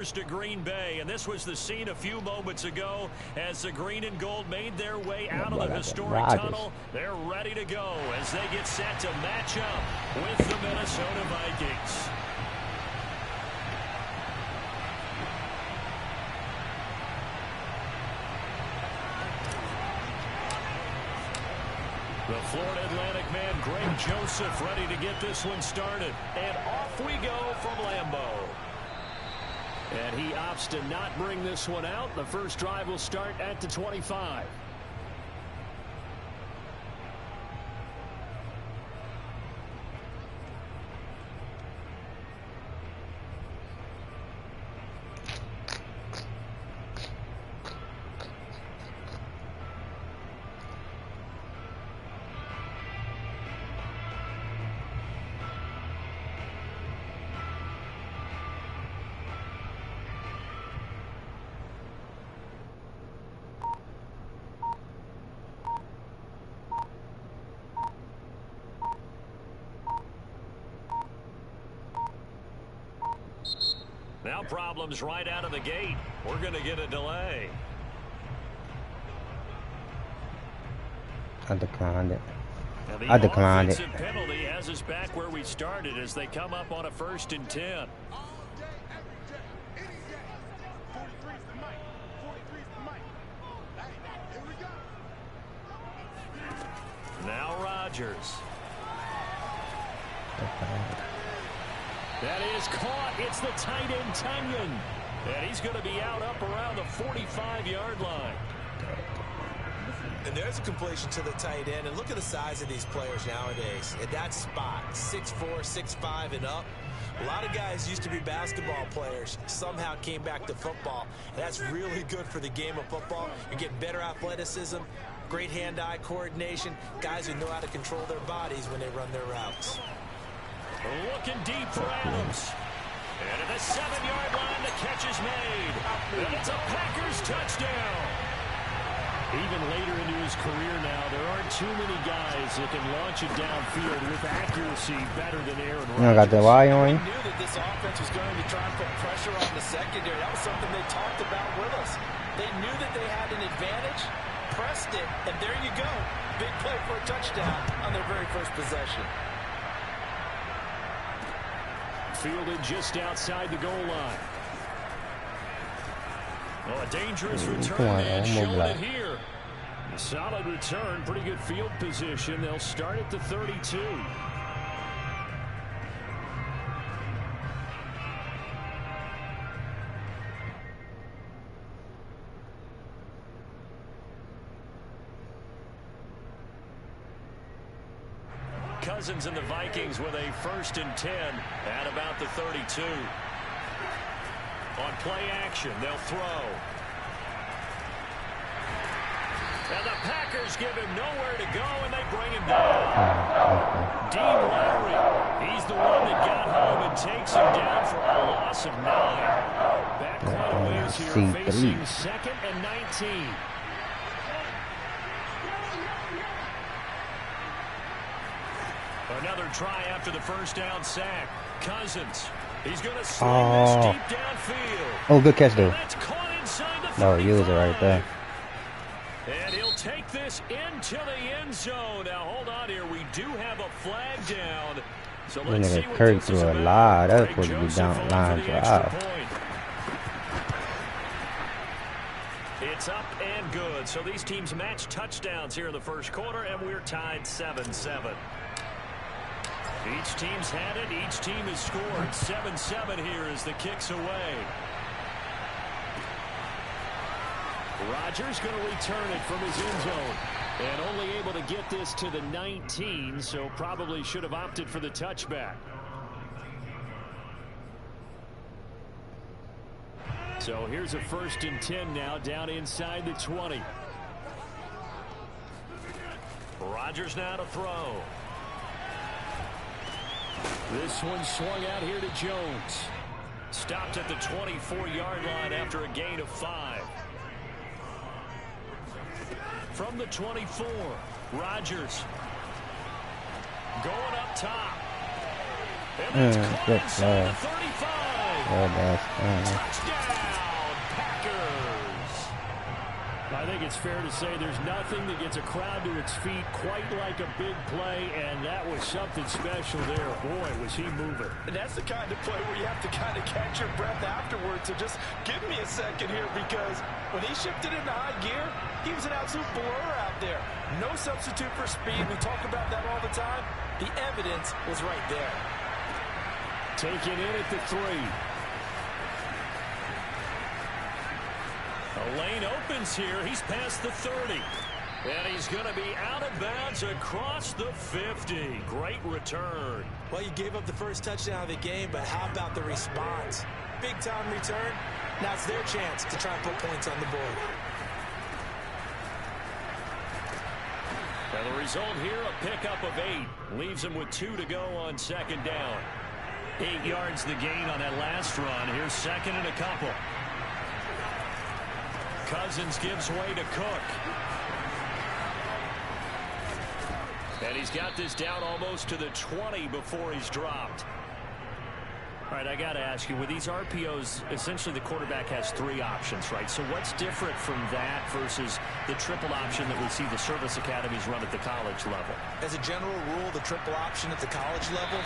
To Green Bay, and this was the scene a few moments ago as the green and gold made their way out of the historic tunnel. They're ready to go as they get set to match up with the Minnesota Vikings. The Florida Atlantic man, Greg Joseph, ready to get this one started. And off we go from Lambeau. And he opts to not bring this one out. The first drive will start at the 25. Now problems right out of the gate. We're going to get a delay. I declined it. I declined it. Penalty has us back where we started as they come up on a 1st and 10. Now Rodgers. That is caught. It's the tight end, Tunyon. And he's going to be out up around the 45-yard line. And there's a completion to the tight end. And look at the size of these players nowadays. At that spot, 6'4", 6'5", and up. A lot of guys used to be basketball players, somehow came back to football. And that's really good for the game of football. You're getting better athleticism, great hand-eye coordination, guys who know how to control their bodies when they run their routes. Looking deep for Adams. And at the 7-yard line, the catch is made. And it's a Packers touchdown. Even later into his career now, there aren't too many guys that can launch it downfield with accuracy better than Aaron Rodgers. I got the Y on. They knew that this offense was going to try and put pressure on the secondary. That was something they talked about with us. They knew that they had an advantage, pressed it, and there you go. Big play for a touchdown on their very first possession. Fielded just outside the goal line. Oh, a dangerous return and showing it here. A solid return, pretty good field position. They'll start at the 32. Cousins and the Vikings with a 1st and 10 at about the 32. On play action, they'll throw. And the Packers give him nowhere to go, and they bring him down. Dean Lowry, he's the one that got home and takes him down for a loss of 9. Back quite a ways here, facing 2nd and 19. Another try after the first down sack. Cousins. He's going to sling this deep downfield. Oh, good catch, though. No, you was right there. And he'll take this into the end zone. Now, hold on here. We do have a flag down. So let's see what Kirk this threw is a about. lot. That was Greg supposed to be Joseph down on line for the extra drive. point. It's up and good. So these teams match touchdowns here in the first quarter, and we're tied 7-7. Each team's had it. Each team has scored. 7-7 here as the kick's away. Rodgers going to return it from his end zone. And only able to get this to the 19, so probably should have opted for the touchback. So here's a 1st and 10 now down inside the 20. Rodgers now to throw. This one swung out here to Jones. Stopped at the 24-yard line after a gain of 5. From the 24, Rodgers going up top. And that's Good caught inside play. the 35. Oh, that's Touchdown, Packers. I think it's fair to say there's nothing that gets a crowd to its feet quite like a big play, and that was something special there. Boy, was he moving. And that's the kind of play where you have to kind of catch your breath afterwards. So just give me a second here, because when he shifted into high gear, he was an absolute blur out there. No substitute for speed. We talk about that all the time. The evidence was right there. Taken in at the 3. A lane opens here. He's past the 30. And he's going to be out of bounds across the 50. Great return. Well, you gave up the first touchdown of the game, but how about the response? Big-time return. Now it's their chance to try and put points on the board. Now the result here, a pickup of 8. Leaves him with 2 to go on second down. 8 yards the gain on that last run. Here's second and a couple. Cousins gives way to Cook. And he's got this down almost to the 20 before he's dropped. All right, I got to ask you, with these RPOs, essentially the quarterback has 3 options, right? So what's different from that versus the triple option that we see the service academies run at the college level? As a general rule, the triple option at the college level,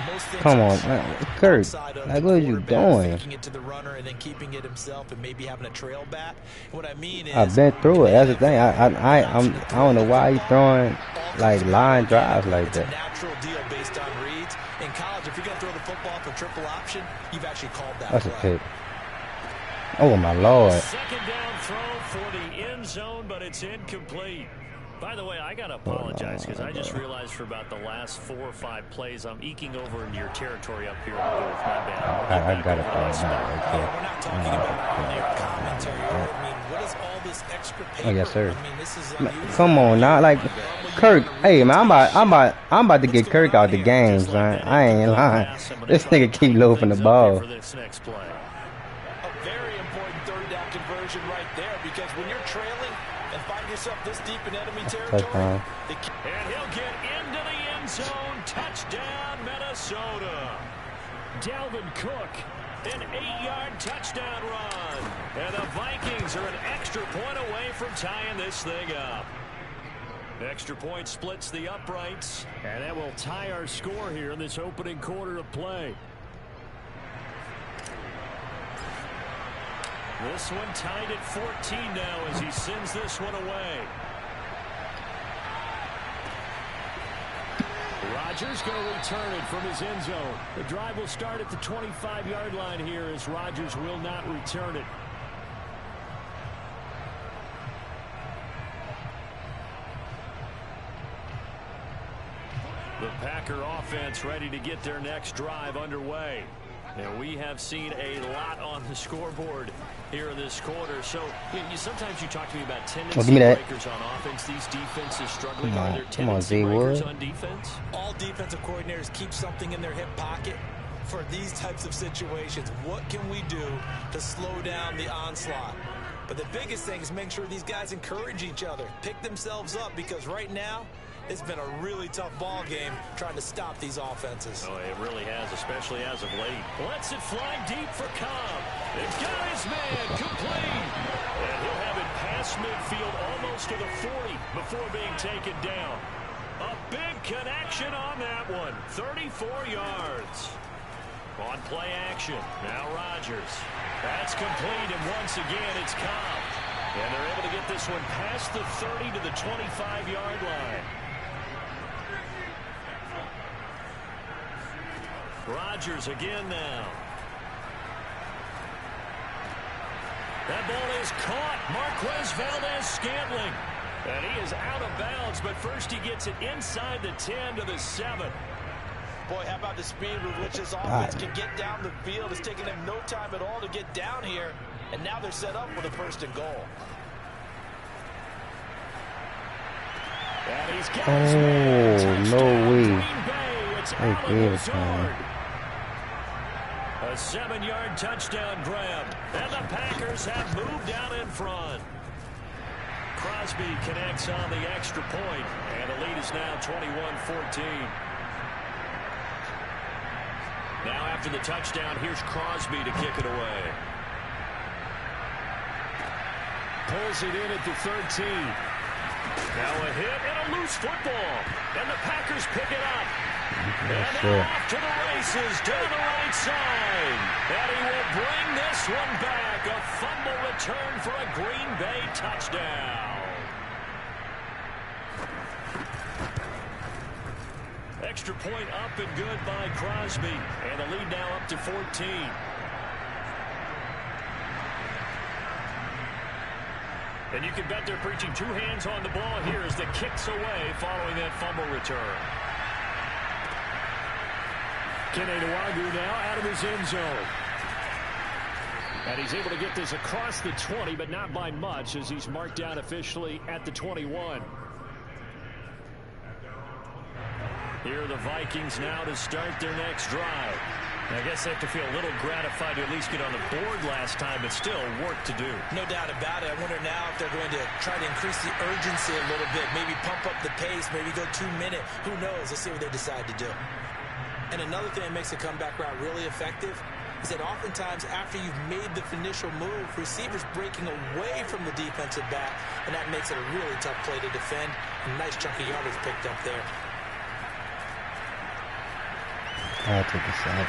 most things come on, man. Kurt, like, what are you doing? Taking it to the runner and then keeping it himself and maybe having a trail back. What I mean is, I've been through it. That's the thing. I don't know why he's throwing like line drives like that. It's a natural deal based on reads. In college, if you're going to throw the football for triple option, you've actually called that That's a play. pick. Oh my Lord. Second down throw for the end zone, but it's incomplete. By the way, I got to apologize because I just realized for about the last 4 or 5 plays, I'm eking over into your territory up here in the booth. My bad. I got it. We're not talking about on-air commentary. I mean, what is all this extra paper? Oh yes, sir. I mean, this is unusual. Come on now, like Kirk. Hey man, I'm about to get Kirk out the game, son. I ain't lying. This nigga keep loafing the ball. For this next play. A very important third down conversion right there, because when you're trailing and find yourself this deep in enemy territory, Touchdown. And he'll get into the end zone. Touchdown, Minnesota. Dalvin Cook, an 8-yard touchdown run. And the Vikings are an extra point away from tying this thing up. Extra point splits the uprights, and that will tie our score here in this opening quarter of play. This one tied at 14 now as he sends this one away. Rodgers going to return it from his end zone. The drive will start at the 25-yard line here as Rodgers will not return it. The Packer offense ready to get their next drive underway. And we have seen a lot on the scoreboard here in this quarter. So sometimes you talk to me about tendency breakers on offense. These defenses struggling. Are there tendency breakers on defense? All defensive coordinators keep something in their hip pocket for these types of situations. What can we do to slow down the onslaught? But the biggest thing is make sure these guys encourage each other, pick themselves up, because right now it's been a really tough ball game trying to stop these offenses. Oh, it really has, especially as of late. Lets it fly deep for Cobb. It's got his man complete. And he'll have it past midfield almost to the 40 before being taken down. A big connection on that one. 34 yards. On play action. Now Rodgers. That's complete, and once again it's Cobb. And they're able to get this one past the 30 to the 25-yard line. Rodgers again now. That ball is caught. Marquez Valdez-Scantling. And he is out of bounds, but first he gets it inside the 10 to the 7. Boy, how about the speed with which this offense can get down the field? It's taking them no time at all to get down here. And now they're set up with a 1st and goal. And he's got his man. No way. Green Bay. It's out of the zone. A 7-yard touchdown grab. And the Packers have moved out in front. Crosby connects on the extra point. And the lead is now 21-14. Now after the touchdown, here's Crosby to kick it away. Pulls it in at the 13. Now a hit and a loose football. And the Packers pick it up. And now off to the races down the right side. And he will bring this one back. A fumble return for a Green Bay touchdown. Extra point up and good by Crosby. And the lead now up to 14. And you can bet they're preaching two hands on the ball here as the kicks away following that fumble return. Keneduagu now out of his end zone. And he's able to get this across the 20, but not by much as he's marked down officially at the 21. Here are the Vikings now to start their next drive. I guess they have to feel a little gratified to at least get on the board last time, but still work to do. No doubt about it. I wonder now if they're going to try to increase the urgency a little bit, maybe pump up the pace, maybe go 2 minute. Who knows? Let's see what they decide to do. And another thing that makes a comeback route really effective is that oftentimes after you've made the initial move, receivers breaking away from the defensive back, and that makes it a really tough play to defend. A nice chunk of yardage picked up there. I'll take a shot.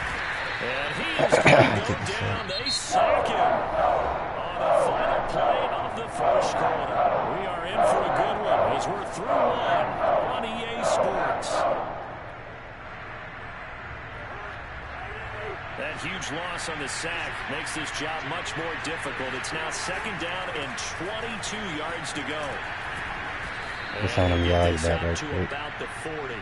And he is going to go down. They sack him on the final play of the first quarter. We are in for a good one as we're through one on EA Sports. That huge loss on the sack makes this job much more difficult. It's now second down and 22 yards to go. It's on him yards back right to about the 40.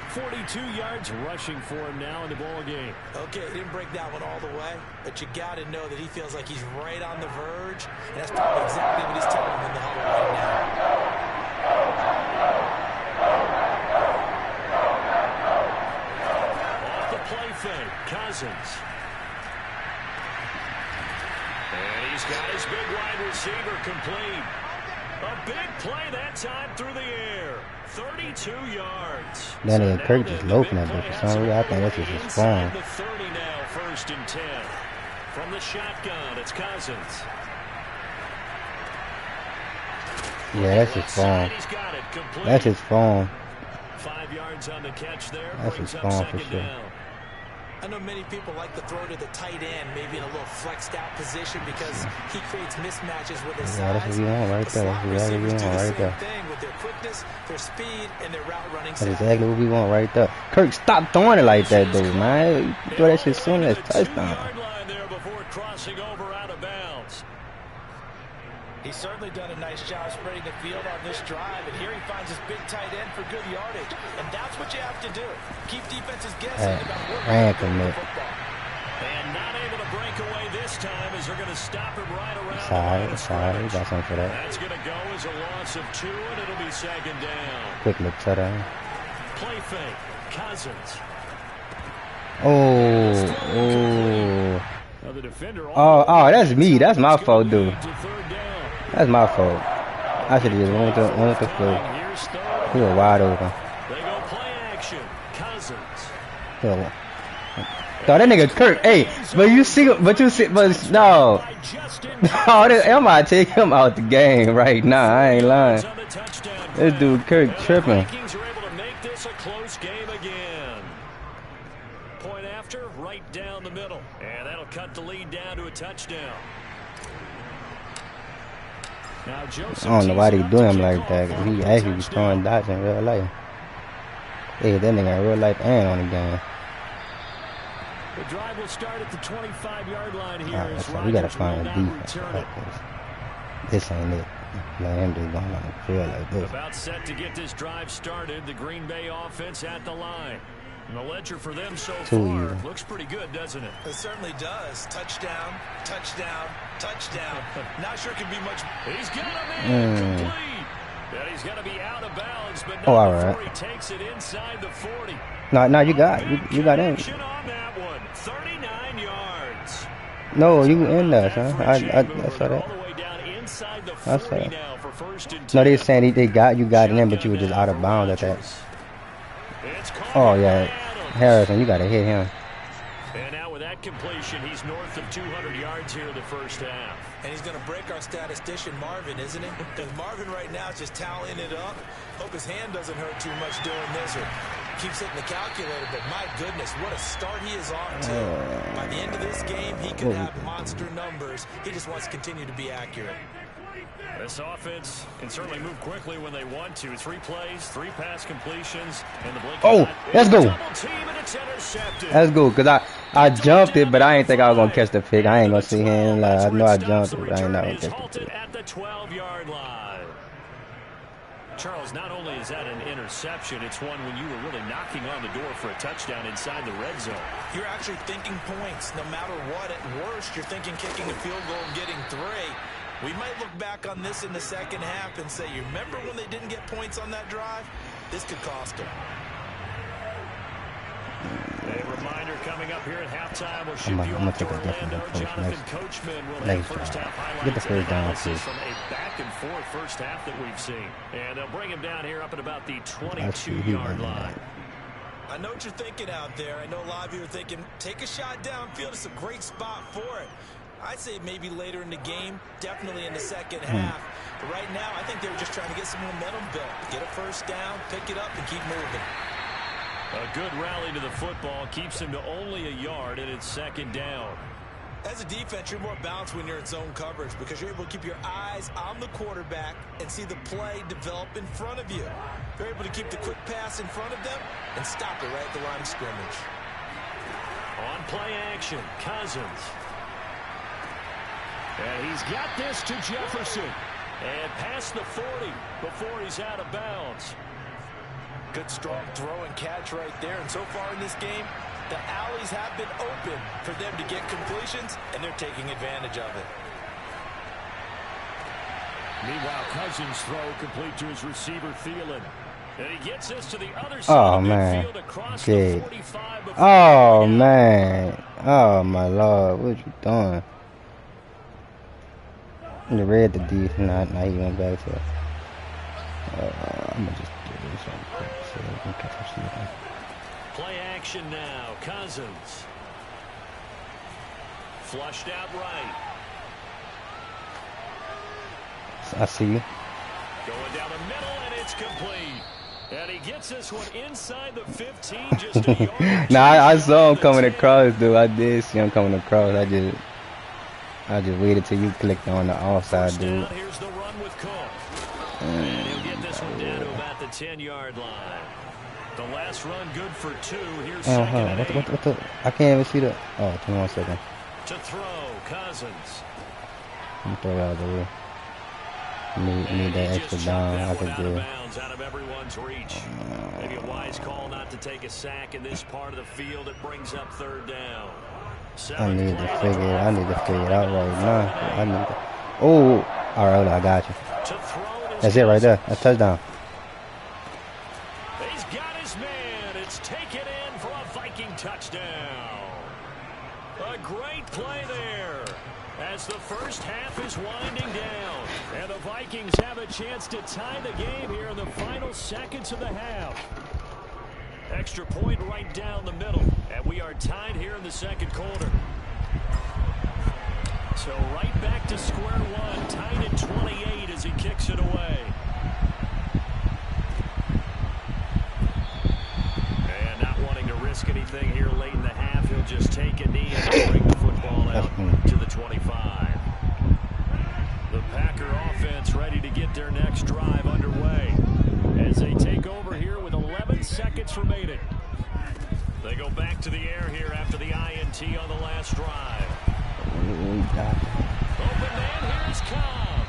42 yards rushing for him now in the ball game. Okay, he didn't break that one all the way, but you got to know that he feels like he's right on the verge, and that's probably exactly what he's telling him in the huddle right now. Off the play fake, Cousins. And he's got his big wide receiver complete. A big play that time through the air. 32 yards. Then Kirk just loafing at this for some reason. I think that's just his phone. The 30 now, first and 10. From the shotgun, it's Cousins. Yeah, that's his phone. That's his phone. 5 yards on the catch there. That's his phone for sure. I know many people like to throw to the tight end, maybe in a little flexed out position because he creates mismatches with his size. Yeah, that's what we want right there. That's exactly what we want right there. With their quickness, their speed, and their route running. That's exactly what we want right there. Kirk, stop throwing it like that, dude, man. You throw that shit soon as touchdown. Crossing over out of bounds. He's certainly done a nice job spreading the field on this drive, and here he finds his big tight end for good yardage. And that's what you have to do. Keep defenses guessing about what the football. And not able to break away this time as they're going to stop him right around. Sorry, we got something for that. That's going to go as a loss of 2, and it'll be second down. Quick look to that. Play fake, Cousins. The defender oh, that's me. That's my fault, dude. That's my fault. I should have just went with the flow. He was wide open. They go play action. Cousins. No, that nigga Kirk. Hey, but you see, no. I'm about to take him out the game right now. I ain't lying. This dude Kirk tripping. Vikings are able to make this a close game again. Point after, right down the middle, and that'll cut the lead down to a touchdown. Now, I don't know why they do him like that. He actually was throwing dots in real life. Hey, that nigga in real life and on the game. The drive will start at the 25-yard line here. So we gotta find a defense like this. This ain't it. Let him just going on the field like this. About set to get this drive started. The Green Bay offense at the line. And the ledger for them so far looks pretty good, doesn't it? It certainly does. Touchdown, touchdown, touchdown. Not sure it can be much. He's got him in complete. And he's got to be out of bounds, but not before he takes it inside the 40. No, you got him. On that one, 39 yards. No, you in there, son. I saw that. All the way down inside the 40 now for first and 10. No, they're saying you got it in, but you were just out of bounds at that. Oh, yeah. Harrison, you got to hit him. that completion, he's north of 200 yards here in the first half. And he's going to break our statistician, Marvin, isn't he? Because Marvin right now is just tallying it up. Hope his hand doesn't hurt too much doing this or keeps hitting the calculator. But my goodness, what a start he is on to. By the end of this game, he could have monster numbers. He just wants to continue to be accurate. This offense can certainly move quickly when they want to. 3 plays, 3 pass completions, and the blink. Let's go. Let's go, because I jumped it, but I didn't think I was going to catch the pick. I ain't going to see him. I know I jumped it, but I ain't not going to catch the pick. At the 12-yard line. Charles, not only is that an interception, it's one when you were really knocking on the door for a touchdown inside the red zone. You're actually thinking points. No matter what, at worst, you're thinking kicking a field goal and getting 3. We might look back on this in the second half and say, you remember when they didn't get points on that drive? This could cost them. A reminder coming up here at halftime. We'll ship you off to Orlando. Jonathan Coachman will have first half highlights and analysis from a back-and-forth first half that we've seen. And they'll bring him down here up at about the 22-yard line. I know what you're thinking out there. I know a lot of you are thinking, take a shot downfield. It's a great spot for it. I'd say maybe later in the game, definitely in the second half. But right now, I think they were just trying to get some momentum built. Get a first down, pick it up, and keep moving. A good rally to the football keeps him to only a yard, and it's second down. As a defense, you're more balanced when you're in zone coverage because you're able to keep your eyes on the quarterback and see the play develop in front of you. You're able to keep the quick pass in front of them and stop it right at the line of scrimmage. On play action, Cousins. And he's got this to Jefferson. And past the 40 before he's out of bounds. Good strong throw and catch right there. And so far in this game, the alleys have been open for them to get completions, and they're taking advantage of it. Meanwhile, Cousins' throw complete to his receiver, Thielen. And he gets this to the other side of the field across the 45. Oh, man. Oh, my Lord. What you doing? He read the D. Now he went back to it. I'm going to just do this one quick so I can catch him. Play action now. Cousins. Flushed out right. I see you. Going down the middle, and it's complete. And he gets this one inside the 15, just a yard. Nah, I saw him coming across, dude. I did see him coming across. I just waited till you clicked on the offside, dude. Here's the run with Cook. And he'll get this one down to about the 10-yard line. The last run good for 2. Here's second and 8. What the? I can't even see the. Oh, 21 seconds. To throw, Cousins. Let me throw it out of the way. Need that extra down. I could do. Out of everyone's reach. Maybe a wise call not to take a sack in this part of the field. It brings up third down. I need to figure it out right now. I need to. Oh, all right, I got you. That's it right there. That's touchdown. He's got his man. It's taken in for a Viking touchdown. A great play there as the first half is winding down. And the Vikings have a chance to tie the game here in the final seconds of the half. Extra point right down the middle. And we are tied here in the second quarter. So right back to square one. Tied at 28 as he kicks it away. And not wanting to risk anything here late in the half, he'll just take a knee and bring the football out to the 25. The Packer offense ready to get their next drive underway as they take over here with 11 seconds remaining. They go back to the air here after the INT on the last drive. Open man, here's Cobb.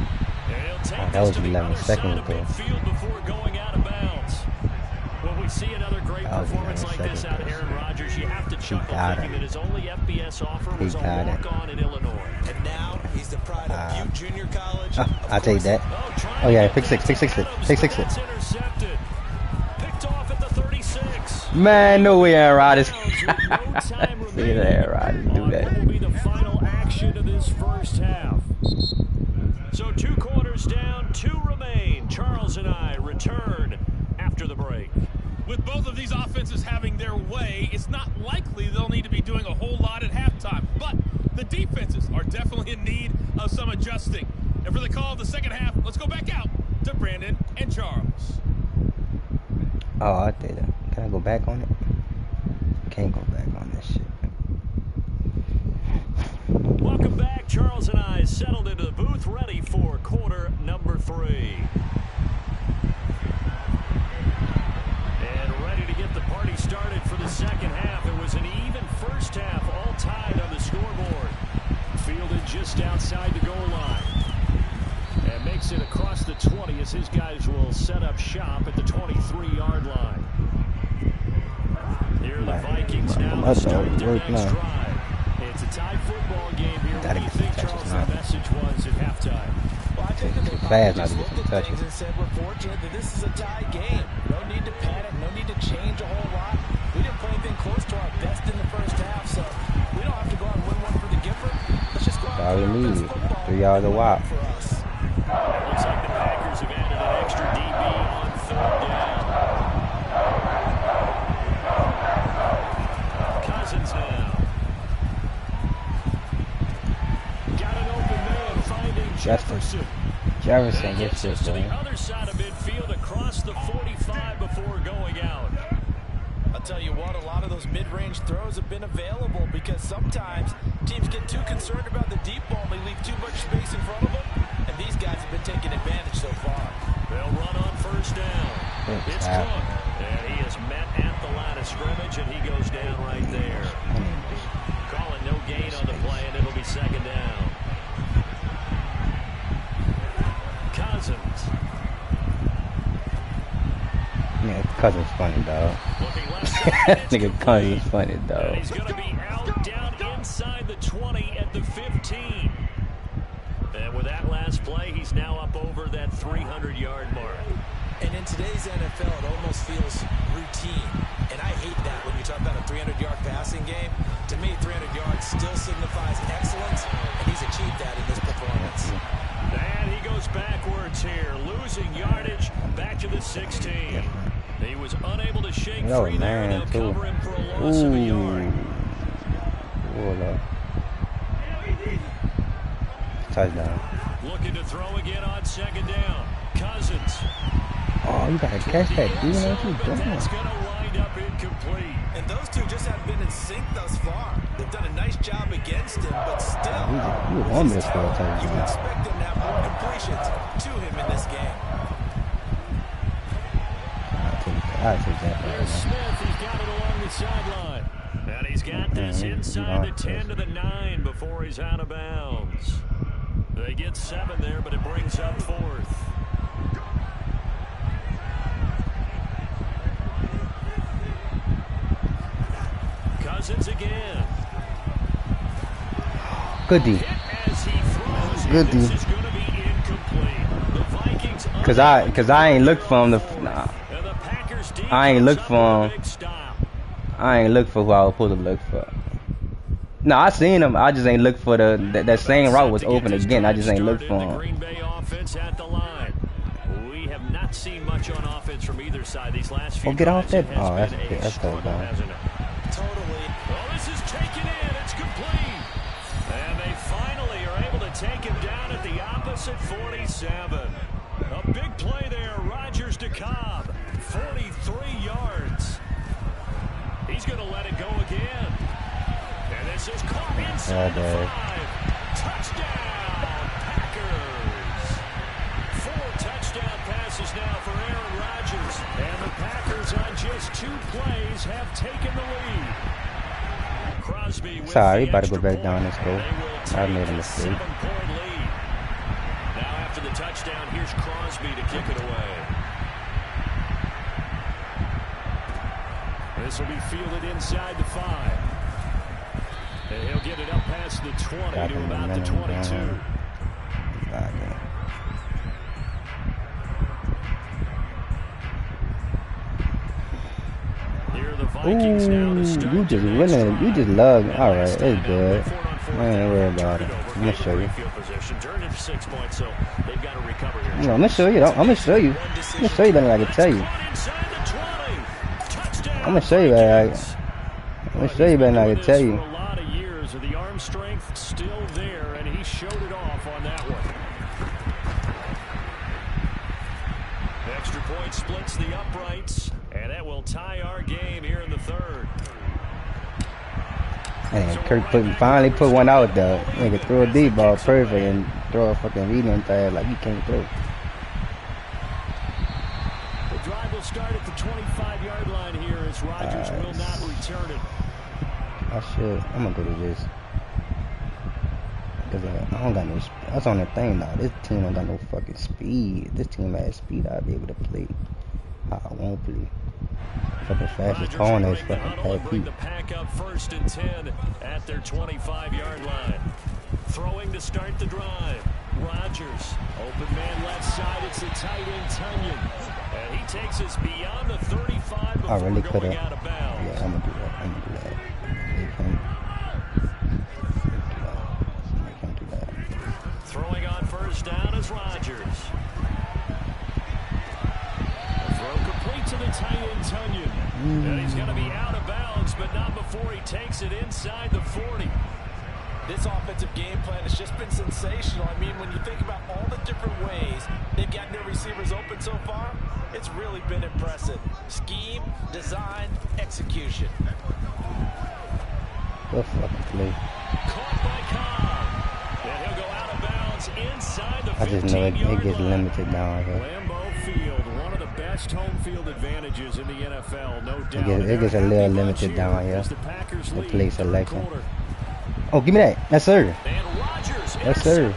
And he'll take that was this to the 11 other seconds side of midfield before going out of bounds. When we see another great performance like this out of Aaron Rodgers, you have to chuckle thinking that his only FBS offer was a walk-on in Illinois. And now he's the pride of Butte Junior College. I'll take that. Oh yeah, pick six it. Intercepted. Picked off at the 36. Man, no way Aaron Rodgers. See that Aaron Rodgers do that. What will be the final action of this first half? So 2 quarters down, 2 remain. Charles and I return after the break. With both of these offenses having their way, it's not likely they'll need to be doing a whole lot at halftime. defenses are definitely in need of some adjusting. And for the call of the second half, let's go back out to Brandon and Charles. Oh, I did it. Can I go back on it? Can't go back on that shit. Welcome back. Charles and I settled into the booth, ready for quarter number 3. And ready to get the party started for the second half. It was an even first half, all tied on the scoreboard. Fielded just outside the goal line. And makes it across the 20 as his guys will set up shop at the 23-yard line. Here are the Vikings now to start their next drive. It's a tie football game here. What do you think, Charles, the message was at halftime? Well, I think that they fast not to just get looked some at touches. things and said we're fortunate that this is a tie game. No need to panic, no need to change a whole lot. We didn't play anything close to our best in the first half, so we don't have to go out and win one for the giver. Let's just go out all we and play our best need. football. 3 yards a while. For us. Looks like the Packers have added an extra DB on 3rd down. Cousins now. Got an open man finding Jefferson. Jefferson Gets gets us it, to the man. other side of midfield across the 45 before going out. I'll tell you what, a lot of those mid-range throws have been available because sometimes teams get too concerned about the deep ball and they leave too much space in front of them. And these guys have been taking advantage so far. They'll run on 1st down. It's Cook. And he is met at the line of scrimmage, and he goes down right there. Calling no gain on the play, and it'll be 2nd down. Cousins. Yeah, Cousins funny, dog. Looking left side. Nigga Cousins funny, And dog. he's going to be out down inside the 20 at the 15. And with that last play, he's now up over that 300-yard mark. And in today's NFL, it almost feels routine. And I hate that when you talk about a 300-yard passing game. To me, 300 yards still signifies excellence, and he's achieved that in this performance. And he goes backwards here, losing yardage back to the 16. He was unable to shake free there, and they'll cover him for a loss of a yard. Touchdown. Looking to throw again on 2nd down. Cousins. Oh, you gotta catch that, dude. What you But doing? that's going to wind up incomplete. And those two just haven't been in sync thus far. They've done a nice job against him, but still, You want me to score a you touchdown? expect him to have more completions to him in this game. I'll take that. There's Smith. He's got it along the sideline. And he's got this inside the 10 to the 9 before he's out of bounds. They get 7 there, but it brings up 4th. Cousins again. Good D. As he throws, Good D. this is going to be incomplete. The Vikings Cause I ain't look for him to. Nah, and the Packers I ain't look for him. big stop. I ain't look for who I was supposed to look for. No, I seen him. I just ain't look for that same route was open again. I just ain't look for The him. Green Bay offense at the line. We have not seen much on offense from either side these last few. Oh, get off drives. that! It has Oh, been a that's struggle, down. hasn't it? Totally. Oh, this is taken in. It's complete. And they finally are able to take him down at the opposite 47. A big play there. Rodgers to Cobb. 43 yards. He's going to let it go again. And this is caught inside the 5. Touchdown, Packers. 4 touchdown passes now for Aaron Rodgers. And the Packers on just 2 plays have taken the lead. Crosby with Sorry, the about to go extra back down point. this goal. They will I take made a a mistake. 7-point lead. Now after the touchdown, here's Crosby to kick it away. This will be fielded inside the 5. And he'll get it up past the 20 to about the 22. Here are the Vikings now to start. You just winning. You just love. All right, it's good. I ain't worried about it. I'm gonna show you. Turned into 6 points, so they've got to recover here. I'm gonna show you. I'm gonna show you. I'm gonna show you better than I can tell you. I'm gonna show you better. I'm gonna show you better than I can tell you. For a lot of years, the arm strength still showed it off on that one. Extra point splits the uprights, and that will tie our game here in the third. And Kirk finally put one out though. Nigga throw a deep ball perfect and throw a fucking medium tag like you can't throw. The drive will start at the 25-yard line here as Rodgers will not return it. I'm gonna go to this. Cause I don't got no. That's on the thing now. This team don't got no fucking speed. If this team has speed, I'll be able to play how I won't play. Fucking fastest corner is fucking bad bring the pack up 1st and 10 at their 25-yard line. Throwing to start the drive. Rodgers, open man left side. It's the tight end Tunyon, and he takes us beyond the 35 before going out of bounds. Yeah, I'm gonna do that. I'm gonna do that. Make him do that. Throwing on 1st down is Rodgers. Throw complete to the tight end Tunyon. And he's going to be out of bounds, but not before he takes it inside the 40. This offensive game plan has just been sensational. I mean, when you think about all the different ways they've gotten their receivers open so far, it's really been impressive. Scheme, design, execution. Good fucking play. Caught by Cobb. And he'll go out of bounds inside the 15-yard line. I just know it gets limited down here. Lambeau Field, one of the best home field advantages in the NFL, no doubt. It gets a little limited down here. The play selection. Oh, give me that. Yes, sir. Yes, sir.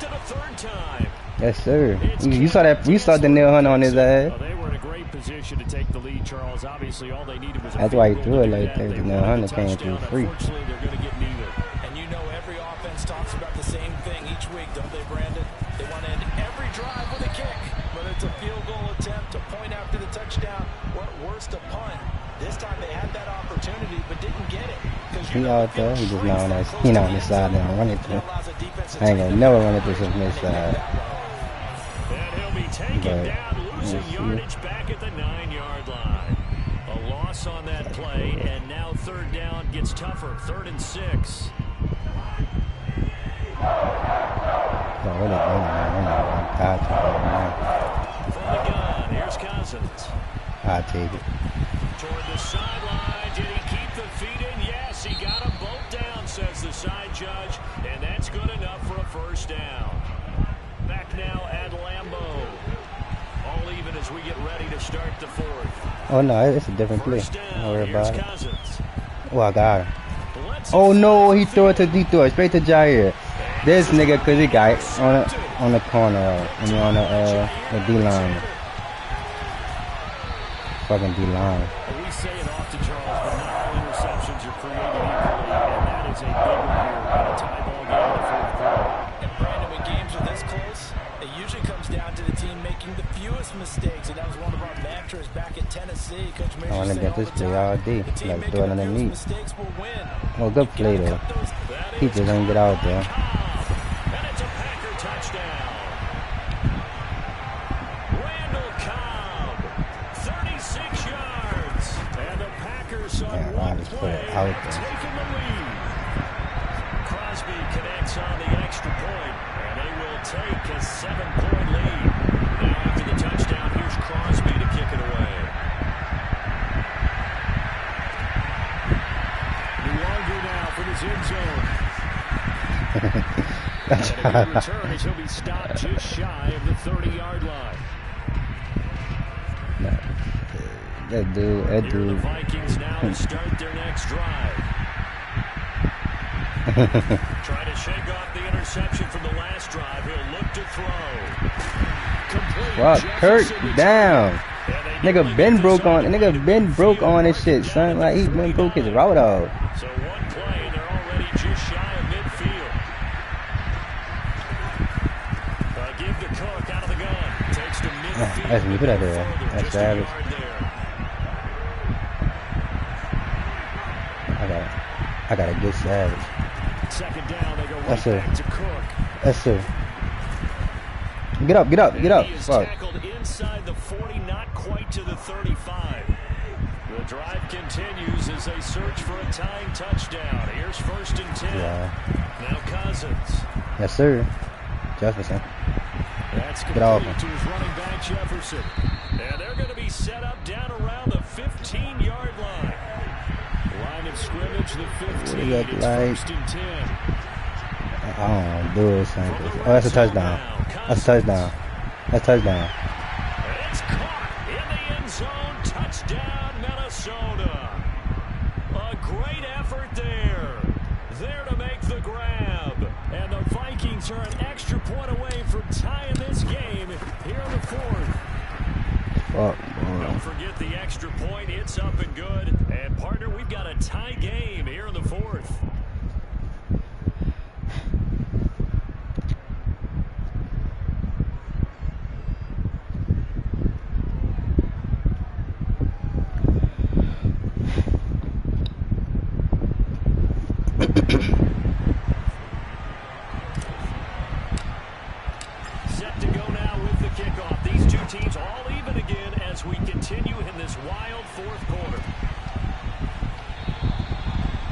Yes, sir. You saw that. You saw the nail hunt on his ass. They were in a great position to take the lead, Charles. Obviously, all they needed was a That's why he threw it like that. The nail hunt came through free. Unfortunately, they're going to get neither. And you know every offense talks about the same thing each week, don't they, Brandon? They want to end every drive with a kick, whether it's a field goal attempt, a point after the touchdown, or at worst, a punt. This time they had that opportunity, but didn't get it. He out there, he just not on that, he not on the side and run it through. I ain't gonna never run it through from this side. And he'll be taken down, losing yardage back at the 9-yard line. A loss on that play, and now 3rd down gets tougher. 3rd and 6. From the gun, here's Cousins. I'll take it. Toward the sideline, did he keep the feet in? Yes, he got them both down, says the side judge, and that's good enough for a 1st down. Back now at Lambeau. All even as we get ready to start the 4th. Oh no, it's a different play. Don't worry about it. Cousins. Oh, I got him. Oh no, he threw it straight to Jair. This nigga, cause he got it on the corner, I mean on the D line. Fucking D line. We say it often, Charles, but not all interceptions are created equally, and that is a big one here in a tie ball game in the 4th quarter. And Brandon, when games are this close, it usually comes down to the team making the fewest mistakes, and that was one of our mantras back at Tennessee. Coach Mason I want to get this play all day, like throw it underneath. Mistakes will win. Oh, good play though. He just didn't get out there. And it's a Packer touchdown. Randall Cobb, 36 yards. And the Packers on one play taking the lead. Crosby connects on the extra point, and they will take a 7-point lead. Now after the touchdown, here's Crosby to kick it away. Longer now for this end zone. And a good return as he'll be stopped just shy of the 30-yard line. That Here the Vikings now to start their next drive. Trying to shake off the interception from the last drive. He'll look to throw. Complete. Fuck, Kurt down. Nigga Ben broke on his shit, son. Like he been broke his route off. So one play, and they're already just shy of midfield. Give to Cook out of the gun. Takes to midfield. That's me. Put that there. That's savage. I got a good savage. 2nd down, they go right back to Cook. Yes, sir. Get up. He is tackled inside the 40, not quite to the 35. The drive continues as they search for a tying touchdown. Here's 1st and 10. Yeah. Now Cousins. Yes, sir. Jefferson. That's Get off him. complete to his running back, Jefferson. And they're going to be set up down around the 15-yard line. Line of scrimmage, the 15. Look It's like- 1st and 10. I don't know, do it, son. Oh, that's a touchdown. That's a touchdown. That's a touchdown. It's caught in the end zone. Touchdown, Minnesota. A great effort there. There to make the grab. And the Vikings are an extra point away from tying this game here in the 4th. Fuck, Don't boy. forget the extra point. It's up and good. And, partner, we've got a tie game here in the 4th. Set to go now with the kickoff. These two teams all even again as we continue in this wild 4th quarter.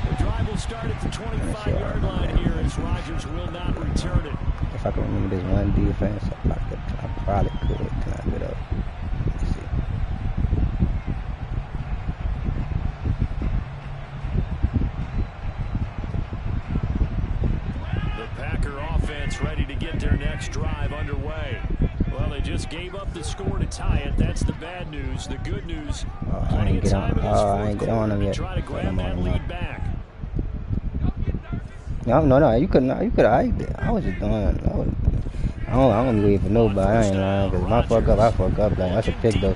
The drive will start at the 25-yard line here as Rodgers will not return it. If I can remember this one defense, I probably could. Can I get up? Let's see. The Packer offense ready to get their next drive underway. Well, they just gave up the score to tie it. That's the bad news. The good news, I plenty ain't of get on. time in this I 4th ain't get on quarter them to yet. try to grab I'm on that them now. lead back. No, you couldn't. You could. I was just doing. I don't wait for nobody. I ain't lying. Cause if I fuck up, I fuck up. Like that's a pick though.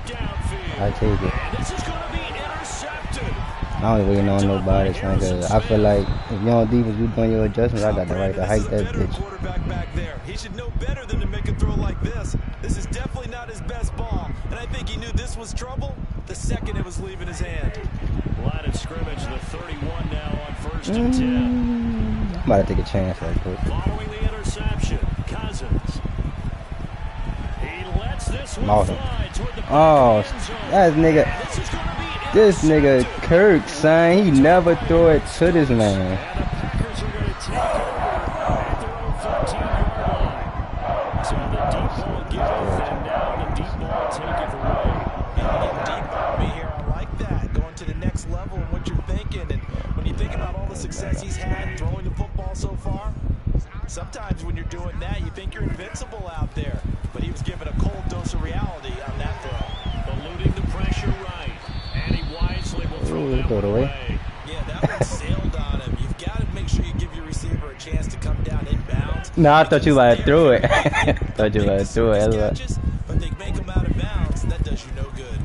I take it. And this is going to be intercepted. I ain't waiting on nobody. Son, cause I feel like if you're on defense, you doing your adjustments. I got the right to hike that bitch. Quarterback back there. He should know better than to make a throw like this. This is definitely not his best ball, and I think he knew this was trouble the second it was leaving his hand. Line of scrimmage, the 31 now on 1st and 10. I'm about to take a chance right quick. Following the interception, Cousins. He lets this one Awesome. fly toward the Oh, back end zone. that nigga. This is going to be This nigga intercepted. Kirk, son, he never threw it to this man. And the Packers are going to take over at their own 14-yard line. So the deep ball give, and now the deep ball take away. Yeah, deep on me here. I like that. Going to the next level and what you're thinking. And when you think about all the success he's had throwing the football so far, sometimes when you're doing that, you think you're invincible out there. But he was given a cold dose of reality on that throw. Eluding the pressure right. And he wisely will throw Ooh, that throw it one away. away. Yeah, that one sailed on him. You've got to make sure you give your receiver a chance to come down inbounds. No, I thought you might have threw it. Thought you might have threw it. That's what- Catches, but they make them out of bounds. That does you no good.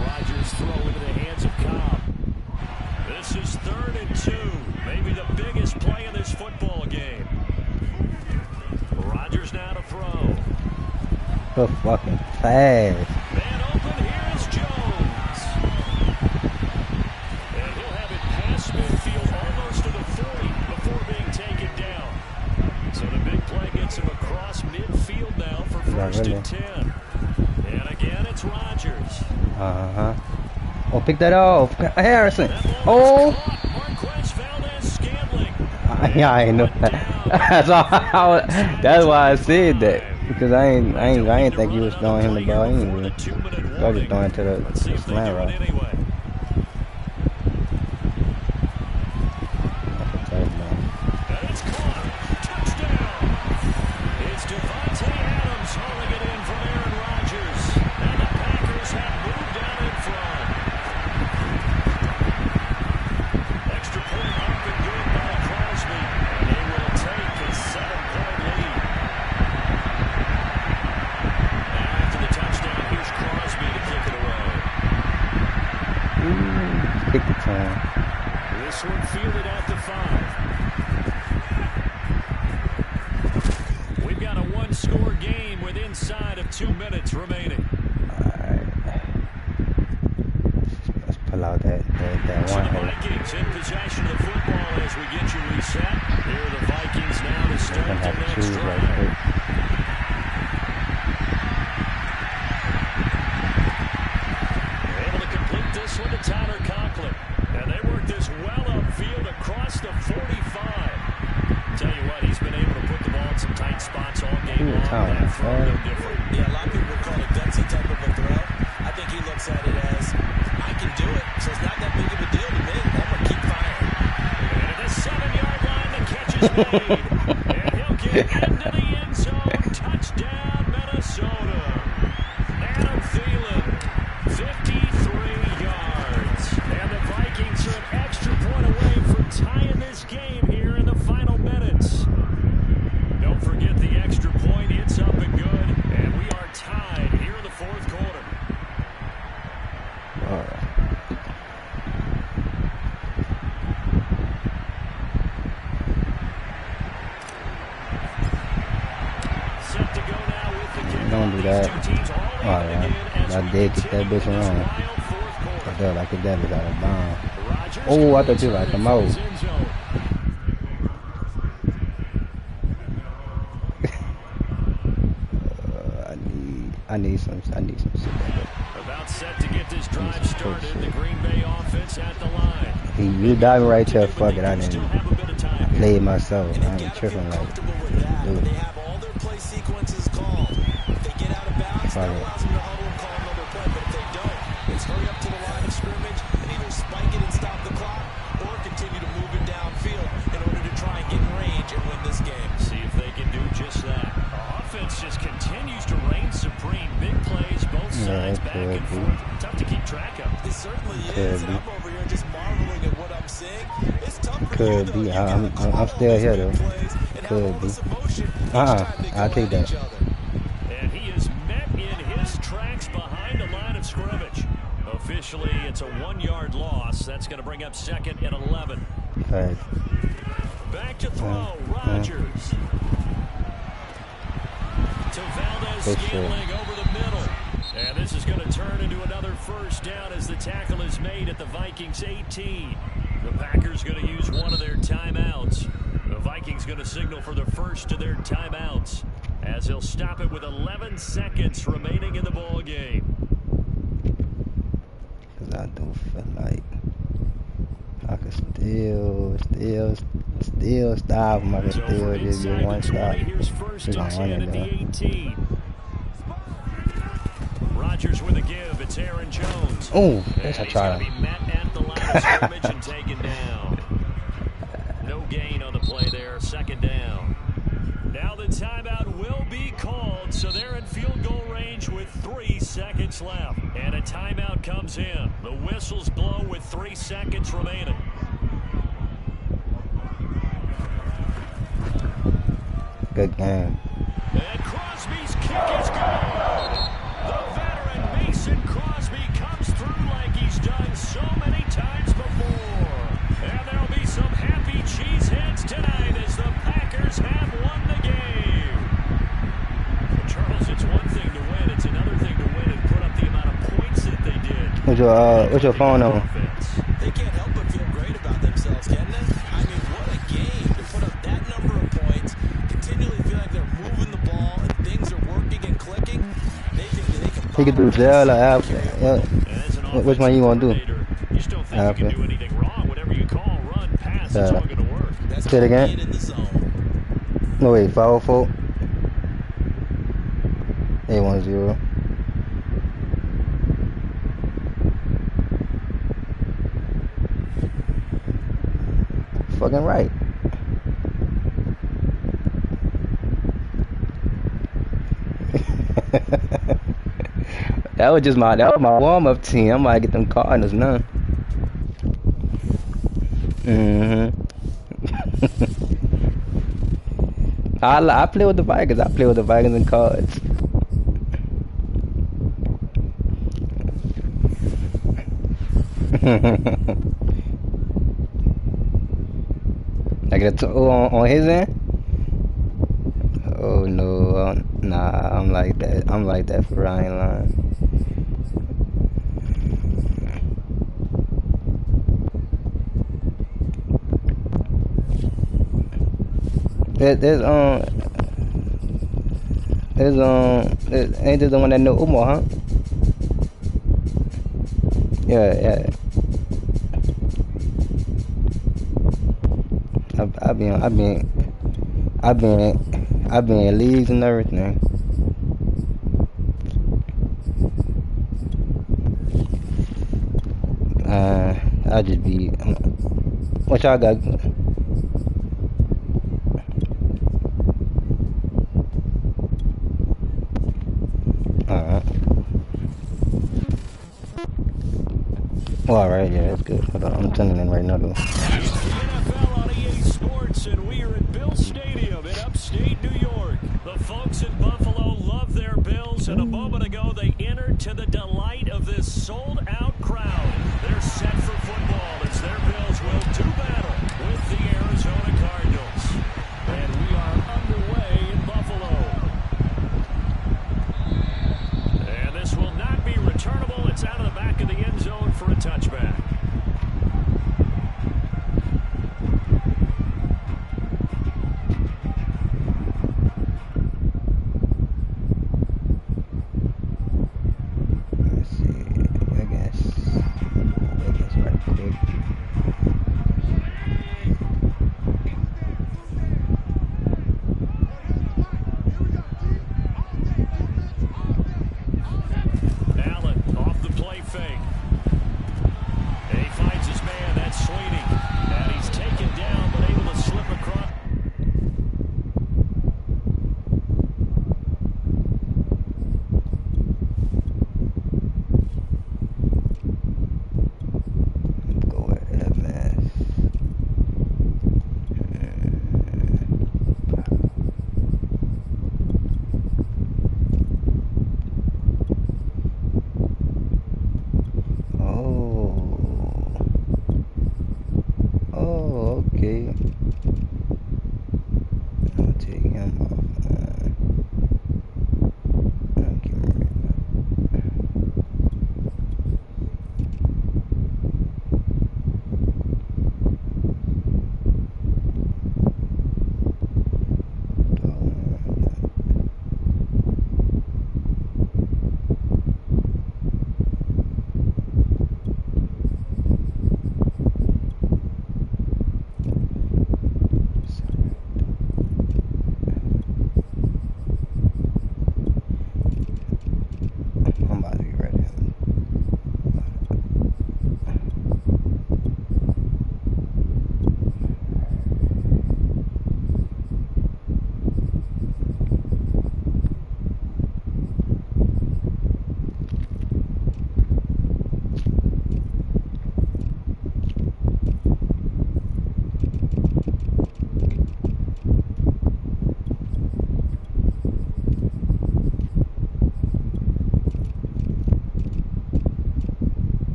Rodgers throw into the hands of Cobb. This is 3rd and 2. Maybe the biggest play in this football game. Rodgers now to throw. So fucking fast. Man open, here is Jones. And he'll have it past midfield almost to the 40 before being taken down. So the big play gets him across midfield now for 1st and 10. And again, it's Rodgers. Uh-huh. Oh, pick that off. Harrison. That ball is Oh. caught. Marquez Valdez-Scantling. Yeah, I know that. That's why I said that. Because I ain't think you was throwing him the ball anyway. I was just throwing it to Let's see the if they do slant it route. anyway. And it's caught. Touchdown. It's Devontae Adams hauling it in from Aaron Rodgers. And the Packers have moved down in front. Extra point up and good by Crosby. And they will take a 7-point lead. Now after the touchdown, here's Crosby to kick it away. Pick the time. This one fielded at the 5. We've got a one-score game with inside of 2 minutes remaining. Alright. Let's pull out that So one the hole. Vikings in possession of the football as we get you reset. Here are the Vikings now to I'm start gonna the have to next choose right drive. quick. Able to complete this one to Tyler Conklin. And they work this well upfield across the 45. some tight spots all game long. Time, That throw no different. Yeah, a lot of people would call it a gutsy type of a throw. I think he looks at it as, I can do it, so it's not that big of a deal to me. I'm going to keep firing. And at the 7-yard line, the catch is made. And he'll get into the end zone. Touchdown, Minnesota. Adam Thielen, 53 yards. And the Vikings are an extra point away from tying this game here in the final minutes. Don't forget the extra point. It's up and good. And we are tied here in the fourth quarter. All right. Set to go now with the kick. Don't do that. These two teams all in Alright, again as I we did kick that continue bitch this around. wild fourth quarter. I felt like that was out of bounds. Rodgers Oh, I can thought you return like them for out. his end zone. I need some shit. About set to get this drive started. The Green Bay offense at the line. You diving right there, fuck it. I They still didn't have a bit of time. play it myself. I They've ain't got to tripping feel like comfortable with that. dude. They have all their play sequences called. If they get out of bounds, that allows them to huddle and call another play. But if they don't, it's hurry up to the line of scrimmage and either spike it and stop the clock or continue to move it downfield in order to try and get in range and win this game. See if they can do just that. Offense just continues to reign supreme. Big plays, both sides, back and forth. Tough to keep track of. It certainly is, and I'm over here just marveling at what I'm seeing. It's tough for you, Could though. be. You gotta I'm call all still these here big though. plays and have all Could be. this emotion each time they I'll go take at that. each other. And he is met in his tracks behind the line of scrimmage. Officially, it's a 1-yard loss. That's going to bring up 2nd and 11. Right. Back to throw, Rodgers. To Valdez Good shit. Scantling over the middle. And this is going to turn into another first down as the tackle is made at the Vikings 18. The Packers going to use one of their timeouts. The Vikings going to signal for the first of their timeouts as they'll stop it with 11 seconds remaining in the ball game. Cause I do feel like I could still stop him. I could So still from just get inside one the stop. 20, here's first We're and gonna run 10 it at the though. 18. Rodgers with a give. It's Aaron Jones. Oh, And that's a he's going try. to be met at the line of scrimmage and taken down. No gain on the play there. 2nd down. Now the timeout will be called, so they're in field goal range with 3 seconds left. And a timeout comes in. The whistles blow with 3 seconds remaining. Good game. And Crosby's kick is good. The veteran Mason Crosby comes through like he's done so many times before. And there'll be some happy cheeseheads tonight as the Packers have won the game. Charles, it's one thing to win. It's another thing to win and put up the amount of points that they did. What's your phone number? They can't help but feel great about themselves, can they? I mean, what a game to put up that number of points, continually feel like they're moving the ball and things are working and clicking. They think that they can He could do Zell or App. Which one you want to do? You just don't think you can do anything wrong. Whatever you call, run, pass, it's all going to work. That's Say it again. being in the zone. No wait, 504. 810. Fucking right. That was my warm up team. I might get them Cardinals now. I play with the Vikings. I play with the Vikings and Cards. I get a on his end. Oh no, nah, I'm like that. I'm like that for Ryan Line. Ain't this the one that know Umar, huh? Yeah. I've been in leagues and everything. I'll just be. What y'all got? Alright. Well, alright, yeah, that's good. Hold on, I'm tuning in right now, though. NFL on EA Sports, and we are at Bill Stadium in upstate New York. The folks in Buffalo love their Bills, and a moment ago they entered to the delight of this sold-out crowd. They're set for football as their Bills will do battle with the Arizona Cardinals. And we are underway in Buffalo. And this will not be returnable. It's out of the back of the end zone for a touchback.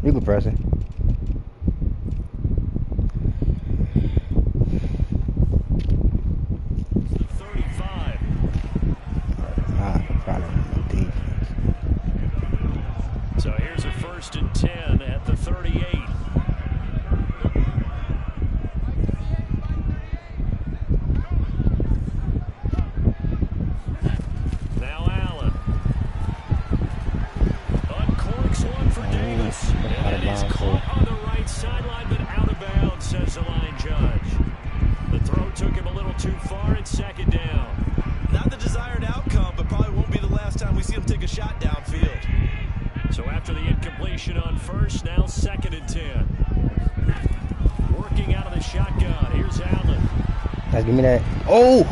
You can press it. So here's a 1st and 10 at the 38. Now Allen. Uncorks one for Davis. And it is caught on the right sideline, but out of bounds, says the line judge. The throw took him a little too far. It's 2nd down. Not the desired outcome, but probably won't be the last time we see him take a shot downfield. So after the incompletion on 1st, now 2nd and 10. Working out of the shotgun. Here's Allen. Guys, give me that. Oh,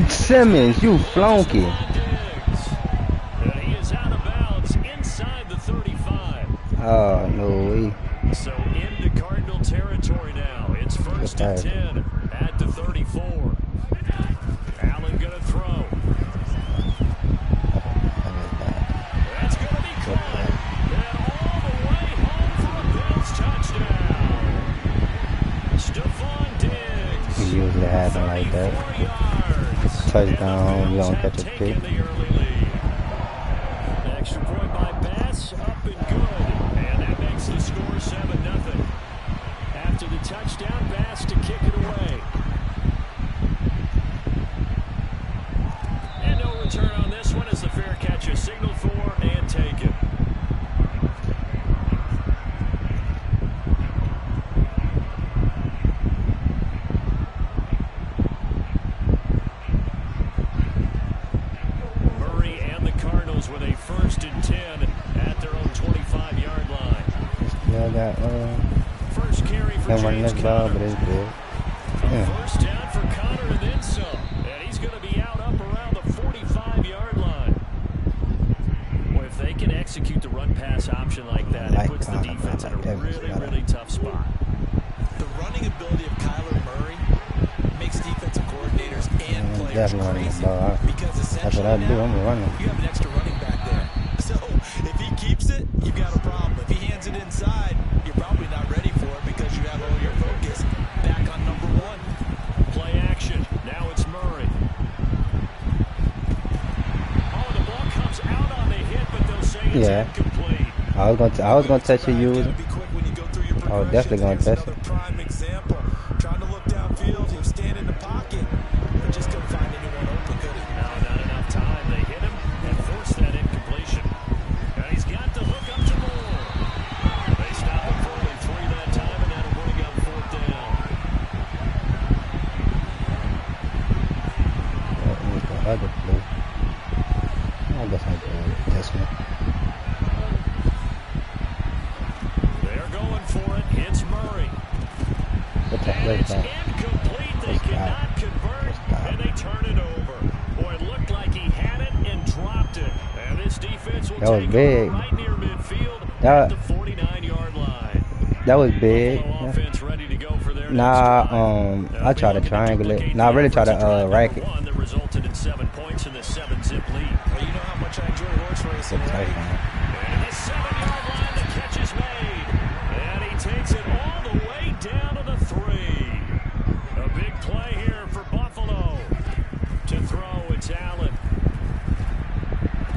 Simmons, you flunky. And he is out of bounds inside the 35. Oh, no way. So into Cardinal territory now. It's 1st and 10 at the 34. Allen going to throw. That's going to be caught. And all the way home for a Bills touchdown. Stephon Diggs. It usually happen like that. Touchdown, you don't catch a pick. Extra point by Bass, up and good. And that makes the score 7-0. After the touchdown, Bass to kick it away. And no return on this one as the fair catch is signaled for and taken. him running this ball, but it's good. Yeah. First down for Connor and then some. And he's going to be out up around the 45-yard line. Boy, if they can execute the run-pass option like that, it puts the defense in a really tough spot. The running ability of Kyler Murray makes defensive coordinators and players crazy. Because that's what I do. I'm a runner. You have an extra running back there. So if he keeps it, you've got a problem. If he hands it inside, you're probably not ready for it because you have all your focus back on number one. Play action. Now it's Murray. Oh, the ball comes out on the hit, but they'll say it's incomplete. I was gonna touch it, you. I was definitely gonna touch it. Prime example. Trying to look downfield, he'll stand in the pocket, but just couldn't find anyone open, could he? No, not enough time. They hit him and forced that incompletion. And he's got the hook up to Moore. They stop him for only 3 that time, and that'll bring up 4th down. What was the other play? I guess I did this one. They're going for it. It's Murray. What the And hell is it's that? incomplete. They cannot convert, and they turn it over. Boy, it looked like he had it and dropped it. And this defense will take over right near midfield at the 49-yard line. That was big. Offense ready to go for their I tried to triangulate. I really tried to rack it. That resulted in 7 points in the 7-zip lead. Well, you know how much I enjoy horse racing, right? And the 7-yard line, the catch is made. And he takes it all the way down to the 3. A big play here for Buffalo. To throw, it's Allen.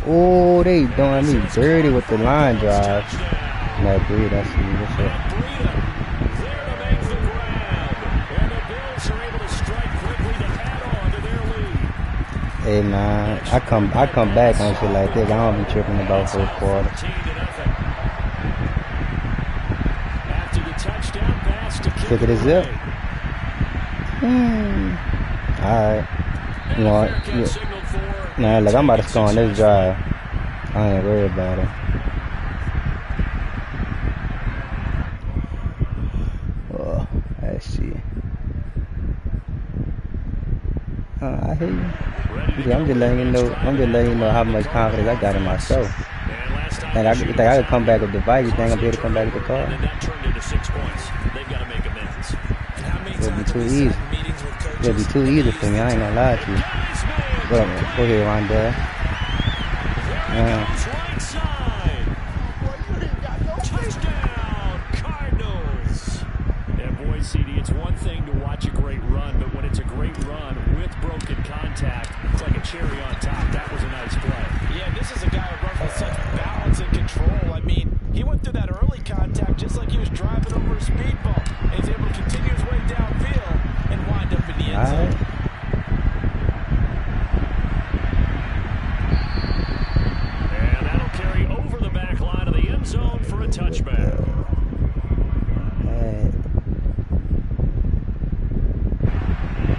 Oh, they doing me dirty with the line drive. That breed, I see. What's up? There to make the grab. And the Bills are able to strike quickly to add on to their lead. Hey man, I come back on shit like this. I don't be tripping about fourth quarter. After the touchdown pass to Look at this zip. Alright. You know what? Nah, look, I'm about to score on this drive. I ain't worried about it. Oh, let's see. I hear you. Yeah, I'm just letting you know how much confidence I got in myself. And you think I could come back with the fight? You think I'll be able to come back with the car? It'll be too easy. It'll be too easy for me. I ain't gonna lie to you. Go ahead, Rondell. Touchdown, Cardinals. And boy, CD, it's one thing to watch a great run, but when it's a great run with broken contact, it's like a cherry on top. That was a nice play. Yeah, this is a guy who runs with such balance and control. I mean, he went through that early contact just like he was driving over a speed bump. And he's able to continue his way downfield and wind up in the end zone. And that'll carry over the back line of the end zone for a touchback.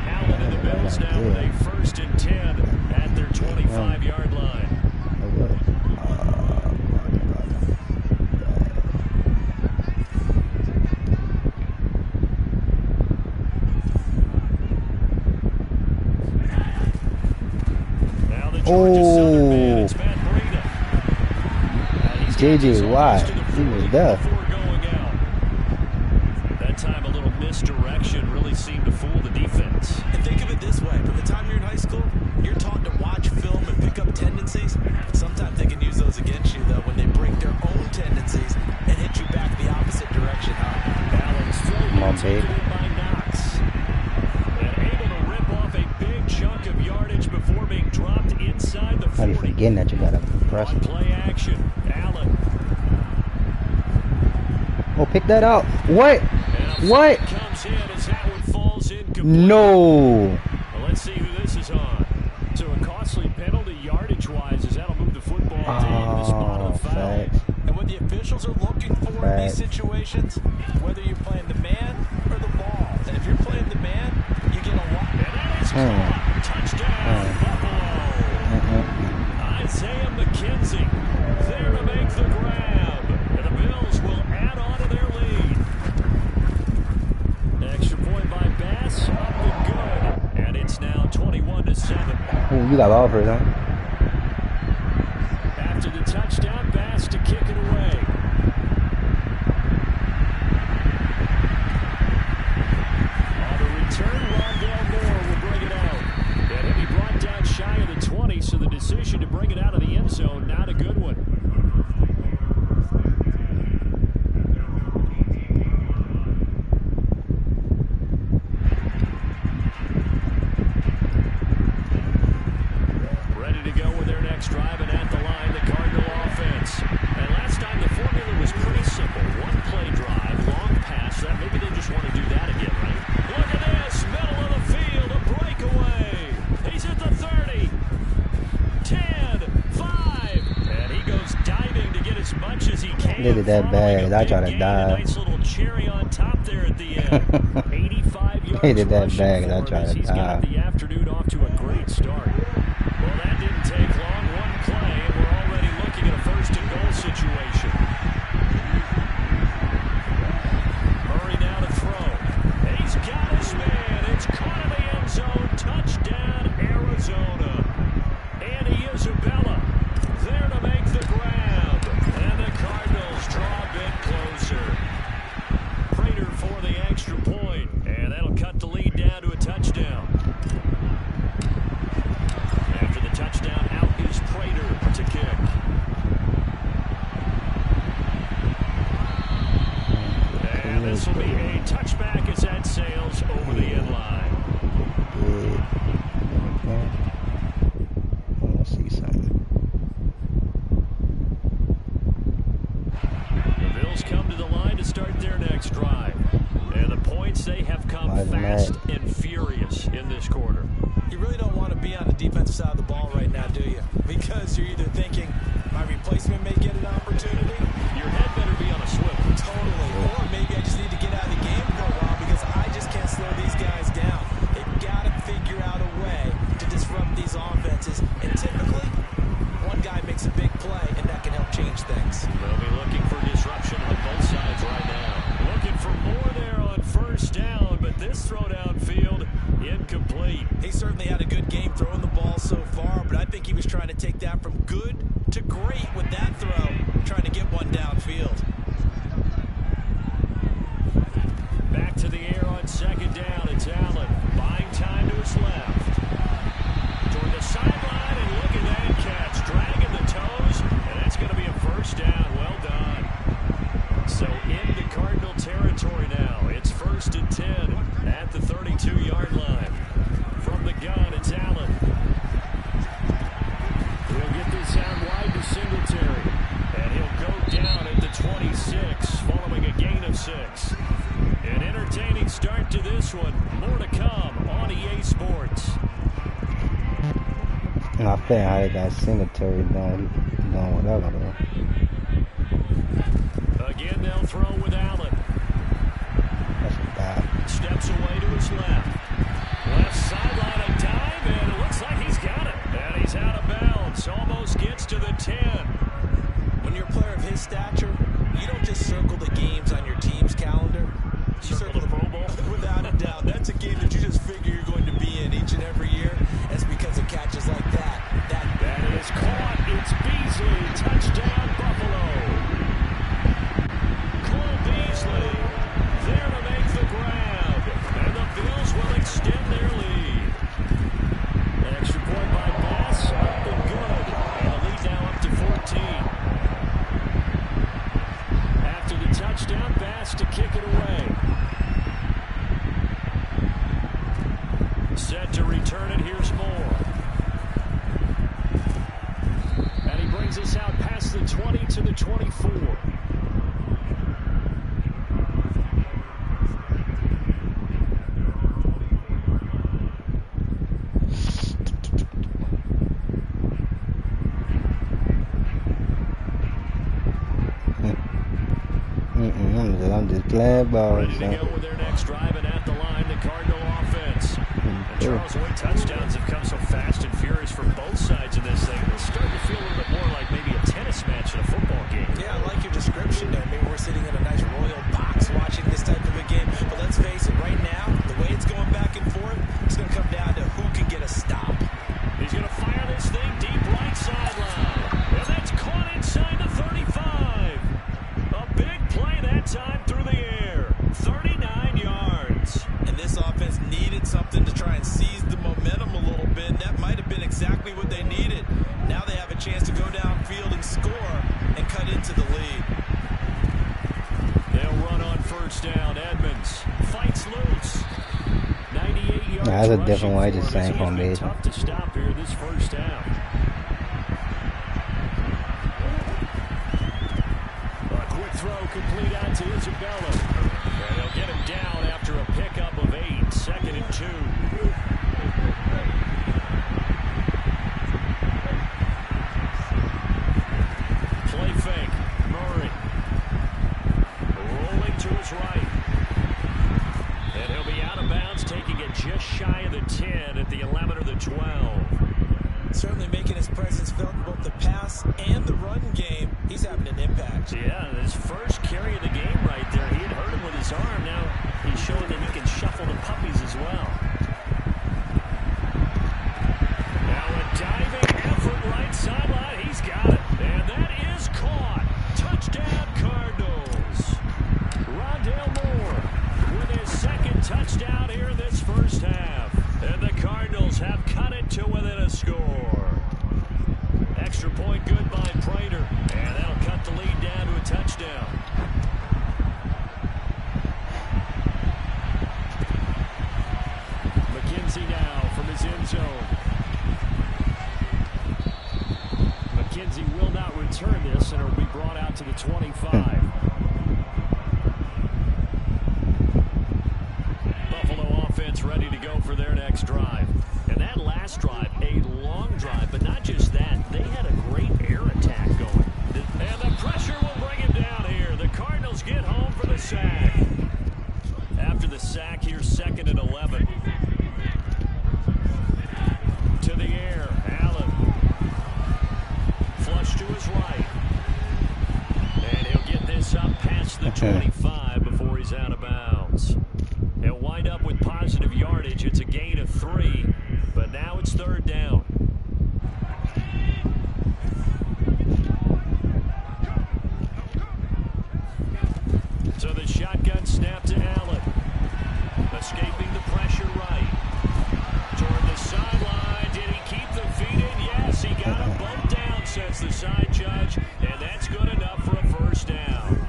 Allen and the Bills now with a 1st and 10 at their 25-yard line. Oh, JJ Watt, he was there. That time a little misdirection really seemed to fool the defense. And think of it this way, from the time you're in high school, you're taught to watch film and pick up tendencies. Sometimes they can use those against you, though, when they break their own tendencies and hit you back the opposite direction. Allen's throw intercepted by Knox. And able to rip off a big chunk of yardage before being dropped inside the 40. I'm forgetting that you gotta press it. Play action, Allen. Oh, pick that out. What? What? Comes in as that one falls incomplete. No. Well, let's see who this is on. So a costly penalty yardage-wise as that'll move the football into the spot of the foul. Facts. And what the officials are looking for in these situations, whether you're playing the man or the ball. And if you're playing the man, you get a lot. And that is caught. Touchdown, Buffalo. Isaiah McKenzie there to make the grab. And the Bills will add on to their lead. the 7. Ooh, you got all for it, huh? After the touchdown, Bass to kick it away. On the return, Rondell Moore will bring it out. And he'll be brought down shy of the 20, so the decision to bring it out of the end zone, not a good one. Drive and at the line, the Cardinal offense. And last time the formula was pretty simple. One play drive, long pass. Maybe they just want to do that again, right? Look at this, middle of the field, a breakaway. He's at the 30, 10, 5. And he goes diving to get as much as he can. Look at that bag. I try to dive. A nice little cherry on top there at the end. 85 yards. Look at that bag. I try to He's got the afternoon off to a great start. Well, that didn't take long. One play, and we're already looking at a first-and-goal situation. Murray now to throw. He's got his man. It's caught in the end zone. Touchdown, Arizona. Andy Isabella there to make the grab. And the Cardinals draw a bit closer. Prater for the extra point. And that'll cut the lead down to a touchdown. Touchdown, out is Prater to kick. And this will be a touchback as that sails over the end line. I want to see something. The Bills come to the line to start their next drive. And the points, they have come fast and furious in this quarter. You really don't want to be on the defensive side of the ball right now, do you? Because you're either thinking, my replacement may get an opportunity. Your head better be on a swivel. Totally. Or maybe I just need to get out of the game for a while because I just can't slow these guys down. They've got to figure out a way to disrupt these offenses. And typically, one guy makes a big play, and that can help change things. They'll be looking for disruption on both sides right now. Looking for more there on first down, but this throw downfield, incomplete. He certainly had a good game throwing the ball so far, but I think he was trying to take that from good to great with that throw, trying to get one downfield. Back to the air on second down. It's Allen buying time to his left. Toward the sideline, and look at that catch. Dragging the toes, and that's going to be a first down. Well done. So into Cardinal territory now. It's 1st and 10 at the 32-yard line. From the gun, it's Allen. He'll get this out wide to Singletary. And he'll go down at the 26, following a gain of 6. An entertaining start to this one. More to come on EA Sports. I feel how they got Singletary doing whatever though. Again, they'll throw with Allen. That's a bad. Steps away to his left. Left sideline, a dive, and it looks like he's got it. And he's out of bounds. Almost gets to the 10. When you're a player of his stature, you don't just circle the games on your team's calendar. You circle the Pro Bowl. Without a doubt. That's a game that you just figure you're going to be in each and every year. That's because of catches like that. That is caught. It's Beasley. Touchdown, Buffalo. Cole Beasley there to make the grab. And the Bills will extend their lead. An extra point by Bass. Up and good. And the lead now up to 14. After the touchdown, Bass to kick it away. Set to return it. Here's Moore. And he brings us out past the 20 to the 24. I'm just playing ball. Ready to go with their next drive, and at the line, the Cardinal offense. And Charles, Wood touchdowns have come so fast and furious from both sides of this thing. It's starting to feel a little bit more like maybe a tennis match in a football game. Yeah, I like your description there. Maybe we're sitting in a nice royal box watching this type of a game. But let's face it, right now, the way it's going back and forth, it's going to come down to who can get a stop. something to try and seize the momentum a little bit. That might have been exactly what they needed. Now they have a chance to go downfield and score and cut into the lead. They'll run on first down. Edmonds fights loose. 98 yards. That's a different way, just saying It's formation. tough to stop here this first half. A quick throw complete out to Isabella. And they'll get him down after a pickup of 8. 2nd and 2. Play fake. Murray. Rolling to his right. And he'll be out of bounds, taking it just shy of the 10 at the 11 or the 12. Certainly making his presence felt in both the pass and the run game. He's having an impact. Yeah, his first carry of the game right there. He had hurt him with his arm. Now he's showing that he can shuffle the puppies as well. Now a diving effort right sideline. He's got it. And that is caught. Touchdown Cardinals. Rondale Moore with his 2nd touchdown here in this first half. And the Cardinals have cut it to within a score. Extra point good by Prater. And that'll cut the lead down to a touchdown. McKenzie now from his end zone. McKenzie will not return this, and it'll be brought out to the 25. Buffalo offense ready to go for their next drive. And that last drive, a long drive, but not just that. They had a great air attack going. And the pressure will bring him down here. The Cardinals get home for the sack. After the sack, here's 2nd and 11. To the air, Allen. Flush to his right. And he'll get this up past the 25 before he's out of bounds. He'll wind up with positive yardage. It's a gain of 3, but now it's 3rd down. So the shotgun snap to Allen. Escaping the pressure right. Toward the sideline. Did he keep the feet in? Yes, he got him bumped down, says the side judge, and that's good enough for a first down.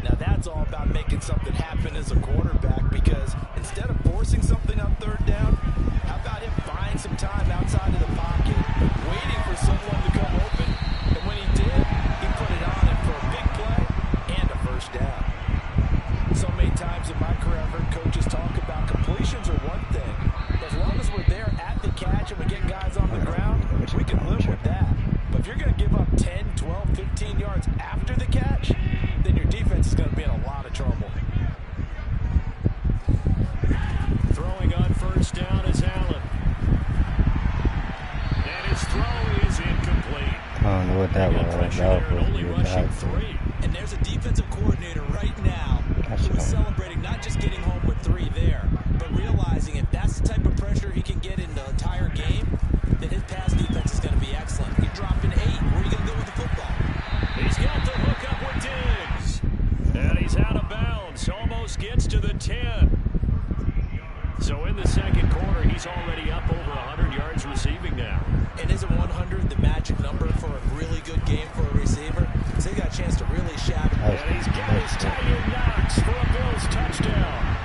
Now that's all about making something happen as a quarterback, because instead of forcing something on 3rd down, how about him buying some time outside of the pocket, waiting for someone to come open, and when he did, he put it on him for a big play and a first down. So many times in my career I've heard coaches talk about completions are one thing, but as long as we're there at the catch and we get guys on the ground, we can live with that. But if you're going to give up 10, 12, 15 yards after the catch, then your defense is going to be in a lot of trouble. Throwing on first down is Allen. And his throw is incomplete. I don't know what that was. That was Only rushing 3. And there's a defensive coordinator right now who is celebrating not just getting home with 3 there, but realizing if that's the type of pressure he can get in the entire game, then his pass defense is going to be excellent. You're dropping 8. Where are you going to go with the football? He's got the hook up with Diggs. And he's out of bounds. Almost gets to the 10. So in the 2nd quarter, he's already up over 100 yards receiving now. And isn't 100 the magic number for a really good game for a receiver? So he got a chance to really shatter. And he's got his tight end Knox for a Bills touchdown.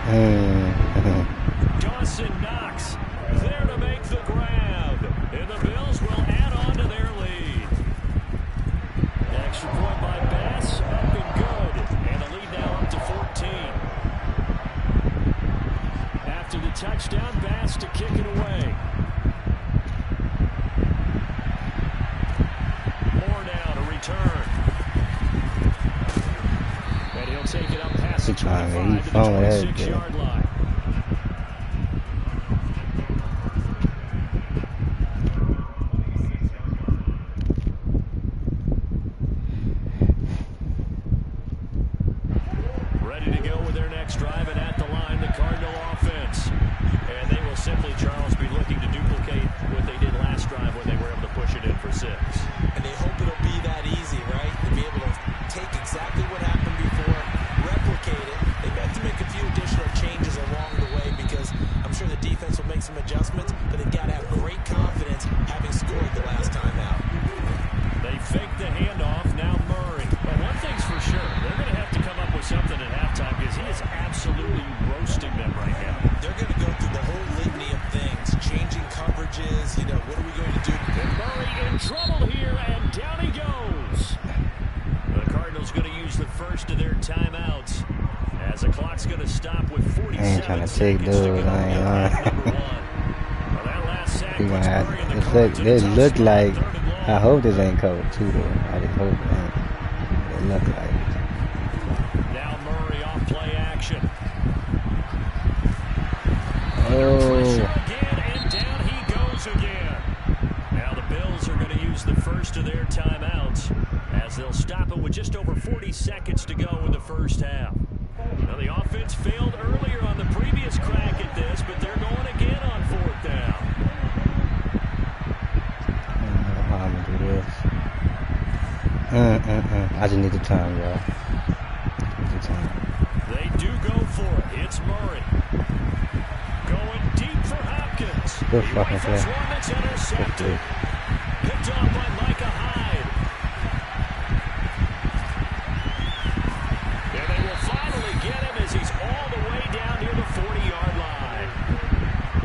Dawson Knox there to make the grab. And the Bills will add on to their lead. Extra point by Bass, up and good. And the lead now up to 14. After the touchdown, Bass to kick it away. Moore now to return. And he'll take it up past the 25 to the 26-yard line. Ready to go with their next drive, and at the line, the Cardinal offense. And they will simply, Charles, be looking to duplicate what they did last drive when they were able to push it in for 6. And they hope it'll be that easy, right? To be able to take exactly what happened before, replicate it. They have to make a few additional changes the defense will make some adjustments, but they've got to have great confidence having scored the last time out. They fake the handoff. Now Murray. And one thing's for sure, they're going to have to come up with something at halftime because he is absolutely roasting them right now. They're going to go through the whole litany of things, changing coverages. You know, what are we going to do? And Murray in trouble here, and down he goes. The Cardinals going to use the first of their timeouts as the clock's going to stop with 47 I ain't trying to take seconds to go. dude. I ain't lying. Well, that last sack He gonna puts have, Murray in the cards, and it it's look outside, like, 3rd and long. I hope this ain't cold too though. I just hope it ain't. It look like it. Now Murray off play action. Oh, Again, and down he goes again. Now the Bills are going to use the first of their timeouts as they'll stop it with just over 40 seconds to go in the first half. Now the offense failed earlier on the previous crack at this, but they're going again on 4th down. I don't know how I'm gonna do this. I just need the time, y'all. Need the time. They do go for it. It's Murray. Going deep for Hopkins. Good He fucking rifles play. one that's Good intercepted. play. Picked off by Micah Hyde. And they will finally get him as he's all the way down near the 40-yard line.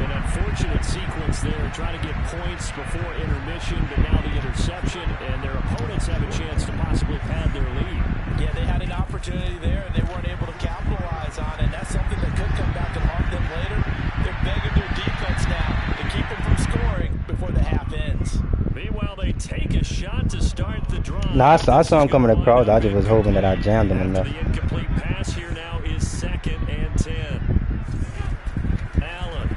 An unfortunate sequence there, trying to get points before intermission, but now the interception, and their opponents have a chance to possibly pad their lead. Yeah, they had an opportunity there, and they weren't able to capitalize on it. That's something that could come back and haunt them later. They're begging their defense now to keep them from scoring before the half ends. Meanwhile, they take a shot to start the drive. No, I saw him coming across. I just was hoping that I jammed him enough. The incomplete pass here now is 2nd and 10. Allen.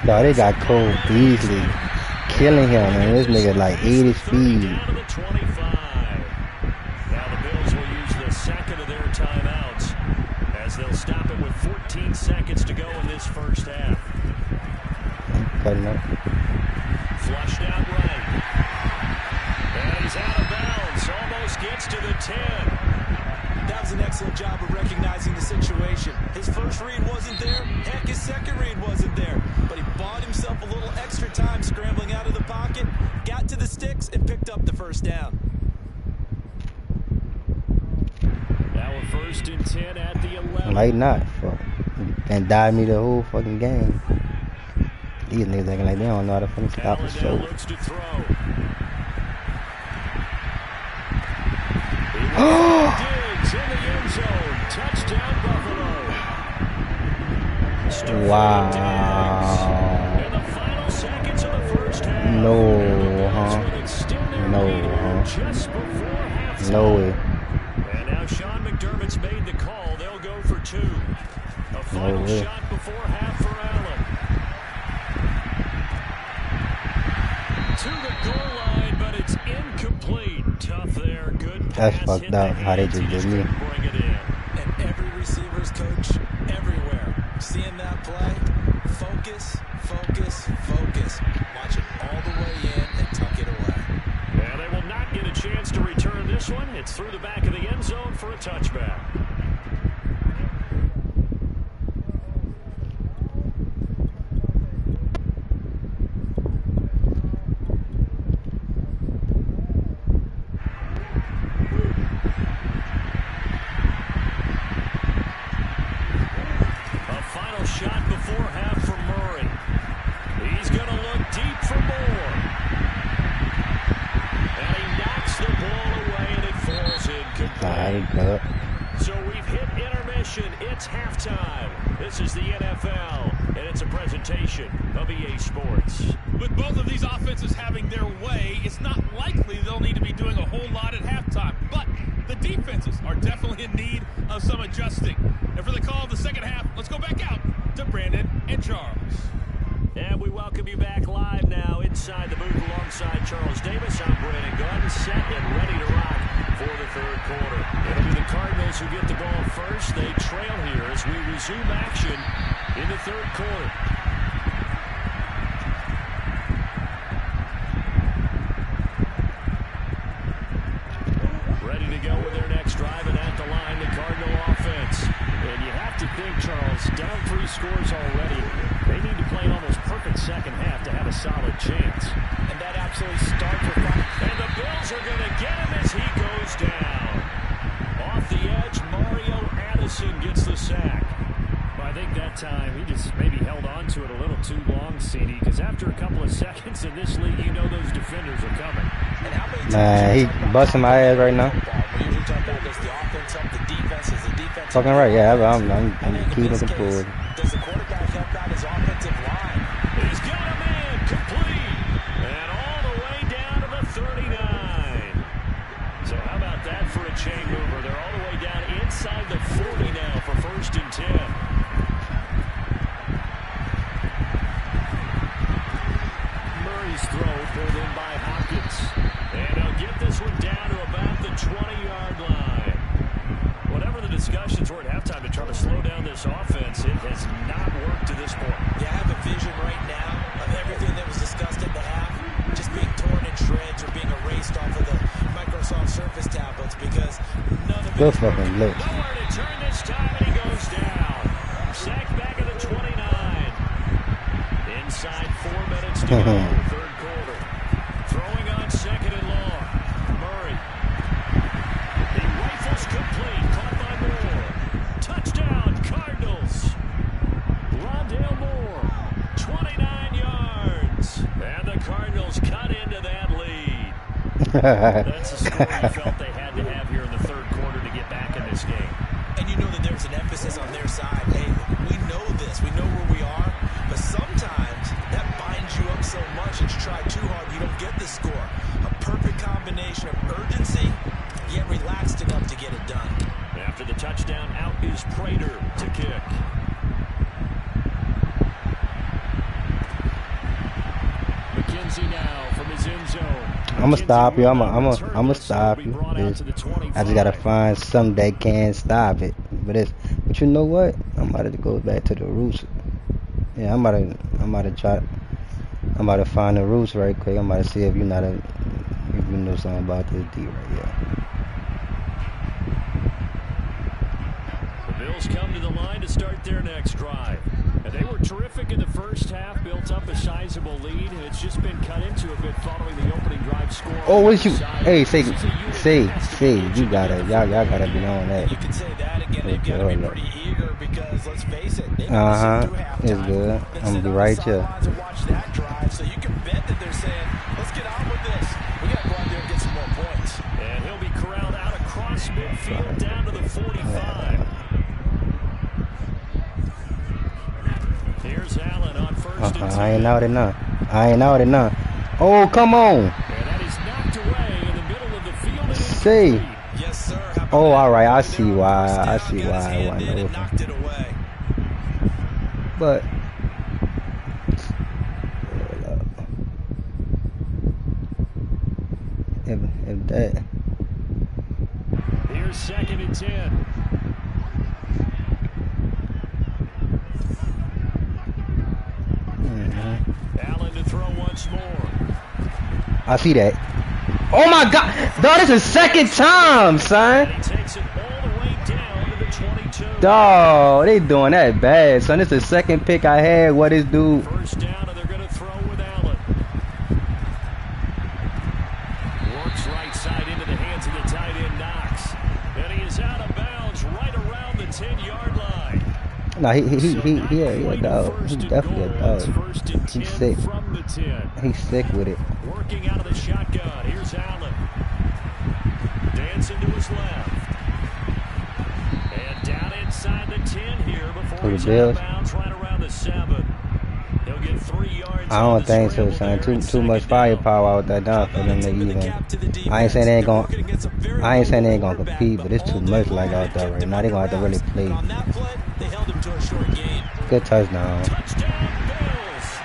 No, they got Cole Beasley killing him, man. This nigga like 80 speed. Down to the 25. Now the Bills will use the second of their timeouts as they'll stop it with 14 seconds to go in this first half. Cutting up. Flushed out right. And he's out of bounds. Almost gets to the 10. That was an excellent job of recognizing the situation. His first read wasn't there. Heck, his second read wasn't there. But he bought himself a little extra time scrambling out of the pocket, got to the sticks, and picked up the first down. Now a 1st and 10 at the 11. Might not. Fuck. And died me the whole fucking game. These niggas acting like they don't know how to fucking stop the Allen show. now looks to throw. Diggs in the end zone. Touchdown, Buffalo. Stephon Wow. Diggs. In the final seconds of the first half. No, Bills will extend their No, lead here huh? just before halftime. No way. And now Sean McDermott's made the call. They'll go for 2. A final way. shot before half for Allen. To the goal line, but it's incomplete. Tough there. Good pass. That's fucked hit up the how they hands. just He did me. couldn't bring it in. And every receiver's coach everywhere. Seeing that play, focus, focus, focus. Watch it all the way in and tuck it away. And they will not get a chance to return this one. It's through the back of the end zone for a touchback. Shot before half for Murray. He's going to look deep for more. And he knocks the ball away and it falls incomplete. So we've hit intermission. It's halftime. This is the NFL, and it's a presentation of EA Sports. With both of these offenses having their way, it's not likely they'll need to be doing a whole lot at halftime. But the defenses are definitely in need of some adjusting. And for the call of the second half, let's go back out to Brandon and Charles. And we welcome you back live now inside the booth alongside Charles Davis. I'm Brandon Gunn, set and ready to rock for the third quarter. It'll be the Cardinals who get the ball first. They trail here as we resume action in the third quarter. Ready to go with their next drive, and at the line, the Cardinal offense. And you have to think, Charles, down 3 scores already. They need to play an almost perfect second half to have a solid chance. And that absolutely starts with fun. And the Bills are going to get him as he goes down. Off the edge, Mario Addison gets the sack. Well, I think that time he just maybe held on to it a little too long, CD, because after a couple of seconds in this league, you know those defenders are coming. And how many Man, he busting my ass right now. we usually talk about does the offense help the defense? Is the defense Fucking right, yeah. I'm keeping the control. Does the quarterback help out his offensive line? He's got a man complete. And all the way down to the 39. So how about that for a chain mover? They're all the way down inside the 40 now for 1st and 10. Murray's throw pulled in by Hopkins. And he'll get this one down to about the 20-yard line. Whatever the discussions were at halftime to try to slow down this offense, it has not worked to this point. Yeah, I have a vision right now of everything that was discussed at the half just being torn in shreds or being erased off of the Microsoft Surface tablets because none of it Good is fucking blitz. Nowhere to turn this time, and he goes down. Sacked back at the 29. Inside 4 minutes to go, 3rd quarter. Throwing on 2nd and long. Murray. He rifles complete. Caught by Moore. Touchdown, Cardinals. Rondale Moore. 29 yards. And the Cardinals cut into that lead. That's a score you felt they had to have here in the 3rd quarter to get back in this game. And you know that there's an emphasis on their side. Hey, we know this. We know where we are. But sometimes that binds you up so much that you try too hard, you don't get the score. A perfect combination of urgency, yet relaxed enough to get it done. After the touchdown, out is Prater to kick. McKenzie now from his end zone. I'ma stop you. I'ma stop you. I just gotta find something that can stop it. But you know what? I'm about to go back to the roots. Yeah, I'm about to find the roots right quick. I'm about to see if you know something about this D right here. The Bills come to the line to start their next drive. And they were terrific in the first half, built up a sizable lead, and it's just been cut into a bit following the opening drive score. Oh, what you? Hey, say, you gotta, y'all gotta be on that. You can say that again. They've got to be pretty eager because let's face it. It's good. I'm gonna be right here. Watch that drive, so you can bet that they're saying, "Let's get on with this. We got to go out there and get some more points." And he'll be corralled out across midfield down to the 45. Here's Allen on 1st and 10. I ain't out it now. Oh, come on. And that is knocked away in the middle of the field. See. Yes, sir. Oh, all right. I see why. I knocked it away. But if that. Here's 2nd and 10. Allen to throw once more. I see that. Oh my God, dog! This is the 2nd time, son. And he takes it all the way down to the 22. Dog, they doing that bad, son. This is the 2nd pick I had. What is dude? 1st down, and they're going to throw with Allen. Works right side into the hands of the tight end, Knox. And he is out of bounds right around the 10-yard line. No, he dog. He definitely a dog. He's sick. From the 10. He's sick with it. Working out of the shotgun. Here's Allen. Dancing to his left. And down inside the 10 here before he's out of bounds right around the 7. He'll get 3 yards. I don't think so, son. Too much firepower out there down for them to even. I ain't saying they ain't gonna compete, but it's too much like out there right now. They gonna have to really play. On that play, they held him to a short gain. Good touchdown. Touchdown Bills.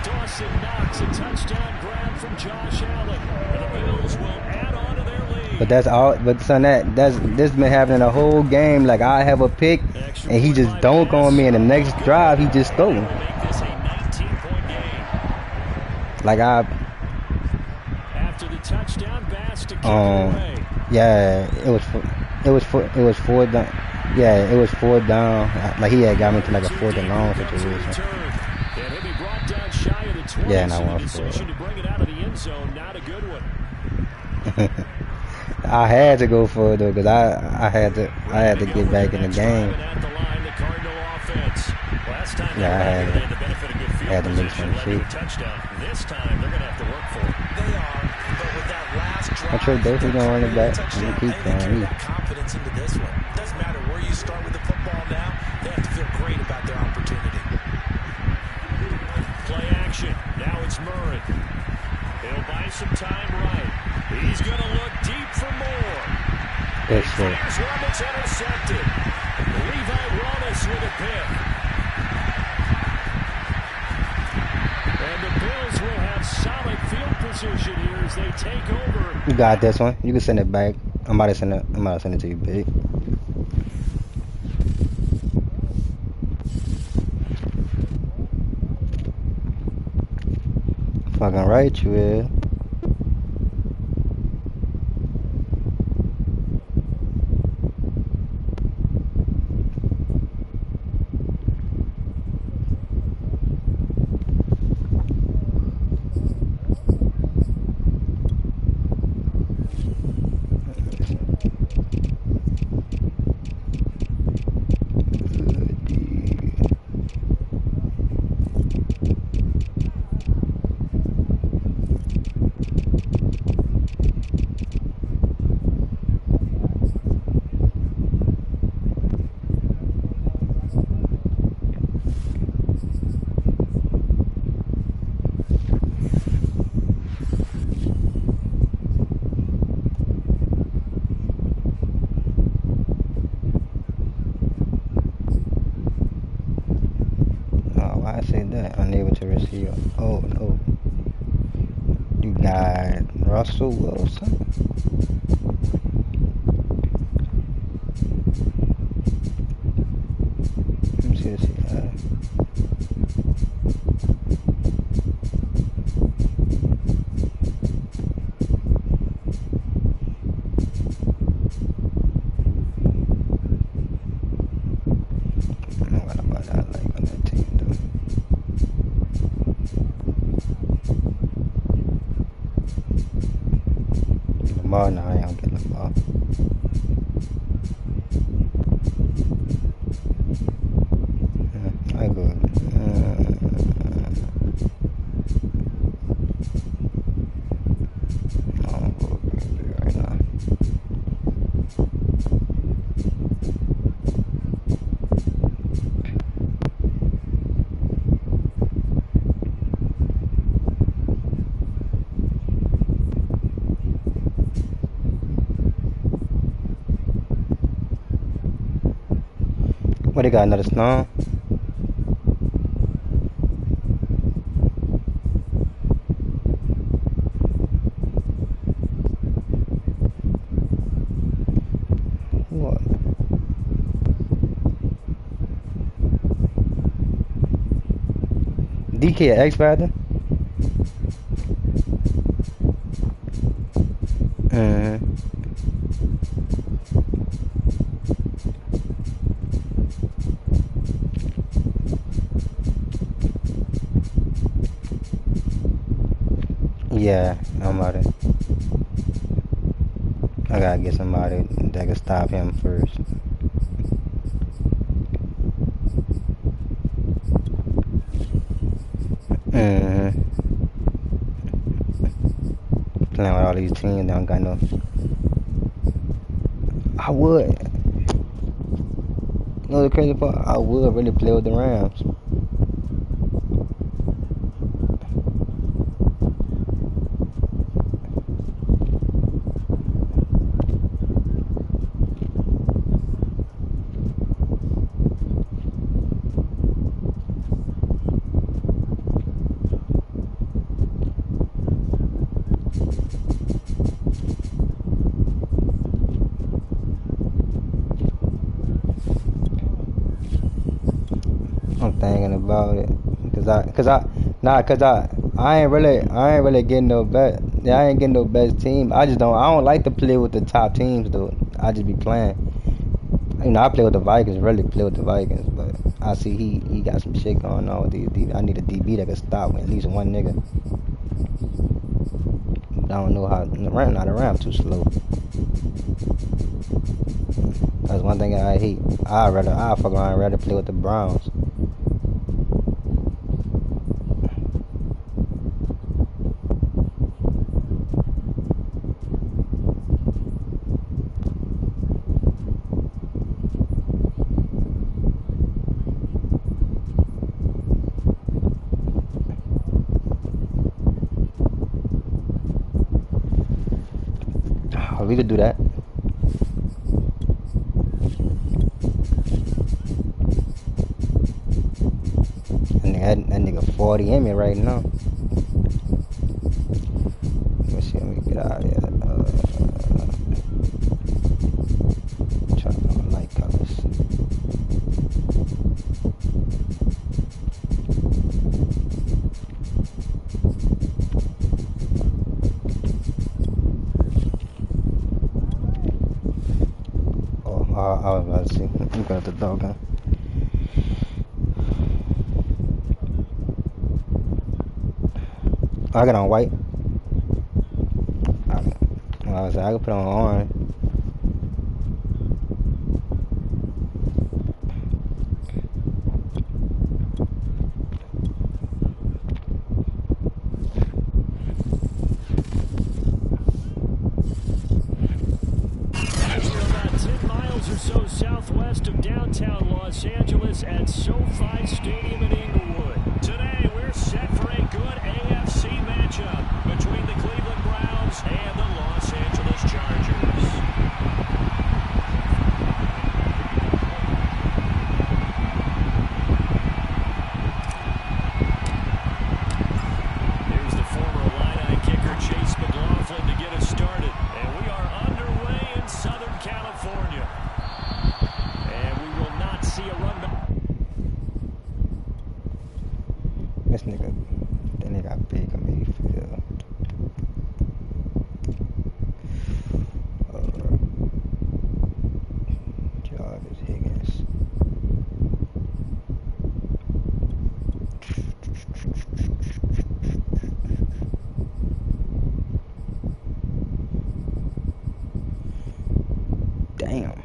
Dawson Knox, a touchdown grab from Josh Allen. And the Bills will add on to their lead. But that's all. But son, this been happening the whole game. Like I have a pick, and he just dunk on me, and the next drive he just throw. Like after the touchdown, Bass to kick it away. Yeah, it was four down. Yeah, it was 4th down. Like he had got me to like a 4th and long situation. And he'll be brought down shy of the 20. Yeah, and I so the won decision to bring it out of the end zone, not a good one. I had to go for it though, cause I had to get back in the game. Yeah, I had to make some shit. This time they're gonna have to work for it. They are, but with that last drive, I'm sure Dorsey's gonna run it back. I'm gonna keep going. Confidence into this one. Doesn't matter where you start with the football now. They have to feel great about their opportunity. Play action. Now it's Murray. He'll buy some time right. He's gonna look deep for more. Good shit. Here's one that's intercepted. Levi Wallace with a pick. And the Bills will have solid field position here as they take over. You got this one. You can send it back. I'm about to send it to you, big. Fucking right you is. I say that? Unable to receive. Oh no. You got Russell Wilson. Let me see this here. What about that like on that team though? Lamar, no, I ain't getting the ball. I go. I'll go right now. What, they got another snow? What? DK X Factor? Yeah, I'm about it. I gotta get somebody that can stop him first. Playing with all these teams, they don't got no. I would. You know the crazy part? I would really play with the Rams. I'm thinking about it, I ain't really getting no bet. Yeah, I ain't getting no best team. I don't like to play with the top teams though. I just be playing. You know, I play with the Vikings, really play with the Vikings, but I see he got some shit going on with these DB. I need a DB that can stop at least one nigga. But I don't know how the ramp too slow. That's one thing I hate. I'd fuck around and rather play with the Browns. We could do that. That nigga 40 in me right now. Let me see. Let me get out of here. Try to light colors. I was about to see. I'm going to the dog gun. I got on white. I can put on orange. Southwest of downtown Los Angeles at SoFi Stadium in Inglewood. Today, we're set for a good AFC matchup between the Cleveland Browns and the Los Angeles Chargers. Here's the former Illini kicker Chase McLaughlin to get us started. And we are underway in Southern California. See a run back. This nigga, that nigga big on me. Jarvis Higgins. Damn.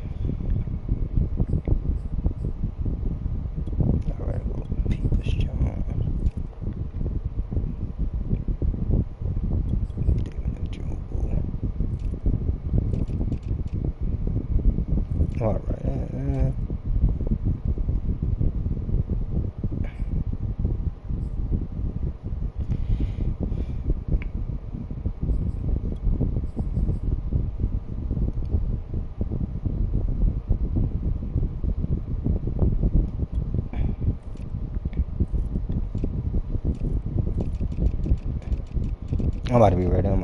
I'm about to be ready. I'm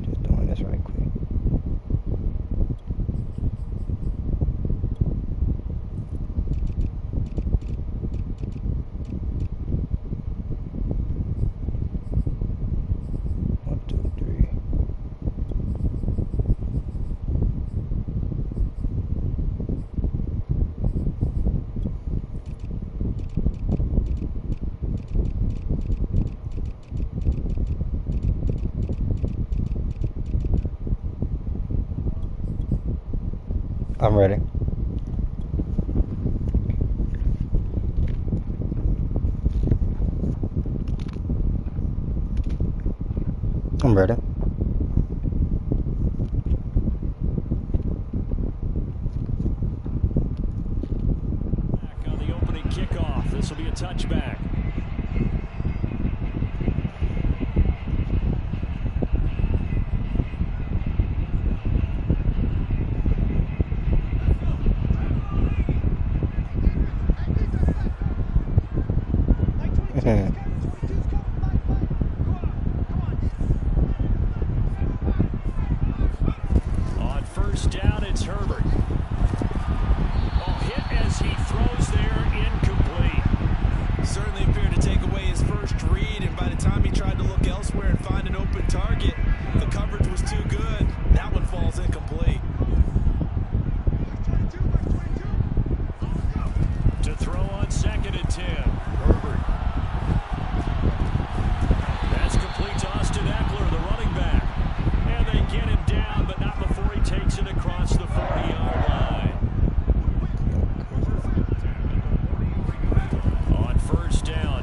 just doing this right quick. I'm ready. I'm ready. Back on the opening kickoff. This will be a touchback. On first down, it's Herbert. Hit as he throws there, incomplete. Certainly appeared to take away his first read, and by the time he tried to look elsewhere and find an open target, the coverage was too good. That one falls incomplete.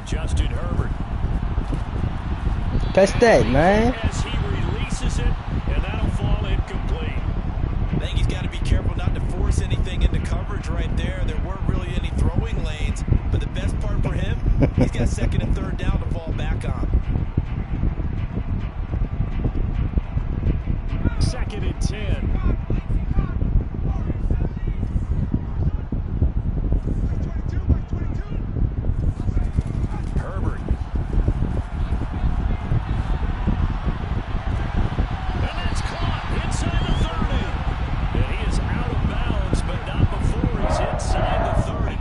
Justin Herbert. Catch that, man. As he releases it, and that'll fall incomplete. I think he's got to be careful not to force anything into coverage right there. There weren't really any throwing lanes, but the best part for him, he's got second and third down to fall back on. Second and 10. Herbert. And that's caught inside the 30. And he is out of bounds, but not before he's inside the 30.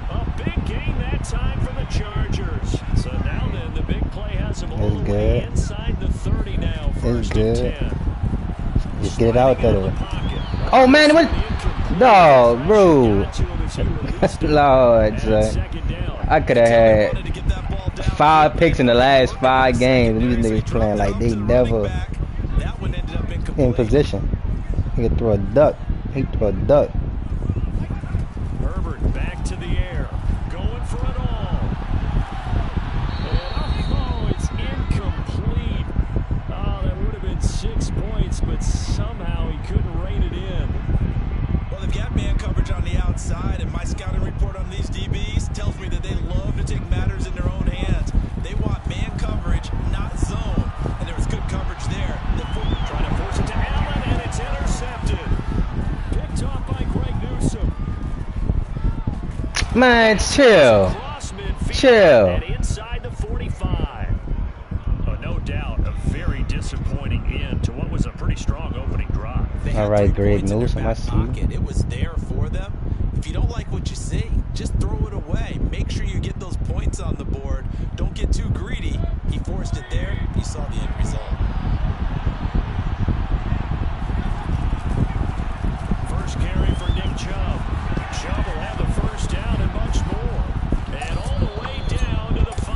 A big gain that time for the Chargers. So now then, the big play has him all the way inside the 30 now. First and 10. Just get it out there. Oh man, what? No, bro. Lord, I could have had 5 picks in the last 5 games. These niggas playing like they never in position. He could throw a duck. He throw a duck. Herbert back to the air, going for it all. Oh, it's incomplete. Oh, that would have been 6 points, but somehow he couldn't rein it in. Well, they've got man coverage on the outside, and my scouting report on these DBs tells me that they love to take matters in their own hands. They want man coverage, not zone, and there was good coverage there. Trying to force it to Allen, and it's intercepted. Picked off by Greg Newsome. Man, chill. Chill. And inside the 45. Oh, no doubt, a very disappointing end to what was a pretty strong opening drive. All right, Greg Newsome, I see. It was there for them. If you don't like what you see, just throw it away. Make sure you get those points on the board. Don't get too greedy. He forced it there. You saw the end result. First carry for Nick Chubb. Chubb will have the first down and much more. And all the way down to the 5.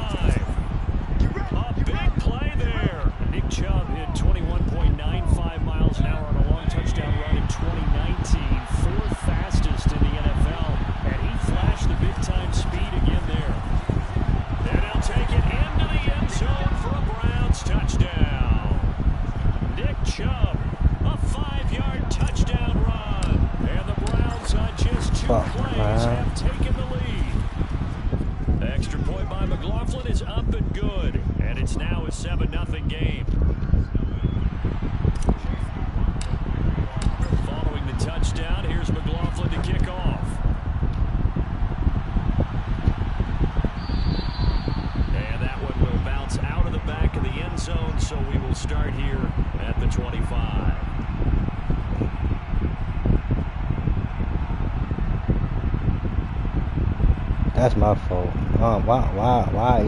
A big play there. Nick Chubb hit 21.95 miles an hour on a long touchdown run in 2019. 4th fastest in the NFL. And he flashed the big-time speed again there. And he'll take it into the end zone for a Browns touchdown. Nick Chubb, a 5-yard touchdown run. And the Browns on just 2 plays have taken the lead. The extra point by McLaughlin is up and good. And it's now a 7-0 game. Following the touchdown, here's McLaughlin to kick off. And that one will bounce out of the back of the end zone, so we will start here at the 25. That's my fault. Why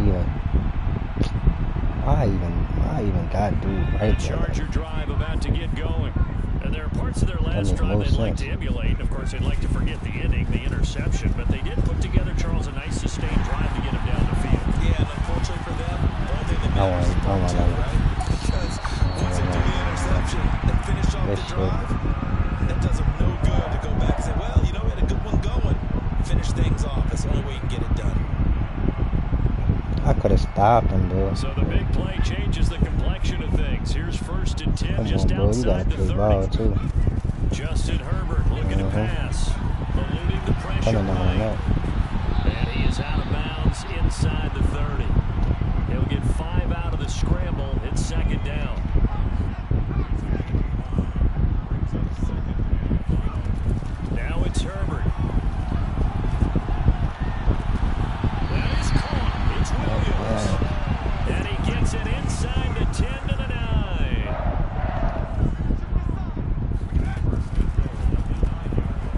even got to do right there? Charger drive about to get going. And there are parts of their last drive they'd like to emulate. And of course, they'd like to forget the inning, the interception. But they did put together, Charles, a nice sustained drive to get him down the field. Yeah, and unfortunately for them, the only thing that matters is punching, right? Because once they do the interception and finish off the drive, that does them no good to go back and say, well, you know, we had a good one going. Finish things off. That's the only way you can get it done. I could have stopped him, bro. So the big play changes the complexion of things. Here's 1st and 10, Come just on, bro. You outside gotta the play ball 30. too. Justin Herbert looking to pass, eluding the pressure Coming on right. that. And he is out of bounds inside the 30. He'll get 5 out of the scramble. It's 2nd down. Now it's Herbert. That is caught. It's Williams. And he gets it inside the 10 to the 9.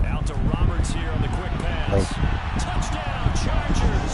Out to Roberts here on the quick pass. Touchdown, Chargers.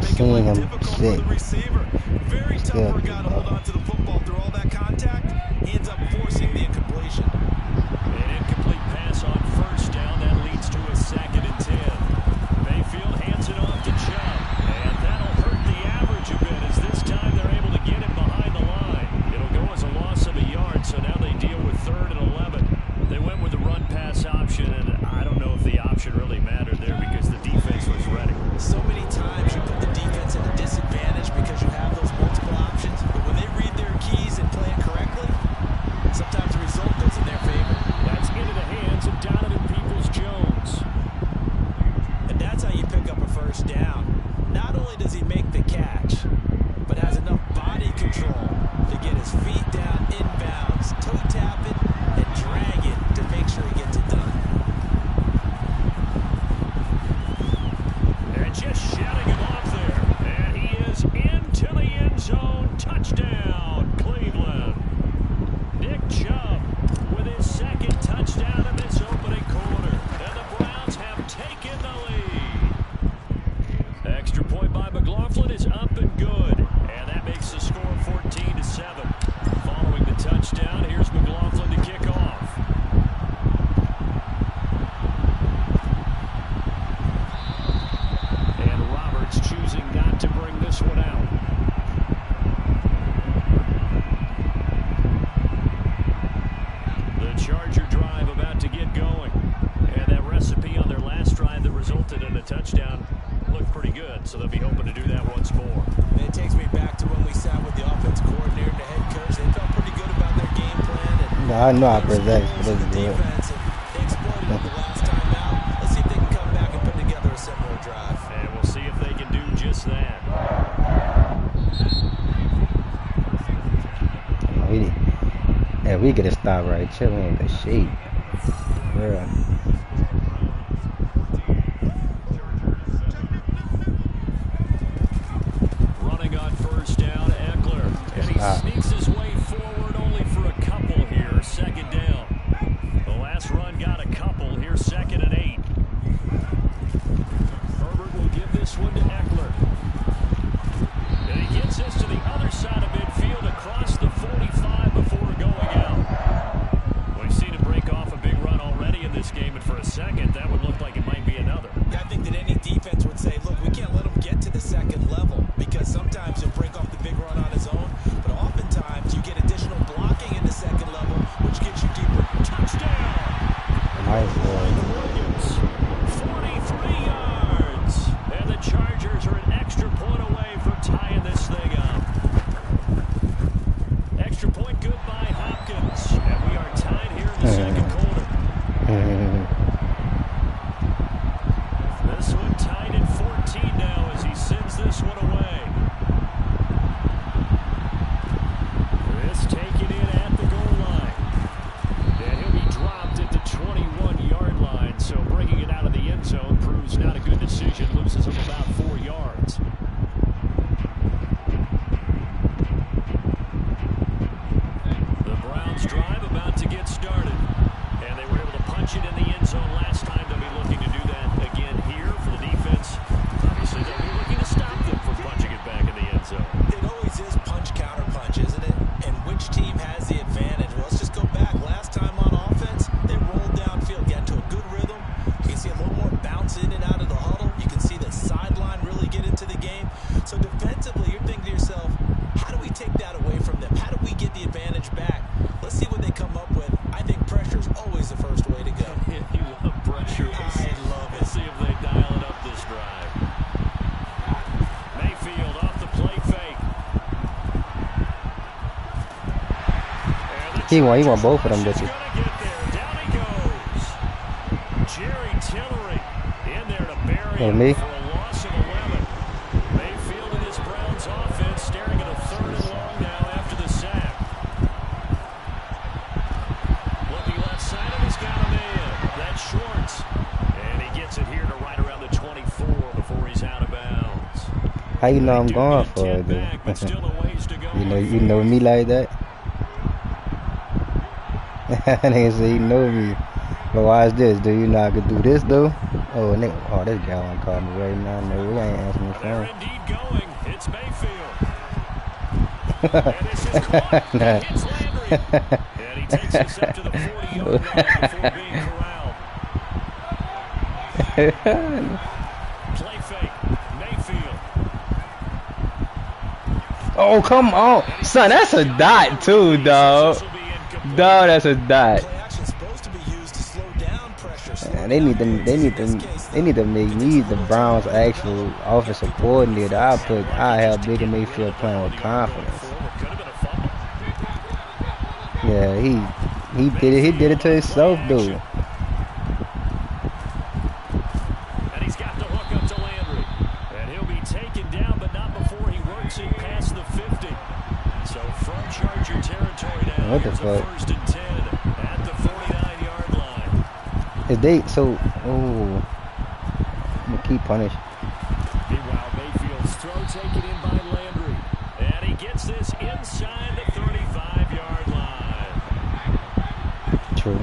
they're making seen life him difficult sick. for the receiver. Very tough Yeah. for a guy to hold on to the football through all that contact. He ends up forcing the incompletion. An incomplete pass on first down. That leads to a 2nd and 10. Mayfield hands it off to Chubb. And that'll hurt the average a bit as this time they're able to get him behind the line. It'll go as a loss of a yard, so now they deal with 3rd and 11. They went with the run-pass option, and I don't know if the option really mattered there because the defense was ready. So many times you put the defense at a disadvantage because you have those multiple options, but when they read their keys and play it correctly, sometimes the result goes in their favor. That's into the hands of Donovan Peoples-Jones. And that's how you pick up a first down. Not only does he make the catch, but has enough body control to get his feet down inbounds, toe tap it, and drag it to make sure he gets it done. And just shutting him off there. And he is into the end zone. Touchdown, Cleveland. Nick Chubb with his 2nd touchdown in this opening quarter. And the Browns have taken the lead. Extra point by McLaughlin is up and good. And that makes the score 14-7. Following the touchdown, here's McLaughlin to kick off. And Roberts choosing not to bring this one out. The Charger drive about to get going. And that recipe on their last drive that resulted in a touchdown looked pretty good, so they'll be hoping to do that once more. And it takes me back to when we sat with the offense coordinator and the head coach. They felt pretty good about their game plan. And No, I know I present, but the it's good. defense, and they exploited it the last time out. Let's see if they can come back and put together a similar drive. And we'll see if they can do just that. Yeah, we get a stop right here. We ain't the shape. Yeah. Running on first down, Eckler. And he sneaks his way forward only for a couple here. 2nd down. The last run got a couple. Here's 2nd and 8. Herbert will give this one to Eckler. And he gets this to the other side of midfield across the 45 before going out. We've seen him break off a big run already in this game, and for a second, that would look like it might be another. Yeah, I think that any defense would say, look, we can't let him get to the 2nd level because sometimes he'll break off the big run on his own, but oftentimes you get additional blocking in the 2nd level, which gets you deeper. Touchdown! Nice one. Williams, 43 yards. And the Chargers are an extra point away from tying this thing up. Extra point good by Hopkins. And we are tied here in the 2nd quarter. This one tied at 14 now as he sends this one away. This taken in at the goal line. And he'll be dropped at the 21-yard line, so bringing it out of the end zone proves not a good decision. Loses him about 4 yards. The Browns drive about to get started. And they were able to punch it in the end zone last time. They'll be looking to do that again here for the defense. Obviously, they'll be looking to stop them from punching it back in the end zone. It always is punch, counter punch, isn't it? And which team has the advantage? Well, let's just go back. Last time on offense, they rolled downfield, got into a good rhythm. You can see a little more bounce in and out of the huddle. You can see the sideline really get into the game. So defensively, you're thinking to yourself, how do we take that away from them? How do we get the advantage back? Let's see what they come up with. I think pressure is always the first way to go. You love pressure. I love it. Let's see if they dial it up this drive. Mayfield off the play fake. He want both of them bitches. Down he goes. Jerry Tillery in there to bury him me? for a loss of 11. Mayfield and his Browns offense staring at a 3rd and long now after the sack. Looking left side, and he's got a man. That's Schwartz. And he gets it here to right around the 24 before he's out of bounds. How you know I'm going for it, dude? you know me like that? Nigga say you know me. But why is this? Do you know I could do this though? Oh, nigga. Oh, this guy want to call me right now. No, we ain't answering the They're phone. indeed going. It's Mayfield. And this is caught. He hits Landry. And he takes us up to the 40-yard line before being corralled. Play fake. Mayfield. Oh, come on. Son, that's a dot, too, dog. Dog, that's a dot. Play action supposed to be used to slow down pressure. Man, they need to make me the Browns' actual offensive coordinator. I have Baker Mayfield playing with confidence. Yeah, he did it. He did it to himself, dude. And he's got the hook up to Landry. And he'll be taken down, but not before he works it past the 50. So from Charger territory now, What the here's a fuck? 1st and 10 at the 49-yard line. If they so, oh, I'm gonna keep punish. Meanwhile, Mayfield's throw taken in by Landry. And he gets this inside the 35-yard line. True.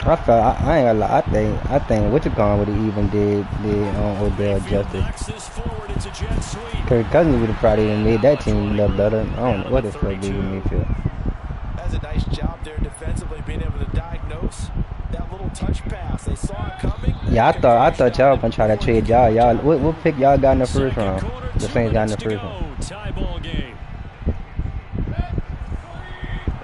I ain't gonna lie. I think what you calling would have even did on Odell justice. Knocks this forward. It's a jet sweep. Kirk Cousins would have probably even made that team a little better. I don't know what the fuck did with Mayfield. That's a nice job there defensively, being able to diagnose that little touch pass. They saw it coming. Yeah, I thought y'all gonna try to trade y'all. What pick y'all got in the first round? The Saints got in the first round. Tie ball game.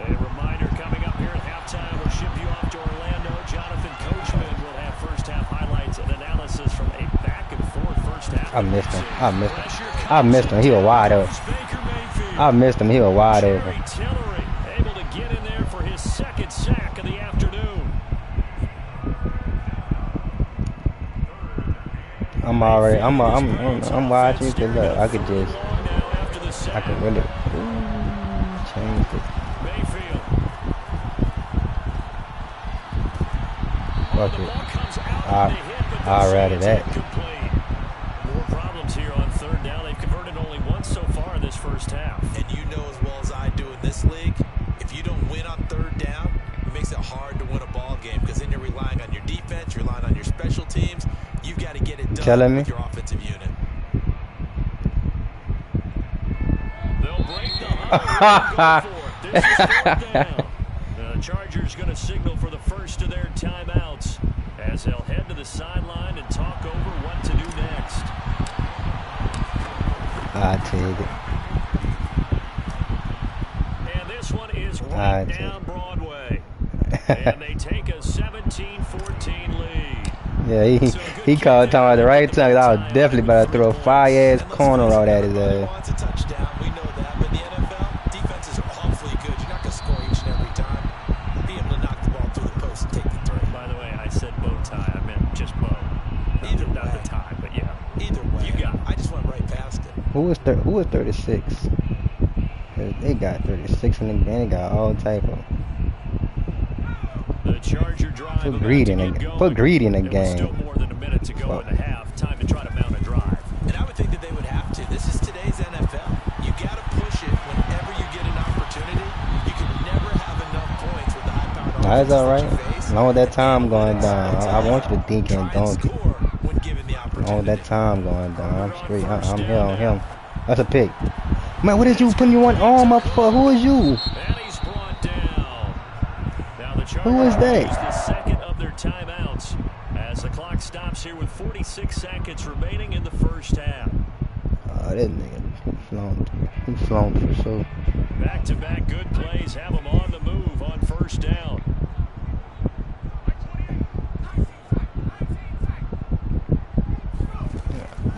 A reminder coming up here at halftime. We'll ship you off to Orlando. Jonathan Coachman will have first half highlights and analysis from a back and forth first half. I missed him. He was wide open. He was wide open. Tillery able to get in there for his second sack of the afternoon. I'm watching because look, I could really change it. Mayfield. Fuck it. I'd rather that. More problems here on third down. They've converted only once so far in this first half. And you know as well as I do in this league, if you don't win on third down, it makes it hard to win a ball game because then you're relying on your defense, you're relying on your special teams. You've got to get it done with your offensive unit. They'll break the hunt. This is fourth down. The Chargers going to signal for the first of their timeouts as they'll head to the sideline and talk over what to do next. I take it. And this one is right down Broadway. And they take a 17-14 lead. Yeah, he called time at the right time. I was definitely about to throw a fire-ass corner out at his ass. Wants a touchdown. We know that. But in the NFL, defenses are awfully good. You're not going to score each and every time. Be able to knock the ball through the post and take the throw. By the way, I said bow tie. I meant just bow. Either not way. the tie, but yeah. Either way. You got it. I just went right past it. Who was 36? 'Cause they got 36 in the game. They got all type of. The Charger drive. Put greed in the game. Still more than a minute to go in the half. Time to try to mount a drive. And I would think that they would have to. This is today's NFL. You got to push it whenever you get an opportunity. You can never have enough points with the high-powered offense. That's all right. As long as that time going down, I want you to think and don't. As long as that time going down, I'm straight. I'm here on him. That's a pick. Man, what is you putting your one arm up for? Who is you? And he's brought down. Now the Who is that? Chargers use the second of their timeouts as the clock stops here with 46 seconds remaining in the first half. That nigga, he flown for sure. Back-to-back good plays have them on the move on first down.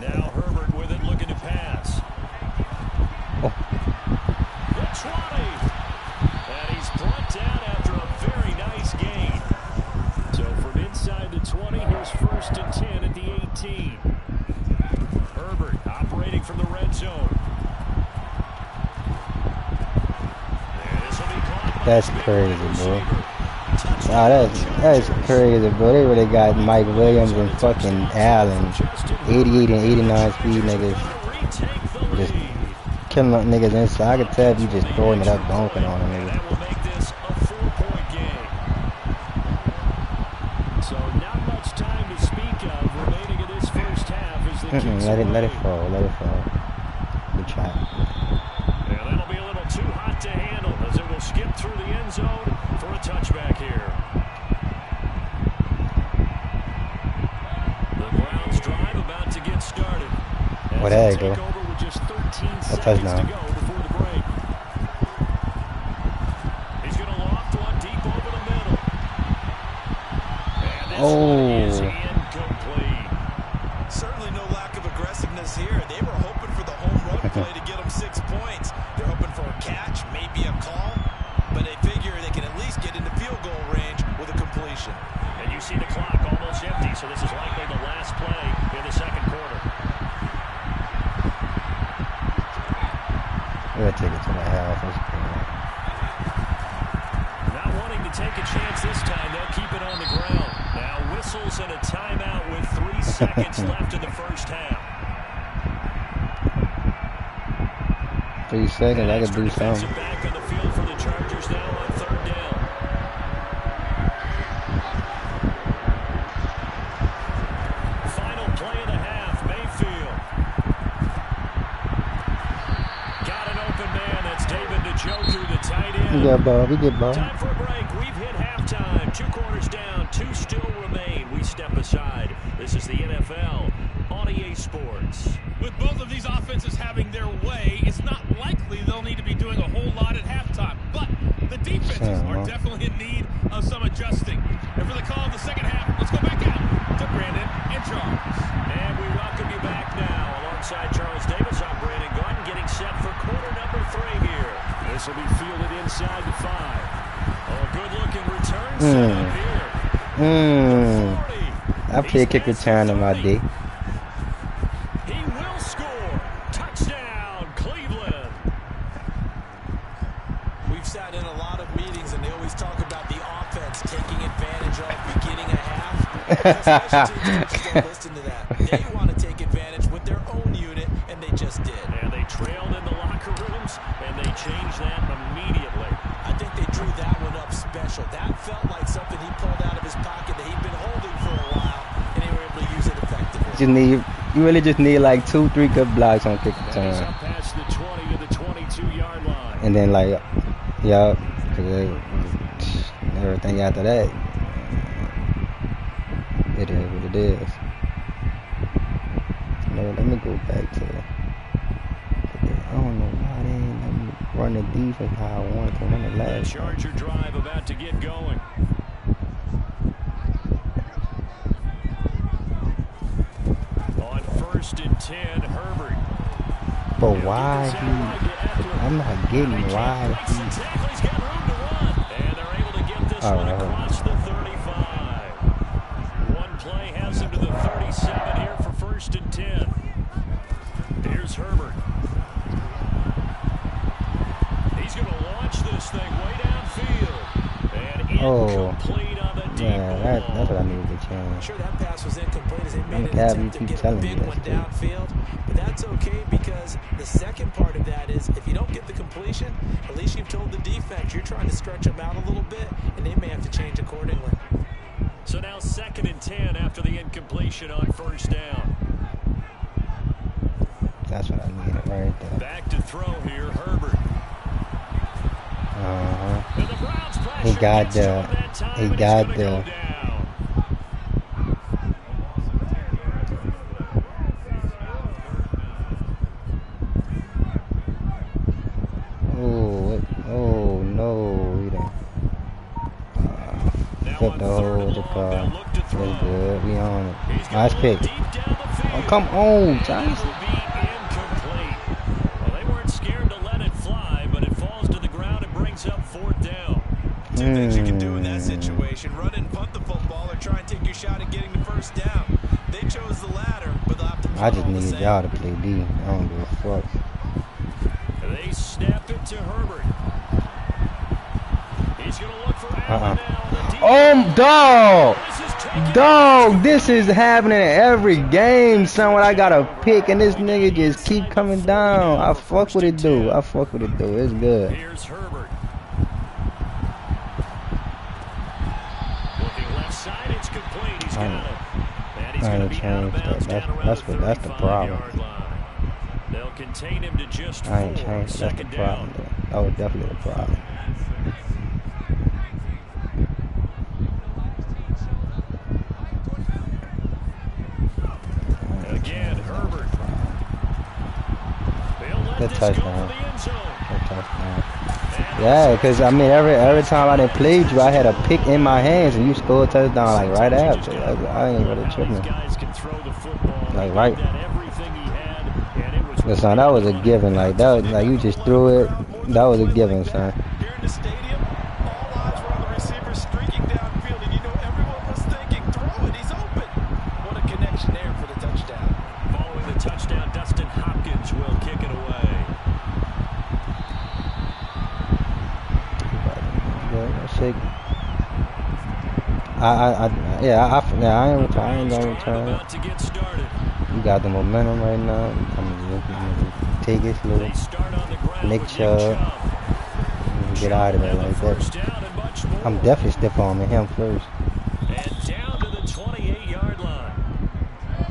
Now Herbert with it, looking to pass. Oh. The 20. And he's brought down after a very nice gain. So from inside the 20, here's first and 10 at the 18. Herbert operating from the red zone. That's crazy, bro. Nah, that's crazy, bro. They really got Mike Williams and fucking Allen, 88 and 89 speed niggas, just killing up niggas inside. I could tell if you just throwing it up, dunking on them, nigga. Let it fall. Let it fall. Good try. Yeah, that'll be a little too hot to handle as it will skip through the end zone for a touchback here. The Browns drive about to get started. Oh, there you go. With just 13 A seconds touchdown. to go before the break. He's going to loft one deep over the middle. And this one is incomplete. Certainly no lack of aggressiveness here. They were hoping for the home run play to get them 6 points. They're hoping for a catch, maybe a call, but they figure they can at least get into field goal range with a completion. And you see the clock almost empty, so this is likely the last play in the second quarter. We'll take it to the half. Not wanting to take a chance this time, they'll keep it on the ground. Now whistles and a timeout with 3 seconds left in the first half. 3 seconds, I could do something. Back on the field for the Chargers now on third down. Final play of the half, Mayfield. Got an open man, that's David Njoku, the tight end. We get ball, we get ball. Time for a break. We've hit halftime. 2 quarters down, 2 still remain. We step aside. This is the NFL on EA Sports. With both of these offenses having their way, it's not likely they'll need to be doing a whole lot at halftime. But the defenses are definitely in need of some adjusting. And for the call of the second half, let's go back out to Brandon and Charles. And we welcome you back now. Alongside Charles Davis, I'm Brandon Gordon, getting set for quarter number 3 here. This will be fielded inside the 5. Oh, good-looking return set up here. I play a kick return on my D. He will score. Touchdown, Cleveland. We've sat in a lot of meetings, and they always talk about the offense taking advantage of beginning a half. Special teams coaches don't listen to that. They want to take advantage with their own unit, and they just did. And they trailed in the locker rooms, and they changed that immediately. I think they drew that one up special. That felt like something he pulled out of his pocket that he'd been holding for a while, and they were able to use it effectively. You really just need like 2-3 good blocks on kick return. Up past the 20 to the 22-yard line. And then like, yeah, because everything after that, it is what it is. No, let me go back to. I don't know why they ain't let me run the defense how I wanted to run the last. Charger drive about to get going. On 1st and 10, Herbert. But why I'm not getting why He's got room to run. And they're able to get this one across the 35. One play has him to the 37 here for 1st and 10. Here's Herbert. He's going to launch this thing way downfield. And incomplete on the deep ball. That's what I needed to change. Sure, that pass was incomplete as they made an Gavin, attempt to keep get a telling me big this, one dude. downfield. But that's okay because the second part of that is if you don't get the completion, at least you've told the defense you're trying to stretch them out a little bit, and they may have to change accordingly. So now 2nd and 10 after the incompletion on 1st down. That's what I needed right there. Back to throw here, Herbert. And the Browns pressure He got gets to him that time, and he's gonna go down. Oh no, he didn't. Flip the whole the car. That's good. We on it. Nice pick. Oh, come on, Johnson. Well, they weren't scared to let it fly, but it falls to the ground and brings up 4th down. Two things you can do in that situation: run and punt the football, or try and take your shot at getting the 1st down. They chose the latter, but they'll have to. I just needed y'all to play D. I don't give a fuck. They snap it to Herbert. He's going to look for Allen now. Dog, this is happening every game, son. When I got a pick and this nigga just keep coming down. I fuck with it, dude. It's good. Here's Herbert. Looking left side, it's complete. He's got it. And he's going to be out of bounds down around the 35-yard line. They'll contain him to just 4. I ain't changed. That's the problem. That was definitely the problem. Again, Herbert. Good touchdown. Good touchdown. Yeah, because I mean, every time I done played you, I had a pick in my hands, and you scored a touchdown like right after. I ain't really tripping. Like right. But son, that was a given. Like that, like you just threw it. That was a given, son. Here in the stadium, all eyes were on the receiver streaking downfield, and you know everyone was thinking, throw it, he's open. What a connection there for the touchdown. Following the touchdown, Dustin Hopkins will kick it away. Shake. I ain't gonna return. You got the momentum right now. I'm gonna take it slow. Nick Chubb. Get out of there like that. I'm definitely stiff-arming him first. And down to the 28-yard line.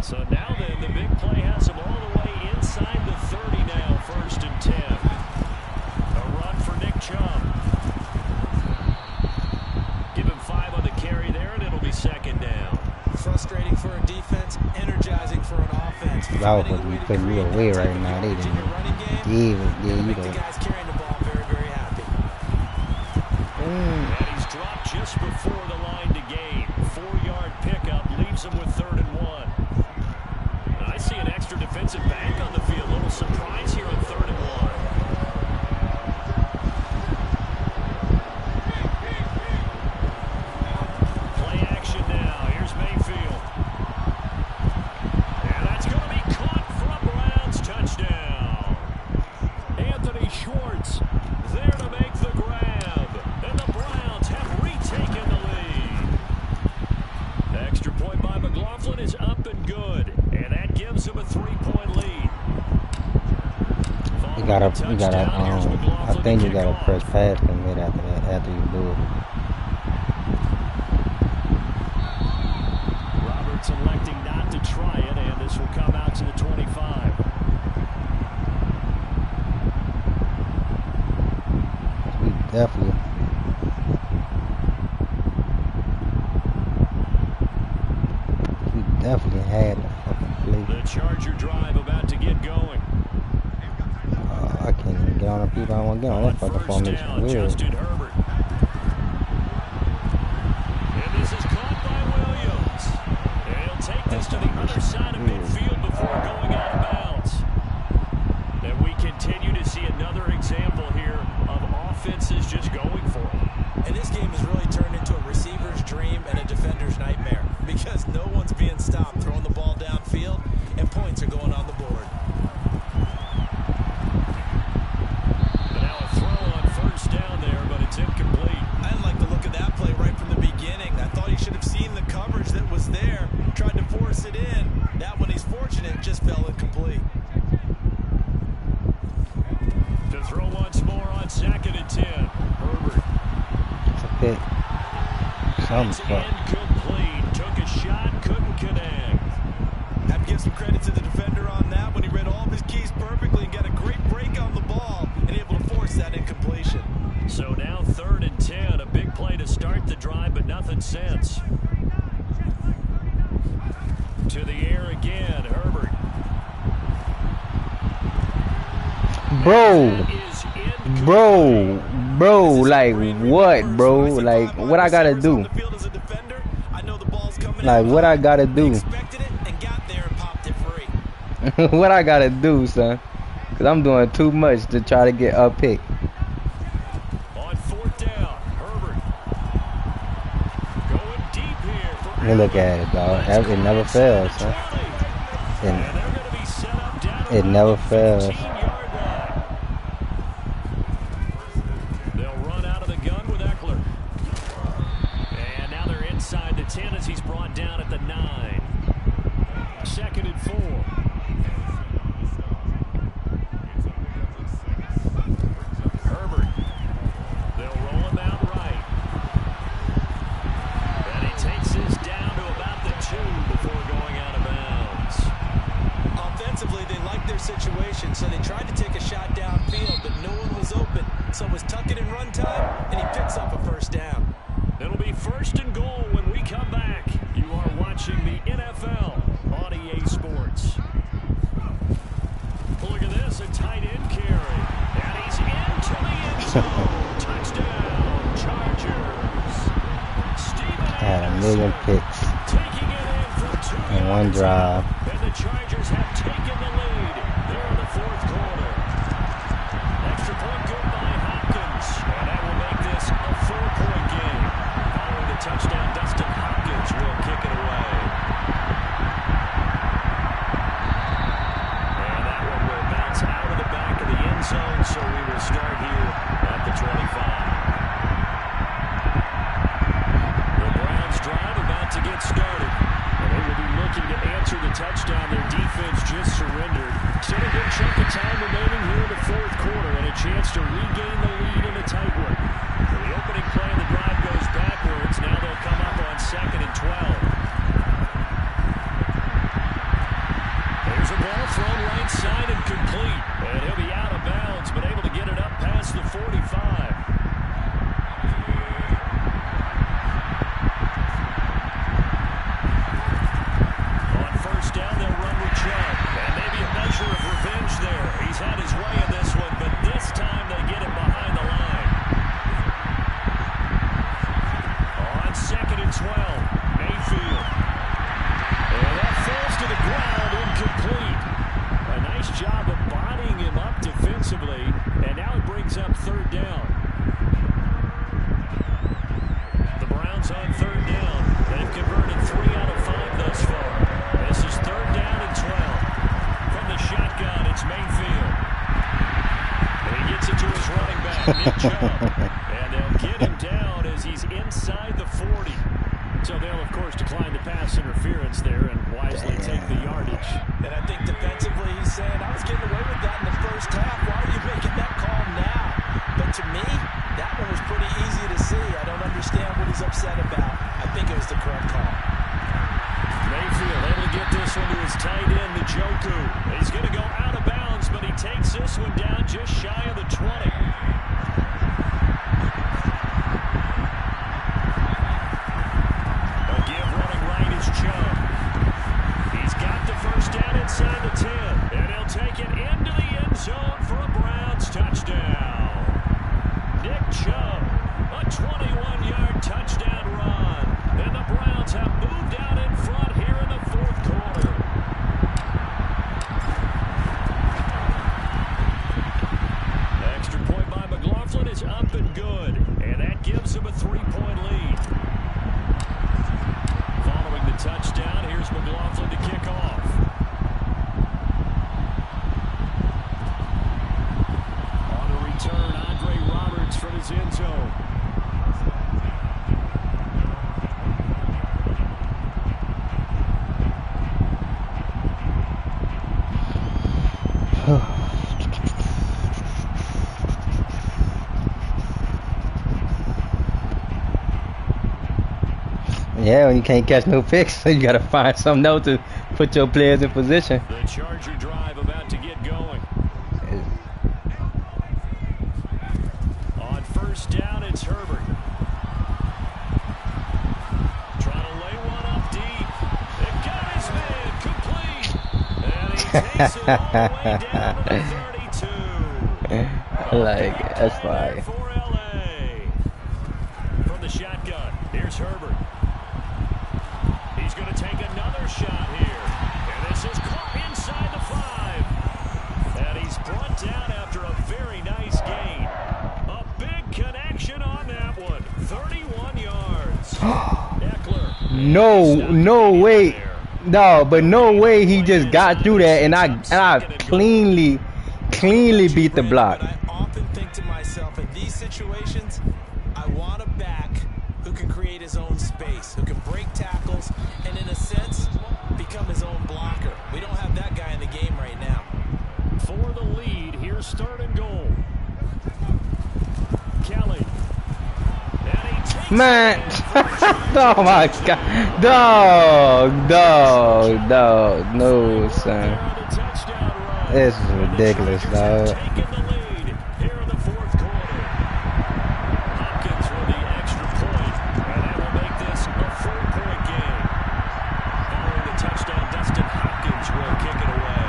So now then, the big play has him all the way inside the 30 now, 1st and 10. A run for Nick Chubb. Give him 5 on the carry there, and it'll be 2nd down. Frustrating for a defense, energizing for an offense. That was what we putting you away right now. They didn't. You The guys carrying the ball very, very happy. And he's dropped just before the line to gain. 4-yard pickup leaves him with 3rd and 1. And I see an extra defensive back on the field. A little surprise here on 3rd and 1. Play action now. Here's Mayfield. And that's going to be caught for a Browns touchdown. Anthony Schwartz there to make the grab. And the Browns have retaken the lead. Extra point by McLaughlin is up and good. And that gives him a 3-point lead. I think you gotta press pass commit after that, after you do it. Roberts electing not to try it, and this will come out to the 25. We definitely had the fucking play. The Charger drive about to get going. I can't even get on the people I want to get on. That fucking formation weird. Justin Herbert. And this is caught by Williams. And he'll take this to the other side of midfield before going out of bounds. And we continue to see another example here of offenses just going for it. And this game has really turned into a receiver's dream and a defender's nightmare because no one's being stopped throwing the ball downfield, and points are going on the board. But now a throw on 1st down there, but it's incomplete. I didn't like the look of that play right from the beginning. I thought he should have seen the coverage that was there, tried to force it in. That one, he's fortunate, just fell incomplete. To throw once more on 2nd and 10. Herbert. It's a pick. It's incomplete. Took a shot, couldn't connect. Have to give some credit to the defender on that when he read all of his keys perfectly and got a great break on the ball and able to force that incompletion. So now 3rd and 10. A big play to start the drive, but nothing since. To the air again, Herbert. Bro, like what, bro? Like what I gotta do? Like what I gotta do? What I gotta do, son? Cause I'm doing too much to try to get a pick. On 4th down, Herbert. Going deep here for Look at it, dog. It never fails, son. It never fails. They'll run out of the gun with Eckler. And now they're inside the 10 as he's brought down at the 9. 2nd and 4. Herbert. They'll roll him out right. And he takes this down to about the 2 before going out situation, so they tried to take a shot downfield, but no one was open. So it was tuck it and run time, and he picks up a first down. It'll be 1st and goal when we come back. You are watching the NFL on EA Sports. Look at this, a tight end carry. And he's into the end zone. Touchdown, Chargers. Had a million picks Taking it in from 2 in one drive. And the Chargers have taken the lead there in the 4th quarter. Extra point good by Hopkins. And that will make this a 4-point game. Following the touchdown, Dustin Hopkins will kick it away. And that one will bounce out of the back of the end zone, so we will start here at the 25. The Browns drive about to get started. And they will be looking to answer the touchdown their defense just surrendered. Still a good chunk of time remaining here in the 4th quarter and a chance to regain the lead in a tight one. The opening play of the drive goes backwards. Now they'll come up on 2nd and 12. There's a ball thrown right side and complete. And he'll be out of bounds, but able to get it up past the 45. Down, they'll run with Chubb. And maybe a measure of revenge there. He's had his way in this one, but this time they get him behind the line. On 2nd and 12, Mayfield. And that falls to the ground, incomplete. A nice job of bodying him up defensively, and now it brings up 3rd down. The Browns on 3rd down. They've converted 3 out of 5 thus far. This is 3rd down and 12. From the shotgun, it's Mayfield. And he gets it to his running back, Nick Chubb. And they'll get him down as he's inside the 40. So they'll, of course, decline the pass interference there and wisely take the yardage. And I think defensively he's saying, I was getting away with that in the first half. Why are you making that call now? But to me, that one was pretty easy to see. I don't understand what he's upset about. I think it was the correct call. Mayfield able to get this one to his tight end, Njoku. He's going to go out of bounds, but he takes this one down just shy of the 20. A give running right is Chubb. He's got the first down inside the 10, and he'll take it into the end zone for a Browns touchdown. Nick Chubb, a 21-yard touchdown run. And the Browns have moved out in front here in the 4th quarter. Extra point by McLaughlin is up and good. And that gives him a 3-point lead. Following the touchdown, here's McLaughlin to kick off. On the return, Andre Roberts from his end zone. Yeah, when you can't catch no picks, so you gotta find something else to put your players in position. The Charger drive about to get going. On 1st down, it's Herbert. Trying to lay one up deep. It got his man complete. And he takes it all the way down to the 32. I like it. That's fire. For LA. From the shotgun, here's Herbert. He's going to take another shot here. And this is caught inside the 5. And he's brought down after a very nice gain. A big connection on that one. 31 yards. Eckler. No way. No, but no way he just got through that and I cleanly beat the block. I often think to myself, in these situations, I want a back who can create his own space, who can break tackles, and in a sense, become his own blocker. We don't have that guy in the game right now. For the lead, here's 3rd and goal. Kelly. Man. Oh my God. Dog. No, son. The touchdown run. This is ridiculous, dog. Taking the lead here in the fourth quarter. Hopkins with the extra point, and that will make this a 4-point game. Following the touchdown, Dustin Hopkins will kick it away.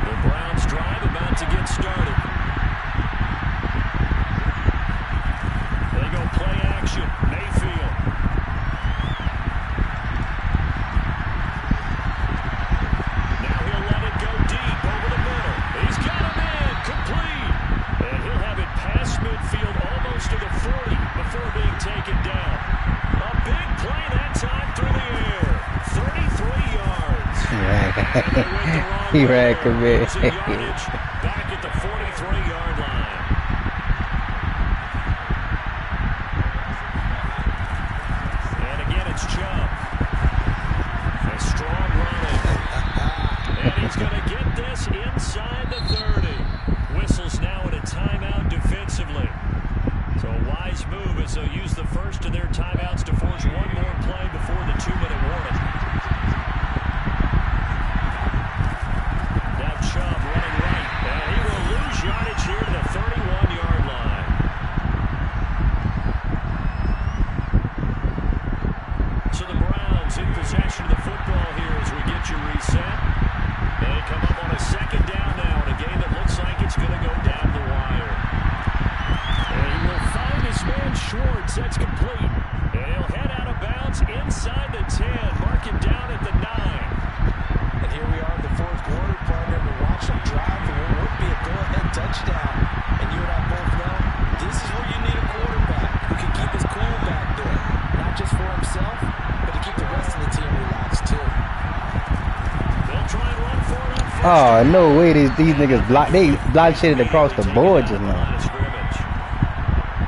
The Browns drive about to get started. They go play action. Mayfield. Now he'll let it go deep over the middle. He's got him in. Complete. And he'll have it past midfield almost to the 40 before being taken down. A big play that time through the air. 33 yards. He ran commit. Back at the 43-yard line. And again, it's Chubb. A strong running. And he's going to get this inside the 30. Whistles now at a timeout defensively. So a wise move as they'll use the first of their timeouts to force one more play before the 2-minute warning. Now Chubb running right. And he will lose yardage here to the 31-yard line. So the Browns in possession of the football here as we get you reset. They come up on a second down now in a game that looks like it's going to go down the wire. And he will find his man Schwartz. That's complete. And he'll head out of bounds inside the 10. Mark him down at the 9. And here we are in the fourth quarter, partner, to watch them drive for what would be a go-ahead touchdown. And you and I both know this is where you need a quarterback who can keep his cool back there. Not just for himself, but to keep the rest of the team relaxed too. They'll try and run for it on first. Oh, no way these niggas block. They block shit across the board just now.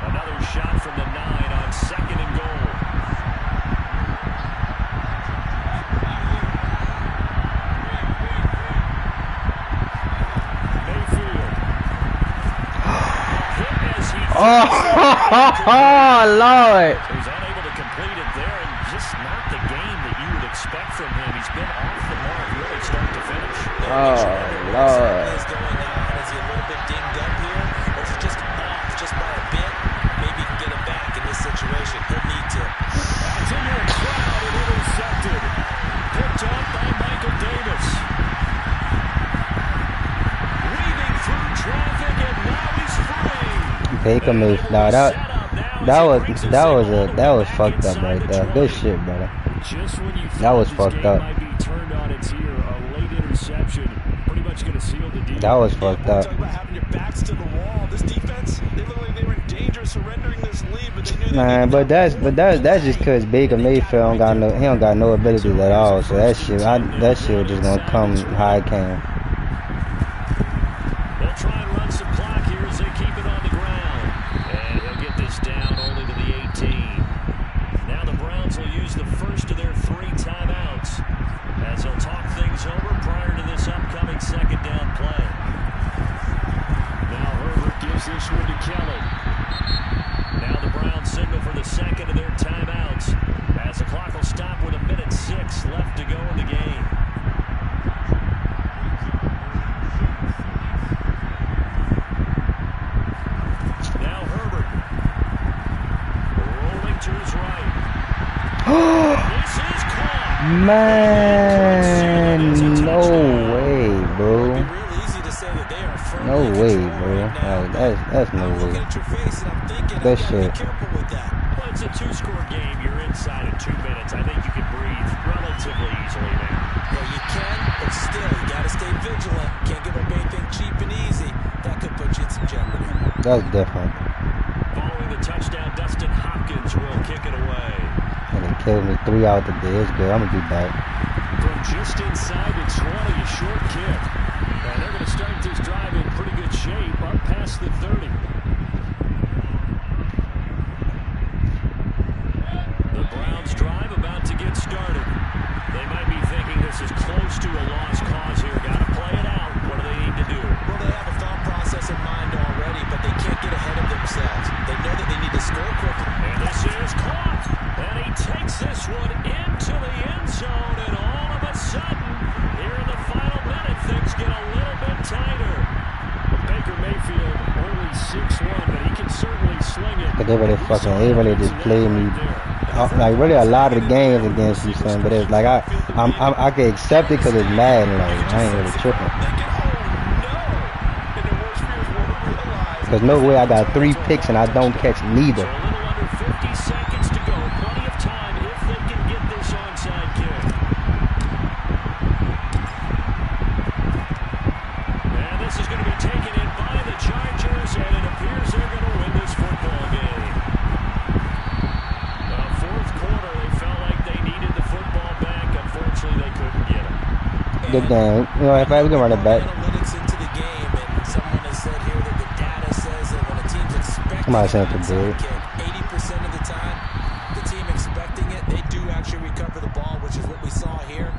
Another shot from the 9 on second and goal. Mayfield. Hit as he Oh, Lord. He's unable to complete it there, and just not the game that you would expect from him. He's been off the mark really start to finish. Oh, Lord. Is going on? Is he a little bit dinged up here, or is he just off just by a bit? Maybe he can get it back in this situation. He'll need to. That's into a crowd and intercepted. Picked off by Michael Davis. Weaving through traffic, and now he's free. Take a move. Nah, that was fucked up right there. Good shit, brother. Just when you That was thought this fucked game up. might be turned on its ear, a late interception pretty much going to seal the deal. That was fucked up. Talk about having your backs to the wall. This defense, they look like they were in danger of surrendering this lead, but they knew Man, but that's just cause Baker Mayfield don't got no abilities at all. So that shit was just gonna come how it came. They'll try and run some clock here as they keep it on the ground. And he'll get this down only to the 18. Now the Browns will use the first of their 3 timeouts as they'll talk things over prior to this upcoming second down play. Now Herbert gives this one to Kelly. Now the Browns signal for the second of their timeouts as the clock will stop with 1:06 left to go in the game. Now Herbert rolling to his right. This is caught. Man, no way, bro. it'd be real easy to say that they are firmly No in way, control bro. right now. Like, that's no I'm looking way. at your face and I'm thinking, That I gotta shit. be careful with that. Well, it's a 2-score game. You're inside in 2 minutes. I think you can breathe relatively easily now. Well, you can, but still, you gotta stay vigilant. Can't give up anything cheap and easy. That could put you in some jeopardy. That's different. Following the touchdown, Dustin Hopkins will kick it away. And it killed me 3 out the day. It's good. I'm gonna be back. From just inside the 20, a short kick. And they're going to start this drive in pretty good shape, up past the 30. The Browns drive about to get started. They might be thinking this is close to a lost cause here. Got to play it out. What do they need to do? Well, they have a thought process in mind already, but they can't get ahead of themselves. They know that they need Cause they really just played me. Like really a lot of the games against you, son. But it's like I can accept it because it's mad. Like I ain't really tripping. Cause no way I got 3 picks and I don't catch neither. So a little under 50 seconds to go. Plenty of time if they can get this onside kick. And this is going to be taken in by the Chargers, and it appears they're going to win this football game. Fourth quarter, they felt like they needed the football back. Unfortunately, they couldn't get it. Good game. You know, if I we can run it back. Somebody saying for good. 80% of the time, the team expecting it, they do actually recover the ball, which is what we saw here.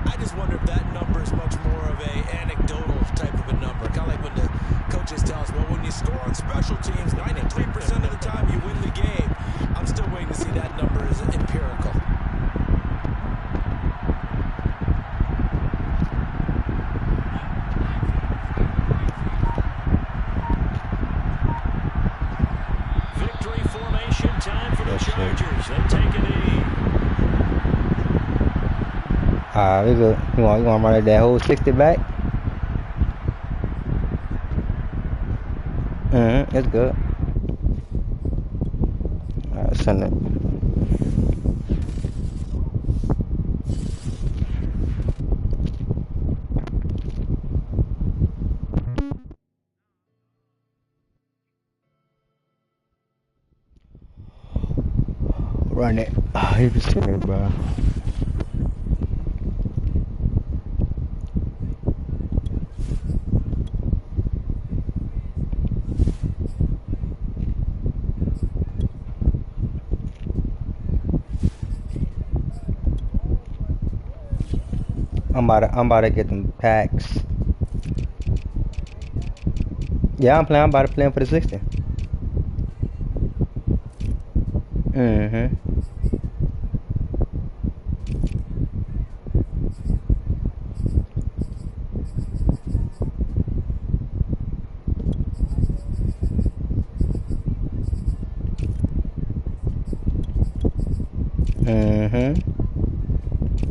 I just wonder if that number is much more of a anecdotal type of a number. Kind of like when the coaches tell us, well, when you score on special teams, 93% of the time you win the game. I'm still waiting to see that number as empirical. Chargers, they take a knee. We good. You want to run that whole 60 back? It's good. Alright, send it. Run it. Oh, he was scared, bro. I'm about to get them packs. Yeah, I'm about to play him for the 60.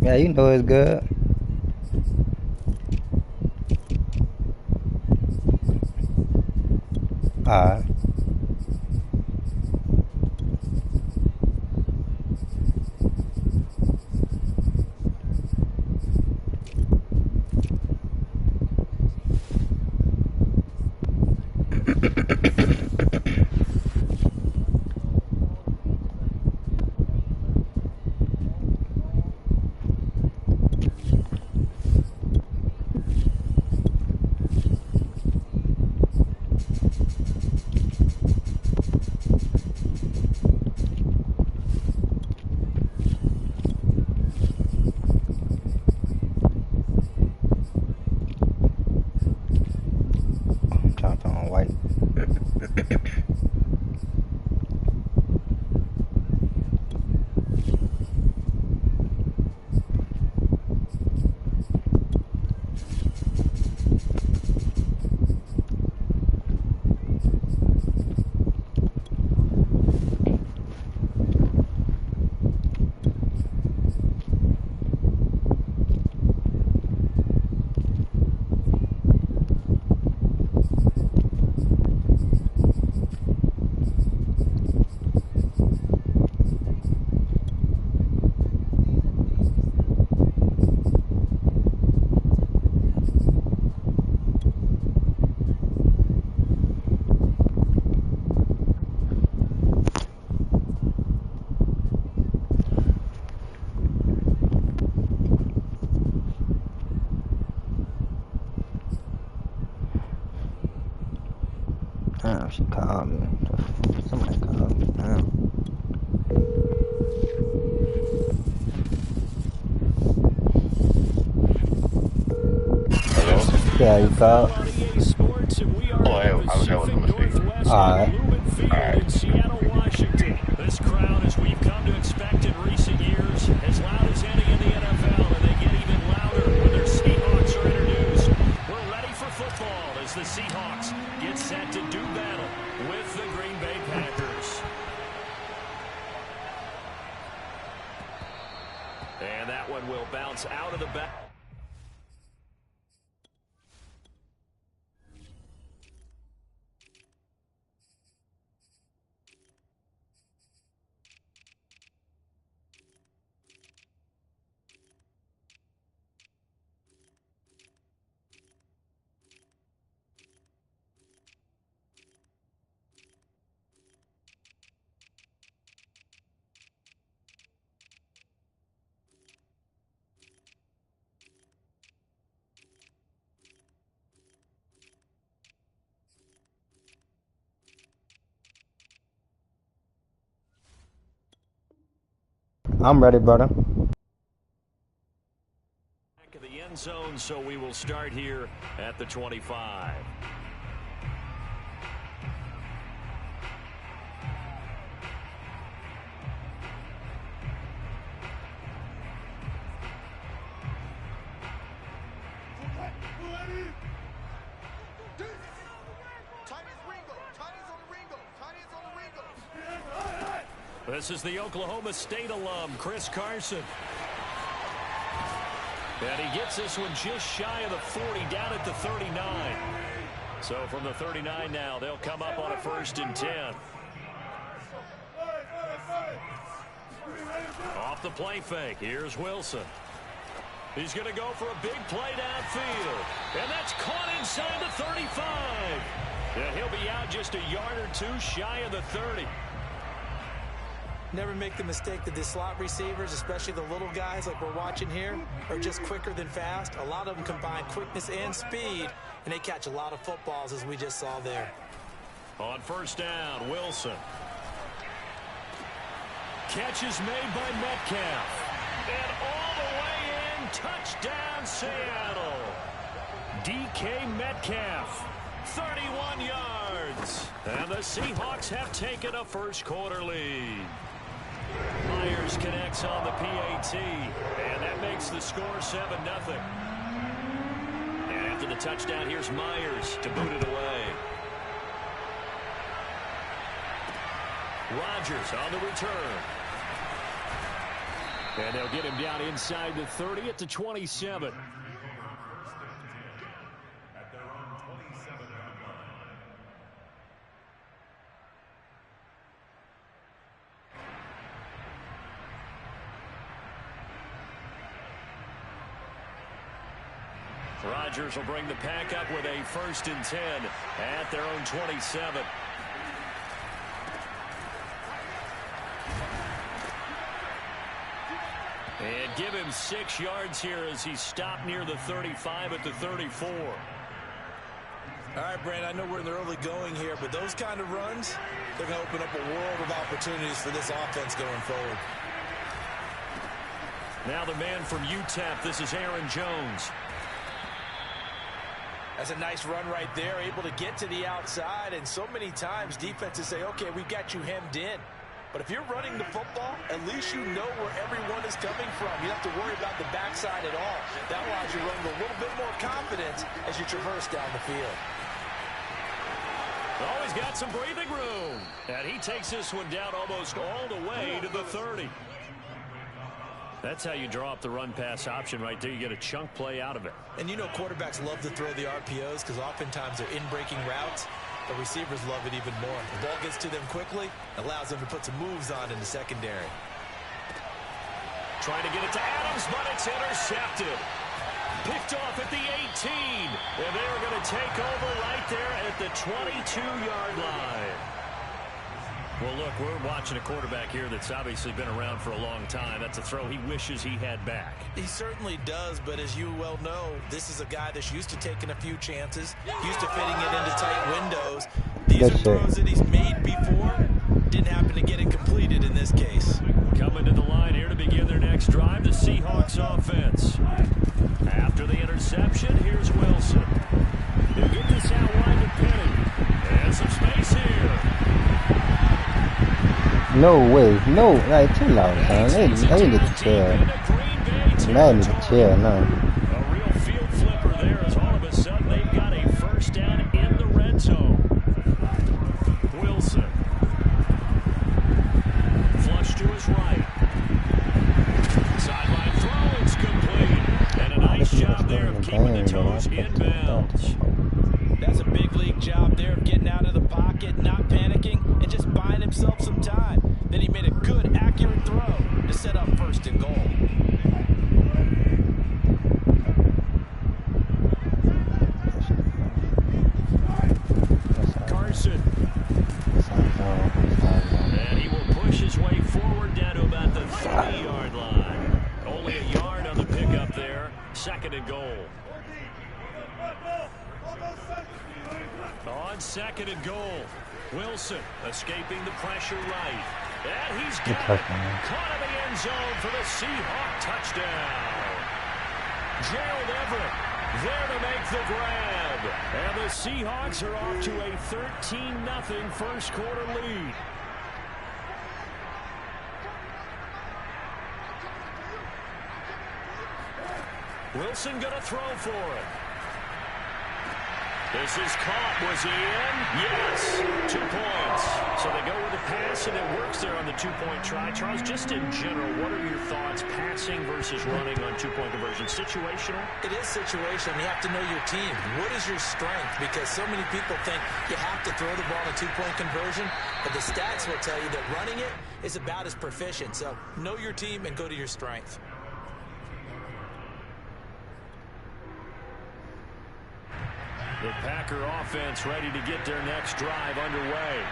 Yeah, you know it's good. Alright. Damn, she called me. Somebody called me. Damn. Hello? Yeah, you called? Oh, I was having a mistake. Alright. In Seattle, Washington. This crowd, as we've come to expect in recent years, as loud as any in the NFL, and they get even louder when their Seahawks are introduced. We're ready for football as the Seahawks get set to do battle with the Green Bay Packers. And that one will bounce out of the back. I'm ready, brother. Back of the end zone, so we will start here at the 25. This is the Oklahoma State alum, Chris Carson. And he gets this one just shy of the 40, down at the 39. So from the 39 now, they'll come up on a 1st and 10. Off the play fake, here's Wilson. He's going to go for a big play downfield. And that's caught inside the 35. And he'll be out just a yard or two shy of the 30. Never make the mistake that the slot receivers, especially the little guys like we're watching here, are just quicker than fast. A lot of them combine quickness and speed, and they catch a lot of footballs, as we just saw there. On 1st down, Wilson. Catch is made by Metcalf. And all the way in, touchdown Seattle. DK Metcalf, 31 yards. And the Seahawks have taken a 1st quarter lead. Myers connects on the PAT, and that makes the score 7-0. And after the touchdown, here's Myers to boot it away. Rodgers on the return. And they'll get him down inside the 30 at the 27. Rodgers will bring the pack up with a 1st and 10 at their own 27. And give him 6 yards here as he stopped near the 35 at the 34. All right, Brand, I know we're in the early going here, but those kind of runs, they're going to open up a world of opportunities for this offense going forward. Now the man from UTEP, this is Aaron Jones. That's a nice run right there, able to get to the outside, and so many times defenses say, okay, we've got you hemmed in. But if you're running the football, at least you know where everyone is coming from. You don't have to worry about the backside at all. That allows you to run with a little bit more confidence as you traverse down the field. Oh, he's got some breathing room. And he takes this one down almost all the way to the 30. That's how you draw up the run-pass option right there. You get a chunk play out of it. And you know quarterbacks love to throw the RPOs because oftentimes they're in-breaking routes. The receivers love it even more. The ball gets to them quickly, allows them to put some moves on in the secondary. Trying to get it to Adams, but it's intercepted. Picked off at the 18. And they are going to take over right there at the 22-yard line. Well, look, we're watching a quarterback here that's obviously been around for a long time. That's a throw he wishes he had back. He certainly does, but as you well know, this is a guy that's used to taking a few chances, used to fitting it into tight windows. These are throws that he's made before. Didn't happen to get it completed in this case. Coming to the line here to begin their next drive, the Seahawks offense. After the interception, here's Wilson. He'll get this out wide to Penny. And some space here. No way. No. Like, chill out, son. I need to chill. I need to chill now. A real field flipper there as all of a sudden they've got a 1st down in the red zone. Wilson. Flush to his right. Sideline way forward down to about the 30-yard line. Only a yard on the pickup there. 2nd and goal. On 2nd and goal, Wilson escaping the pressure right. And he's got it. Caught in the end zone for the Seahawk touchdown. Gerald Everett there to make the grab. And the Seahawks are off to a 13-0 first quarter lead. Wilson going to throw for it. This is caught. Was he in? Yes. 2 points. So they go with a pass, and it works there on the 2-point try. Charles, just in general, what are your thoughts passing versus running on 2-point conversion? Situational? It is situational. You have to know your team. What is your strength? Because so many people think you have to throw the ball in a 2-point conversion, but the stats will tell you that running it is about as proficient. So know your team and go to your strength. The Packer offense ready to get their next drive underway.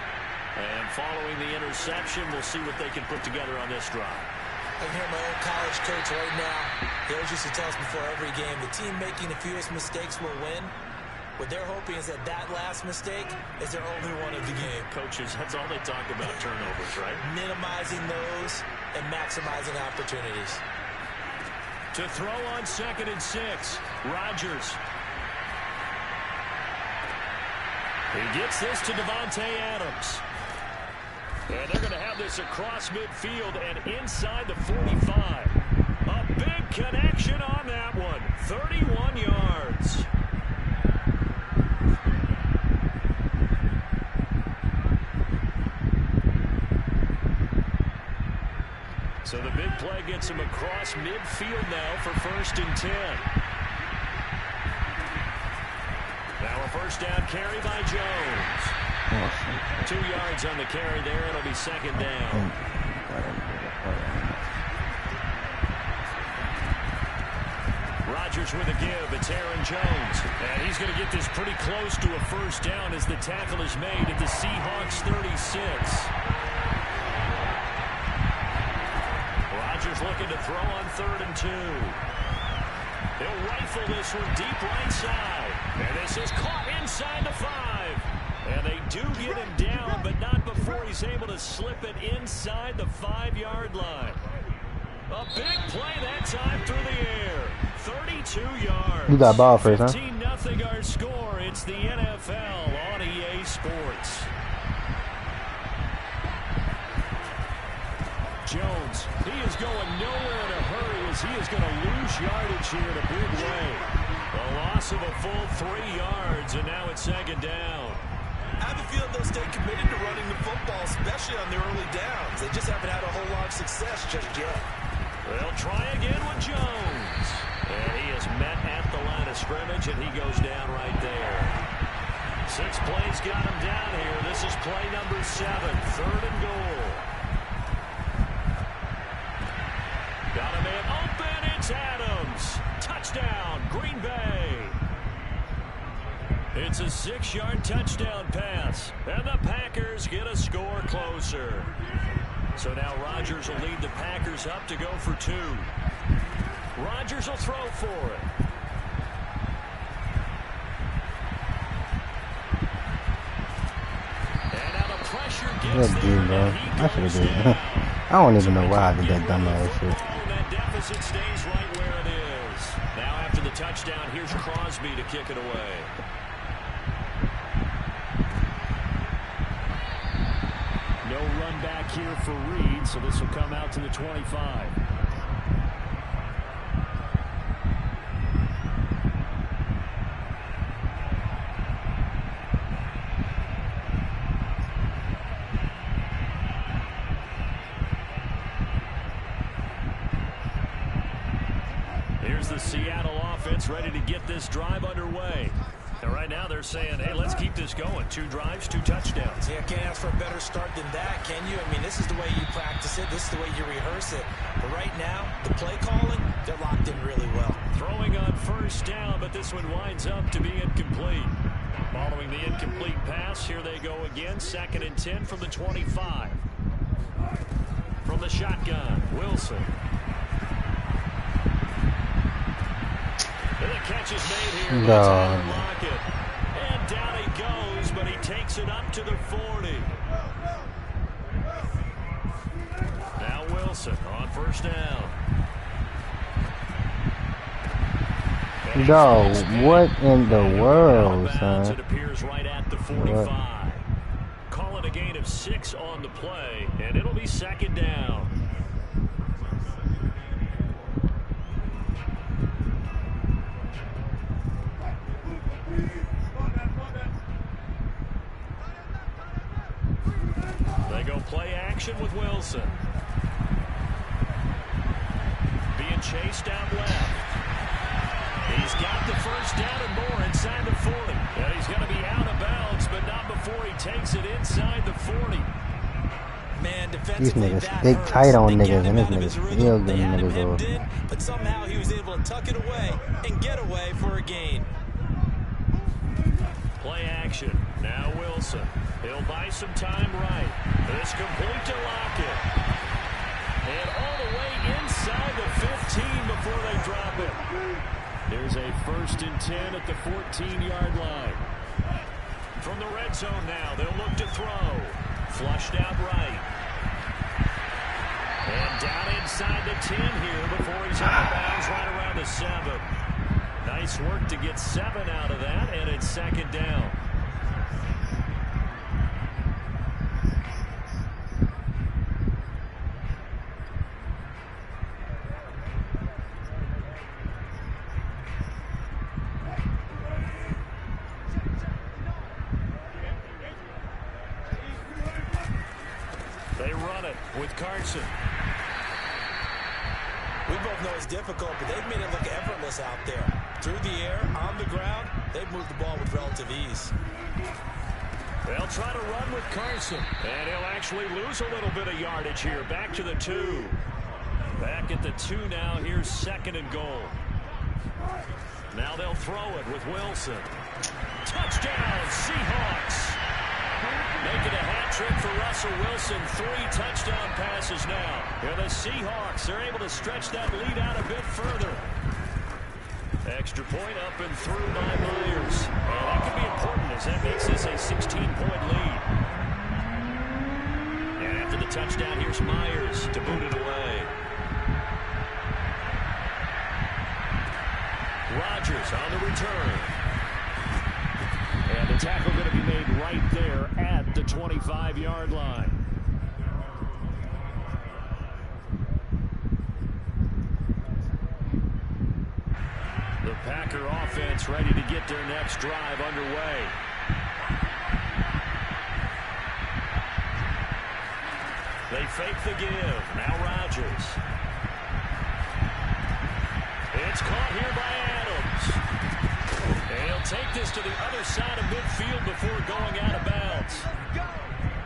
And following the interception, we'll see what they can put together on this drive. I can hear my old college coach right now. He always used to tell us before every game, the team making the fewest mistakes will win. What they're hoping is that that last mistake is their only one of the game. Coaches, that's all they talk about, turnovers, right? Minimizing those and maximizing opportunities. To throw on 2nd and 6, Rodgers. He gets this to Devontae Adams. And they're going to have this across midfield and inside the 45. A big connection on that one. 31 yards. So the big play gets him across midfield now for 1st and 10. Now a first down carry by Jones. 2 yards on the carry there. It'll be 2nd down. Rodgers with a give. It's Aaron Jones. And he's going to get this pretty close to a first down as the tackle is made at the Seahawks 36. Rodgers looking to throw on 3rd and 2. He'll rifle this one deep right side. And this is caught inside the 5. And they do get him down, but not before he's able to slip it inside the 5-yard line. A big play that time through the air. 32 yards. You got ball first, huh? 15-0 our score. It's the NFL on EA Sports. Jones, he is going nowhere in a hurry as he is going to lose yardage here in a big way. A loss of a full 3 yards, and now it's 2nd down. I have a feeling they'll stay committed to running the football, especially on their early downs. They just haven't had a whole lot of success just yet. They'll try again with Jones. And he is met at the line of scrimmage, and he goes down right there. 6 plays got him down here. This is play number 7, 3rd and goal. Got a man open. It's Adams. Touchdown, Green Bay. It's a 6-yard touchdown pass. And the Packers get a score closer. So now Rodgers will lead the Packers up to go for 2. Rodgers will throw for it. And now the pressure gets there. I should have did it. I don't even know why I did that dumbass shit. That deficit stays right where it is. Now after the touchdown, here's Crosby to kick it away. No run back here for Reed, so this will come out to the 25. Here's the Seattle offense ready to get this drive underway. And right now they're saying, hey, let's keep this going. 2 drives, 2 touchdowns. Yeah, can't ask for a better start than that, can you? I mean, this is the way you practice it. This is the way you rehearse it. But right now, the play calling, they're locked in really well. Throwing on first down, but this one winds up to be incomplete. Following the incomplete pass, here they go again. 2nd and 10 from the 25. the shotgun. Wilson. And the catch is made here. No. And down he goes, but he takes it up to the 40. Now Wilson on first down. No, what in the world, son? It appears right at the 45. Call it a gain of 6 on the play, and it'll be second down. They go play action with Wilson. Being chased out left. He's got the first down and more inside the 40. And he's going to be out of bounds, but not before he takes it inside the 40. Man, These defensively, niggas, they tight on niggas, and this niggas still They getting had him niggas hemmed over. in, but somehow he was able to tuck it away and get away for a gain. Play action. Now Wilson. He'll buy some time right. It's complete to Lockett. And all the way inside the 15 before they drop it. There's a 1st and 10 at the 14-yard line. From the red zone now, they'll look to throw. Flushed out right. And down inside the 10 here before he's out of bounds right around the 7. Nice work to get 7 out of that, and it's second down. They run it with Carson. We both know it's difficult, but they've made it look effortless out there. Through the air, on the ground, they've moved the ball with relative ease. They'll try to run with Carson, and he'll actually lose a little bit of yardage here. Back to the 2. Back at the 2 now. Here's 2nd and goal. Now they'll throw it with Wilson. Touchdown, Seahawks. Making a hat trick for Russell Wilson. 3 touchdown passes now. And the Seahawks, they're able to stretch that lead out a bit further. Extra point up and through by Myers. And that could be important as that makes this a 16-point lead. And after the touchdown, here's Myers to boot it away. Rodgers on the return. And the tackle going to be made right there at the 25-yard line. The Packer offense ready to get their next drive underway. They fake the give. Now Rodgers. It's caught here by Adams. And he'll take this to the other side of midfield before going out of bounds.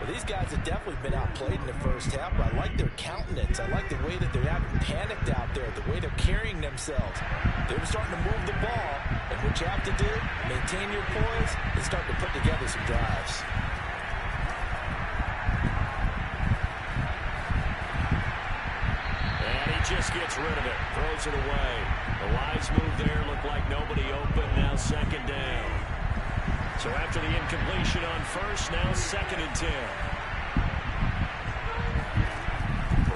Well, these guys have definitely been outplayed in the first half, but I like their countenance. I like the way that they're not panicked out there, the way they're carrying themselves. They're starting to move the ball, and what you have to do, maintain your poise, and start to put together some drives. And he just gets rid of it, throws it away. The wise move there, looked like nobody open, now 2nd down. So after the incompletion on 1st, now 2nd and 10.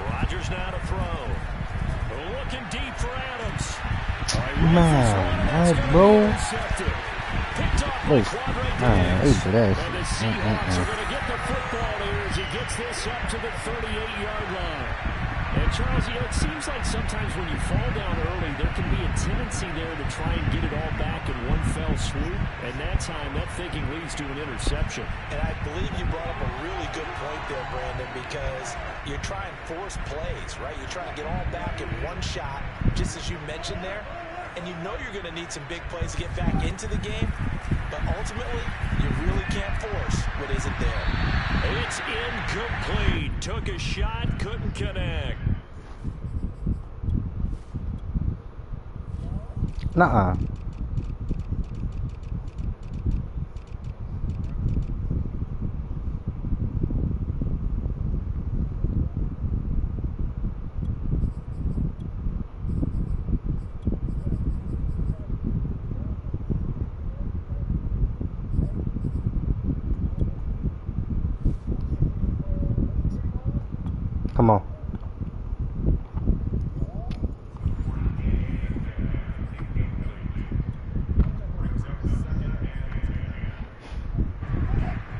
Rodgers now to throw. Looking deep for Adams. Man, bro. Look, And the Seahawks are going to get the football here as he gets this up to the 38-yard line. And Charles, you know, it seems like sometimes when you fall down early, there can be a tendency there to try and get it all back in one fell swoop. And that time, that thinking leads to an interception. And I believe you brought up a really good point there, Brandon, because you're trying to force plays, right? You're trying to get all back in one shot, just as you mentioned there. And you know you're going to need some big plays to get back into the game. But ultimately, you really can't force what isn't there. It's incomplete. Took a shot, couldn't connect. Nuh-uh. Come on.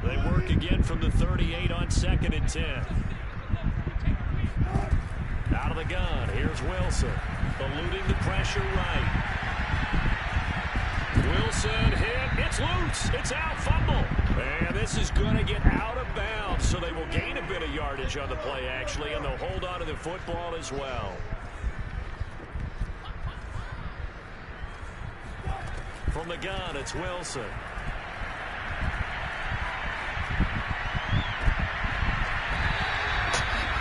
They work again from the 38 on 2nd and 10. Out of the gun, here's Wilson. Eluding the pressure right. Wilson hit, it's loose, it's out, fumble. And this is going to get out of bounds, so they will gain a bit of yardage on the play, actually, and they'll hold on to the football as well. From the gun, it's Wilson.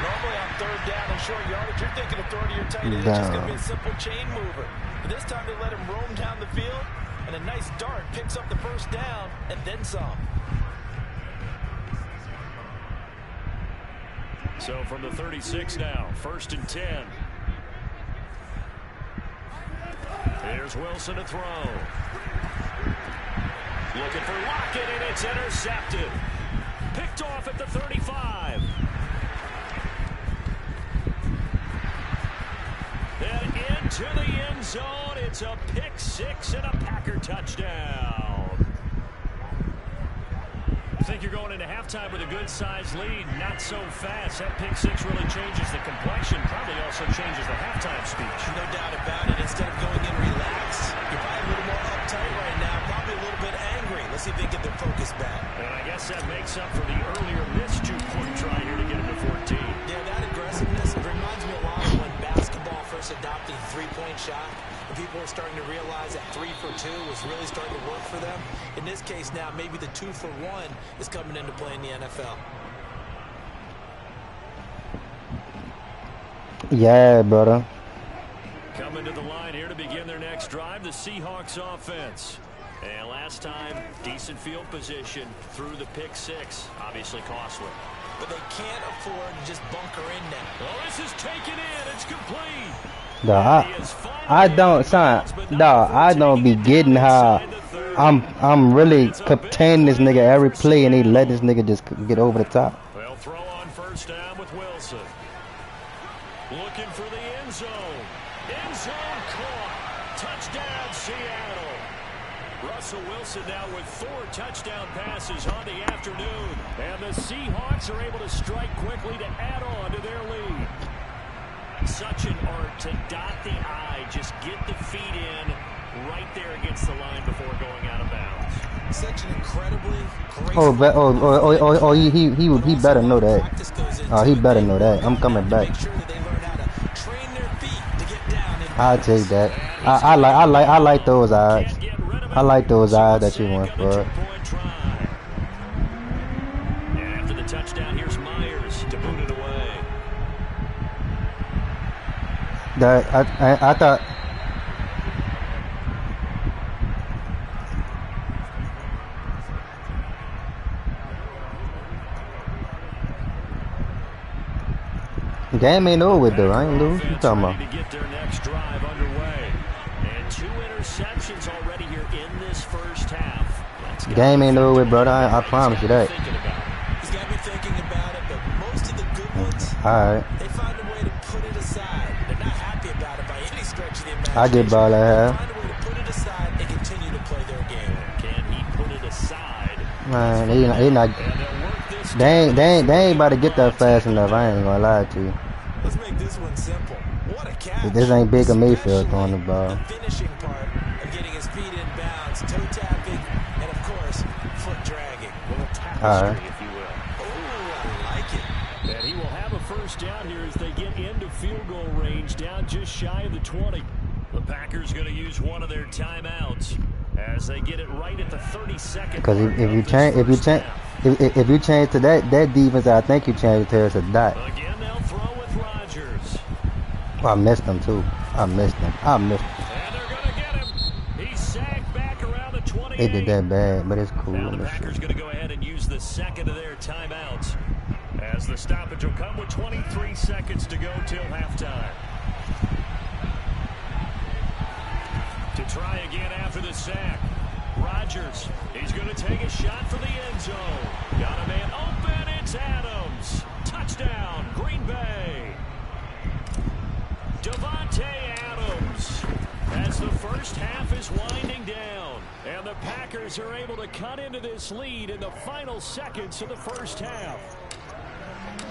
Normally on 3rd down and short yardage, you're thinking of throwing to your tight end. It's just going to be a simple chain mover. But this time they let him roam down the field, and a nice dart picks up the 1st down and then some. So from the 36 now, 1st and 10. Here's Wilson to throw. Looking for Lockett, and it's intercepted. Picked off at the 35. And into the end zone, it's a pick 6 and a Packer touchdown. I think you're going into halftime with a good-sized lead, not so fast. That pick 6 really changes the complexion, probably also changes the halftime speech. No doubt about it. Instead of going in relaxed, you're probably a little more uptight right now, probably a little bit angry. Let's see if they get their focus back. And I guess that makes up for the earlier missed 2-point try here to get him to 14. Yeah, that aggressiveness, it reminds me a lot of when basketball first adopted a three-point shot, and people were starting to realize that 3 for 2 was really starting to work for them. In this case now, maybe the 2 for 1 is coming into play in the NFL. Yeah, brother. Coming to the line here to begin their next drive, the Seahawks offense. And last time, decent field position through the pick 6, obviously costly. But they can't afford to just bunker in now. Well, this is taken in. It's complete. Dog, I don't, son. Dog, I don't be getting how I'm really containing this nigga every play, and they let this nigga just get over the top. They'll throw on 1st down with Wilson. Looking for the end zone. End zone caught. Touchdown, Seattle. Russell Wilson now with 4 touchdown passes on the afternoon. And the Seahawks are able to strike quickly to add on to their lead. Such an art to dot the I, just get the feet in right there against the line before going out of bounds. Such an incredibly great. He better know that. Oh, he better know that. I'm coming back. I'll take that. I like those odds. I like those odds that you went for. And after the touchdown, here's Myers to boot it away. That I thought. The game ain't over though. I ain't lose. You talking about? To get their next drive underway. And 2 interceptions already here in this first half. Game ain't over, brother. I promise you that. He's got to be thinking about it, but most of the good ones, Alright. they find a way to put it aside. They're not happy about it by any stretch of the imagination. I get ball I have. Find a way to put it aside and continue to play their game. Can he put it aside? Man, they not. They ain't about to get that fast enough. I ain't gonna lie to you. Let's make this one simple. What a catch. This ain't Baker Mayfield throwing the ball. The finishing part of getting his feet in bounds, toe tapping, and of course, foot dragging. A little tapestry, if you will. Oh, I like it. And he will have a 1st down here as they get into field goal range, down just shy of the 20. The Packers going to use one of their timeouts as they get it right at the 32nd. Because if you change to that defense, I think you change it to us a dot. Again, they'll throw with Rodgers. Oh, I missed him too. I missed him. And they're going to get him. He sagged back around the 28. It did that bad, but it's cool. Now the Packers going to go ahead and use the 2nd of their timeouts as the stoppage will come with 23 seconds to go till halftime. To try again after the sack. Rodgers, he's going to take a shot for the end zone. Got a man open, it's Adams. Touchdown, Green Bay. As the first half is winding down, and the Packers are able to cut into this lead in the final seconds of the first half.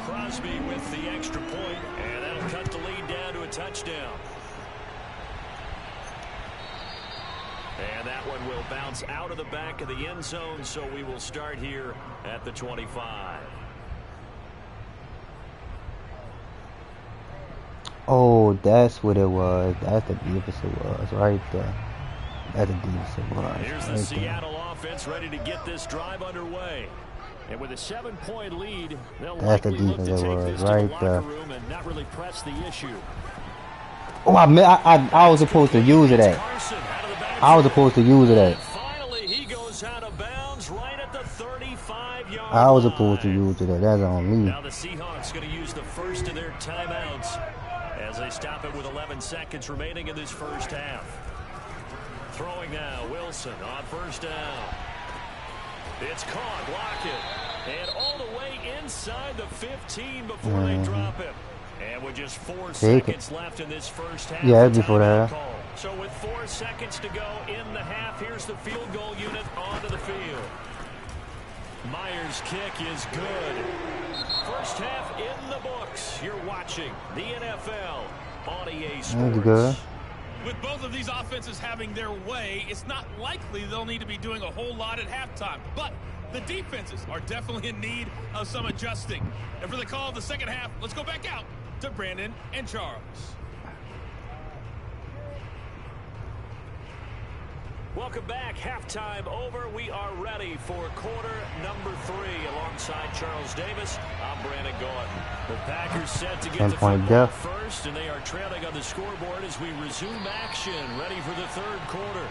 Crosby with the extra point, and that'll cut the lead down to a touchdown. And that one will bounce out of the back of the end zone, so we will start here at the 25. Oh, that's what it was. That's the defense it was right there. That's the defense it was. Here's the Seattle offense ready to get this drive underway. And with a 7-point lead, they'll likely look to take this to the locker room and not really press the issue. Oh, I was supposed to use it at. I was supposed to use it at. Finally, he goes out of bounds right at the 35-yard I was supposed to use it at. That's on me. Now the Seahawks going to use the first of their timeouts as they stop it with 11 seconds remaining in this first half. Throwing now, Wilson on first down. It's caught, block it, and all the way inside the 15 before they drop him. And with just 4 seconds left in this first half, yeah, before that. So with 4 seconds to go in the half, here's the field goal unit onto the field. Myers' kick is good. First half in the books. You're watching the NFL on EA Sports. Good. With both of these offenses having their way, it's not likely they'll need to be doing a whole lot at halftime. But the defenses are definitely in need of some adjusting. And for the call of the second half, let's go back out to Brandon and Charles. Welcome back. Halftime over. We are ready for quarter number 3. Alongside Charles Davis, I'm Brandon Gordon. The Packers set to get the football first, and they are trailing on the scoreboard as we resume action, ready for the third quarter.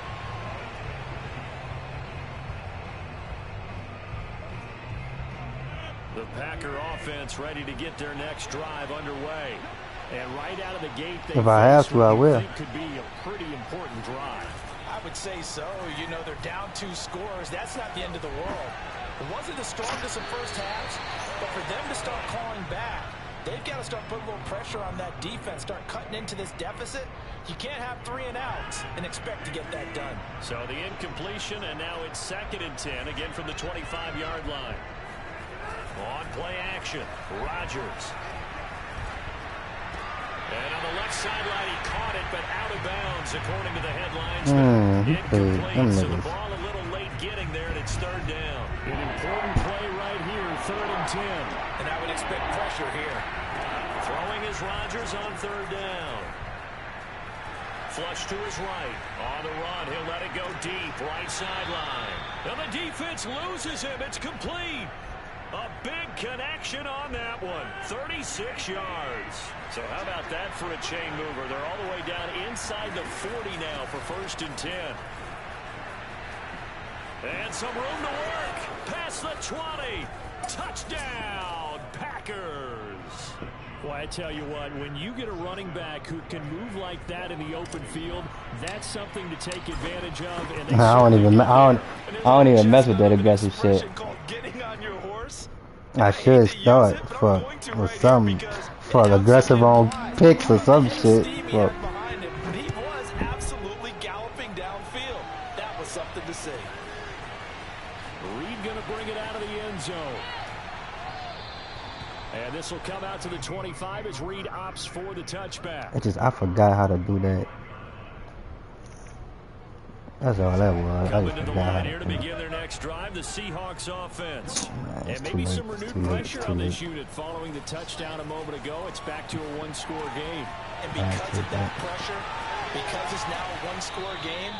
The Packer offense ready to get their next drive underway. And right out of the gate, they if I have to, I will. Think could be a pretty important drive. I would say so. You know, they're down 2 scores. That's not the end of the world. It wasn't the strongest of first halves, but for them to start clawing back, they've got to start putting a little pressure on that defense, start cutting into this deficit. You can't have 3 and outs and expect to get that done. So the incompletion, and now it's 2nd and 10, again from the 25-yard line. On play action, Rodgers. And on the left sideline, he caught it, but out of bounds, according to the headlines. Incomplete, so the ball a little late getting there, and it's 3rd down. An important play right here, 3rd and 10. And I would expect pressure here. Throwing is Rodgers on 3rd down. Flush to his right. On the run, he'll let it go deep, right sideline. Now the defense loses him. It's complete. A big connection on that one. 36 yards. So how about that for a chain mover? They're all the way down inside the 40 now for 1st and 10. And some room to work. Past the 20. Touchdown, Packers. Well, I tell you what, when you get a running back who can move like that in the open field, that's something to take advantage of. And I don't even mess with that aggressive shit. I should start for some aggressive on picks or some shit. He was absolutely galloping downfield. That was something to see. Reed going to bring it out of the end zone. And this will come out to the 25 as Reed opts for the touchback. I forgot how to do that. That's all that was. Coming to the line here to begin their next drive, the Seahawks offense. And maybe some renewed pressure on this unit following the touchdown a moment ago. It's back to a 1-score game. And because of that pressure, because it's now a 1-score game,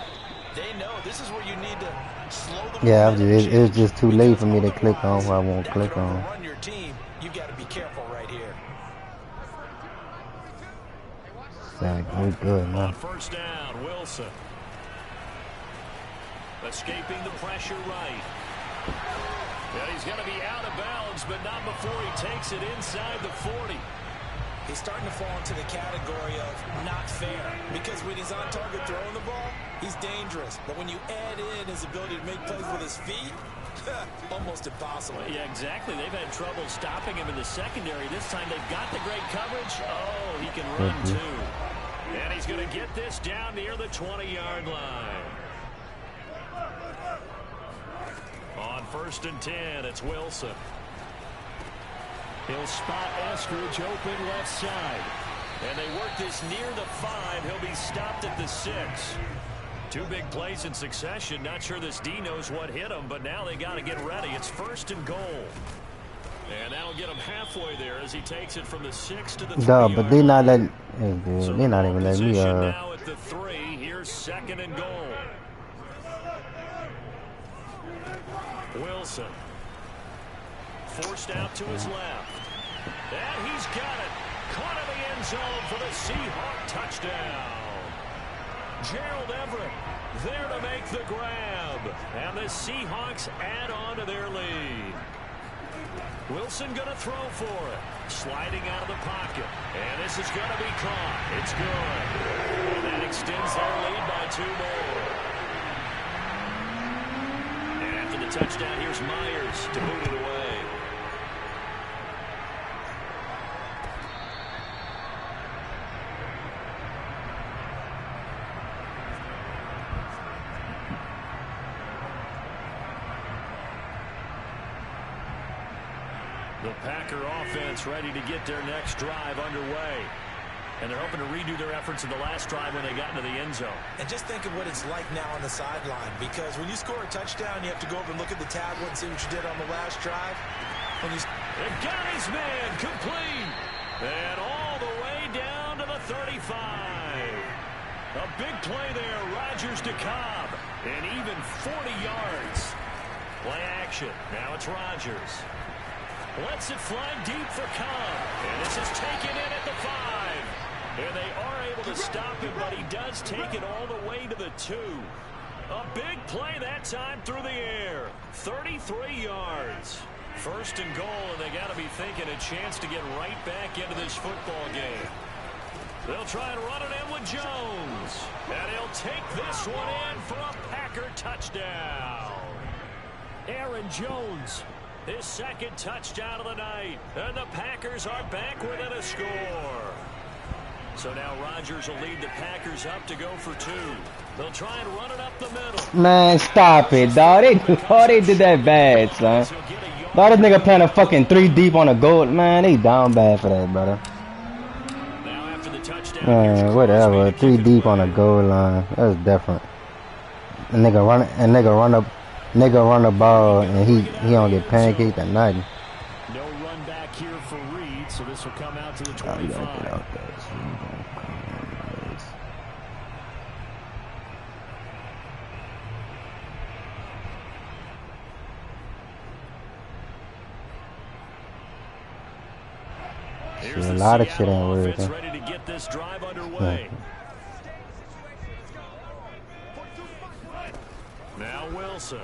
they know this is where you need to slow them down. Yeah, it's just too late for me to click on what I won't click on. Run your team, you've got to be careful right here. We're good, man. On first down, Wilson. Escaping the pressure right. Yeah, he's going to be out of bounds, but not before he takes it inside the 40. He's starting to fall into the category of not fair, because when he's on target throwing the ball, he's dangerous. But when you add in his ability to make plays with his feet, almost impossible. Well, yeah, exactly. They've had trouble stopping him in the secondary. This time they've got the great coverage. Oh, he can run too. And he's going to get this down near the 20-yard line. On 1st and 10, it's Wilson. He'll spot Eskridge open left side. And they work this near the 5. He'll be stopped at the 6. 2 big plays in succession. Not sure this D knows what hit him, but now they got to get ready. It's 1st and goal. And that'll get him halfway there as he takes it from the 6 to the 3. Duh, but they're not letting. Hey, dude, they're not even letting me. Now at the 3. Here's 2nd and goal. Wilson forced out to his left. And he's got it. Caught in the end zone for the Seahawk touchdown. Gerald Everett there to make the grab. And the Seahawks add on to their lead. Wilson going to throw for it. Sliding out of the pocket. And this is going to be caught. It's good. And that extends their lead by 2 more. And after the touchdown, here's Myers to boot it away. The Packer offense ready to get their next drive underway. And they're hoping to redo their efforts in the last drive when they got into the end zone. And just think of what it's like now on the sideline, because when you score a touchdown, you have to go over and look at the tablet and see what you did on the last drive. When you got his man complete. And all the way down to the 35. A big play there, Rodgers to Cobb. And even 40 yards. Play action. Now it's Rodgers. Lets it fly deep for Cobb. And this is taken in at the 5. And they are able to stop him, but he does take it all the way to the 2. A big play that time through the air. 33 yards. 1st and goal, and they got to be thinking a chance to get right back into this football game. They'll try and run it in with Jones. And he'll take this one in for a Packer touchdown. Aaron Jones. His 2nd touchdown of the night. And the Packers are back within a score. So now Rodgers will lead the Packers up to go for 2. They'll try and run it up the middle. Man, stop it, dog. They did that bad, son. Dog, this nigga playing a fucking 3 deep on a goal. Man, they down bad for that, brother. Now after the touchdown, man, whatever. 3 deep on a goal line. That's different. A nigga run the ball and he don't get pancaked at night. No run back here for Reed, so this will come out to the 25. Here's a lot of shit ain't working. Ready to get this drive underway. Now Wilson.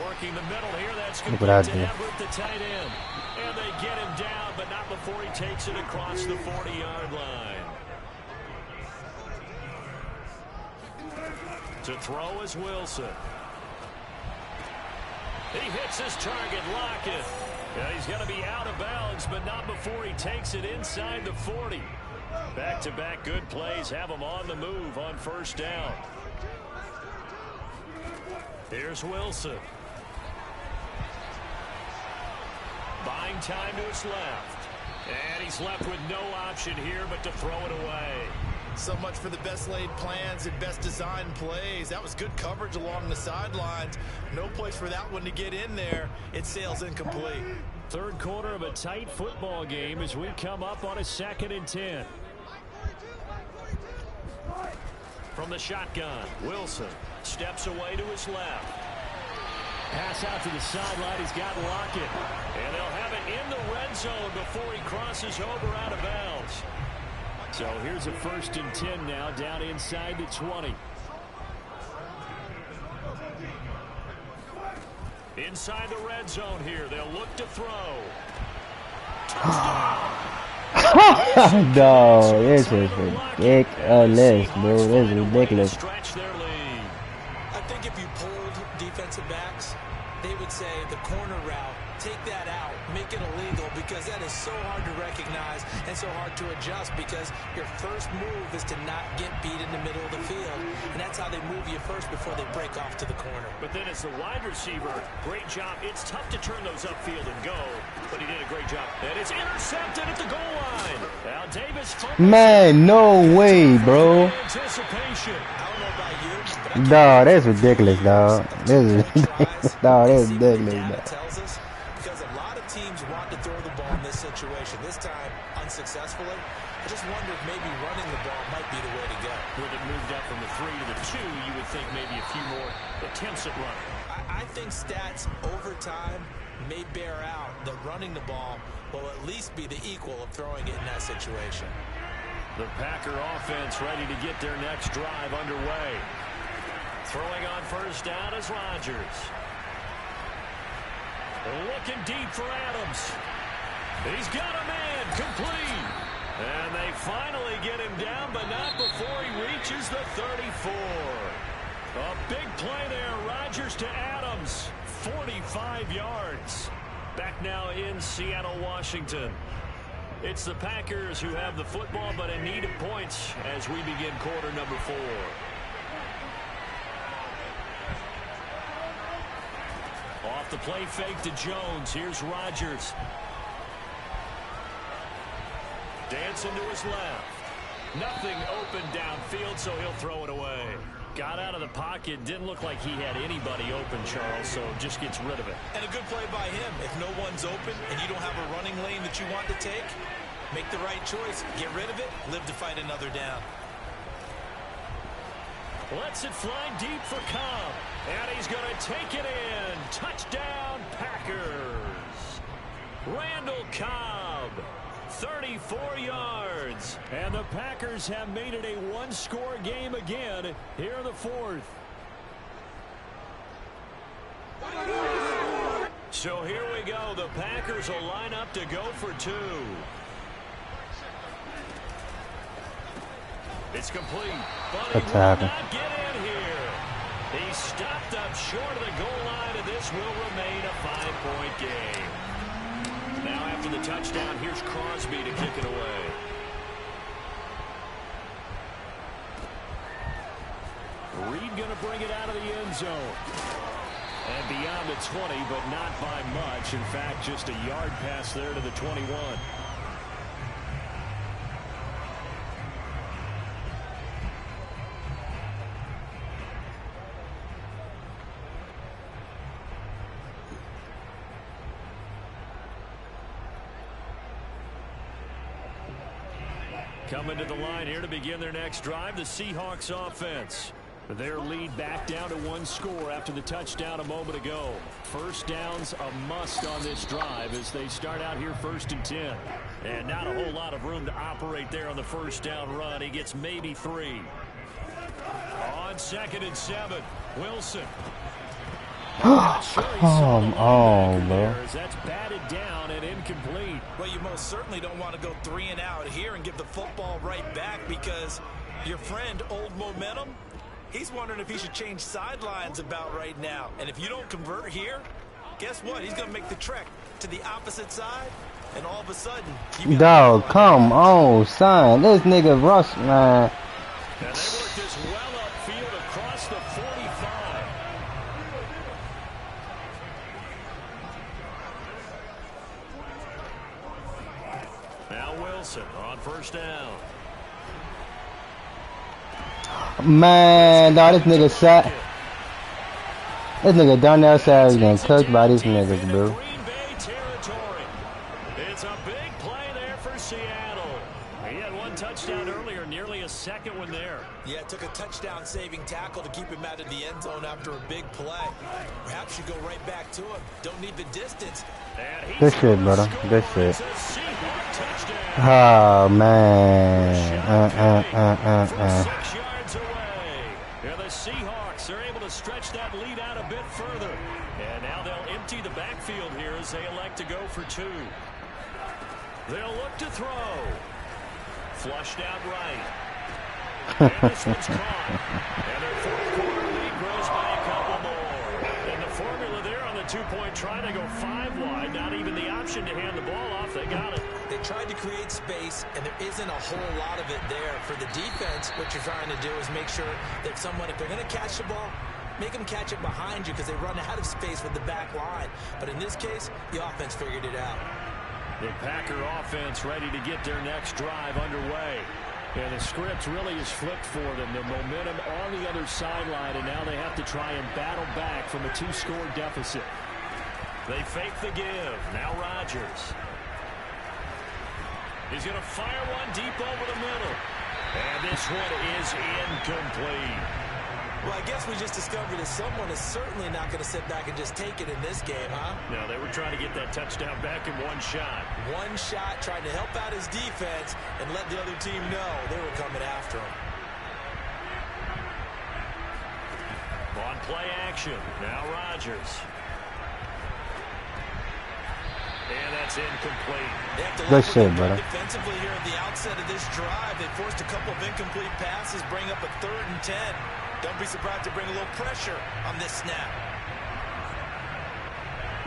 Working the middle here. That's complete to Everett, the tight end. And they get him down, but not before he takes it across the 40-yard line. To throw is Wilson. He hits his target, Lockett. Yeah, he's going to be out of bounds, but not before he takes it inside the 40. Back-to-back good plays have him on the move on 1st down. Here's Wilson. Buying time to his left. And he's left with no option here but to throw it away. So much for the best laid plans and best designed plays. That was good coverage along the sidelines. No place for that one to get in there. It sails incomplete. 3rd quarter of a tight football game as we come up on a 2nd and 10. From the shotgun, Wilson steps away to his left. Pass out to the sideline. He's got Lockett. And they'll have it in the red zone before he crosses over out of bounds. So here's a 1st and 10 now down inside the 20. Inside the red zone here. They'll look to throw. No, this is ridiculous, bro. This is ridiculous. I think if you pulled defensive backs, they would say the corner route, take that out, make it illegal, because that is so hard to recognize and so hard to adjust because your first move is to not get beat in the middle of the field. And that's how they move you first before they break off to the corner. But then as the wide receiver, great job. It's tough to turn those upfield and go, but he did a great job. And it's intercepted at the goal line. Now Davis. Man, no way, bro. Anticipation. I don't know about you, but Dog, that's ridiculous, dog. This is ridiculous, dog. That's ridiculous, dog. tells us because a lot of teams want to throw the ball in this situation. This time, unsuccessfully. I just wonder if maybe running the ball might be the way to go. With it moved up from the 3 to the 2, you would think maybe a few more attempts at running. I think stats over time may bear out that running the ball will at least be the equal of throwing it in that situation. The Packer offense ready to get their next drive underway. Throwing on first down is Rodgers. Looking deep for Adams. He's got a man complete. And they finally get him down, but not before he reaches the 34. A big play there. Rodgers to Adams. 45 yards. Back now in Seattle, Washington. It's the Packers who have the football, but in need of points as we begin quarter number 4. Off the play fake to Jones. Here's Rodgers. Dancing to his left. Nothing open downfield, so he'll throw it away. Got out of the pocket. Didn't look like he had anybody open, Charles, so just gets rid of it. And a good play by him. If no one's open and you don't have a running lane that you want to take, make the right choice. Get rid of it. Live to fight another down. Lets it fly deep for Cobb. And he's going to take it in. Touchdown, Packers. Randall Cobb. 34 yards. And the Packers have made it a one-score game again here in the 4th. So here we go. The Packers will line up to go for 2. It's complete. But he will not get in here. He stopped up short of the goal line, and this will remain a 5-point game. Now after the touchdown, here's Crosby to kick it away. Reed going to bring it out of the end zone. And beyond the 20, but not by much. In fact, just a yard pass there to the 21. Coming to the line here to begin their next drive, the Seahawks offense. Their lead back down to 1 score after the touchdown a moment ago. First down's a must on this drive as they start out here 1st and 10. And not a whole lot of room to operate there on the first down run. He gets maybe 3. On 2nd and 7, Wilson. Come on, bro. That's batted down and incomplete. Well, you most certainly don't want to go 3 and out here and give the football right back because your friend, Old Momentum, he's wondering if he should change sidelines about right now. And if you don't convert here, guess what? He's going to make the trek to the opposite side, and all of a sudden, dog, come on, son. This nigga Russ, man. And they work this well upfield across the 45. Now Wilson on first down. Man, dog, this nigga sat. This nigga Darnell Savage getting cooked by these niggas, bro. Green Bay territory. It's a big play there for Seattle. He had 1 touchdown earlier, nearly a second one there. Yeah, it took a touchdown-saving tackle to keep him out of the end zone after a big play. Perhaps you go right back to him. Don't need the distance. Good shit, brother. Good shit. Oh, man. 6 yards away. Yeah, the Seahawks are able to stretch that lead out a bit further. And now they'll empty the backfield here as they elect to go for 2. They'll look to throw. Flushed out right. And this one's caught. And their 4th quarter lead grows by a couple more. And the formula there on the 2-point try. They go 5 wide. Not even the option to hand the ball off. They got it. They tried to create space, and there isn't a whole lot of it there. For the defense, what you're trying to do is make sure that someone, if they're going to catch the ball, make them catch it behind you because they run out of space with the back line. But in this case, the offense figured it out. The Packer offense ready to get their next drive underway. And the script really is flipped for them. The momentum on the other sideline, and now they have to try and battle back from a 2-score deficit. They fake the give. Now Rodgers. He's going to fire one deep over the middle. And this one is incomplete. Well, I guess we just discovered that someone is certainly not going to sit back and just take it in this game, huh? No, they were trying to get that touchdown back in one shot. One shot, trying to help out his defense and let the other team know they were coming after him. On play action, now Rodgers. And that's incomplete. They have to Good look shit, brother. defensively here at the outset of this drive. They forced a couple of incomplete passes, bring up a 3rd and 10. Don't be surprised to bring a little pressure on this snap.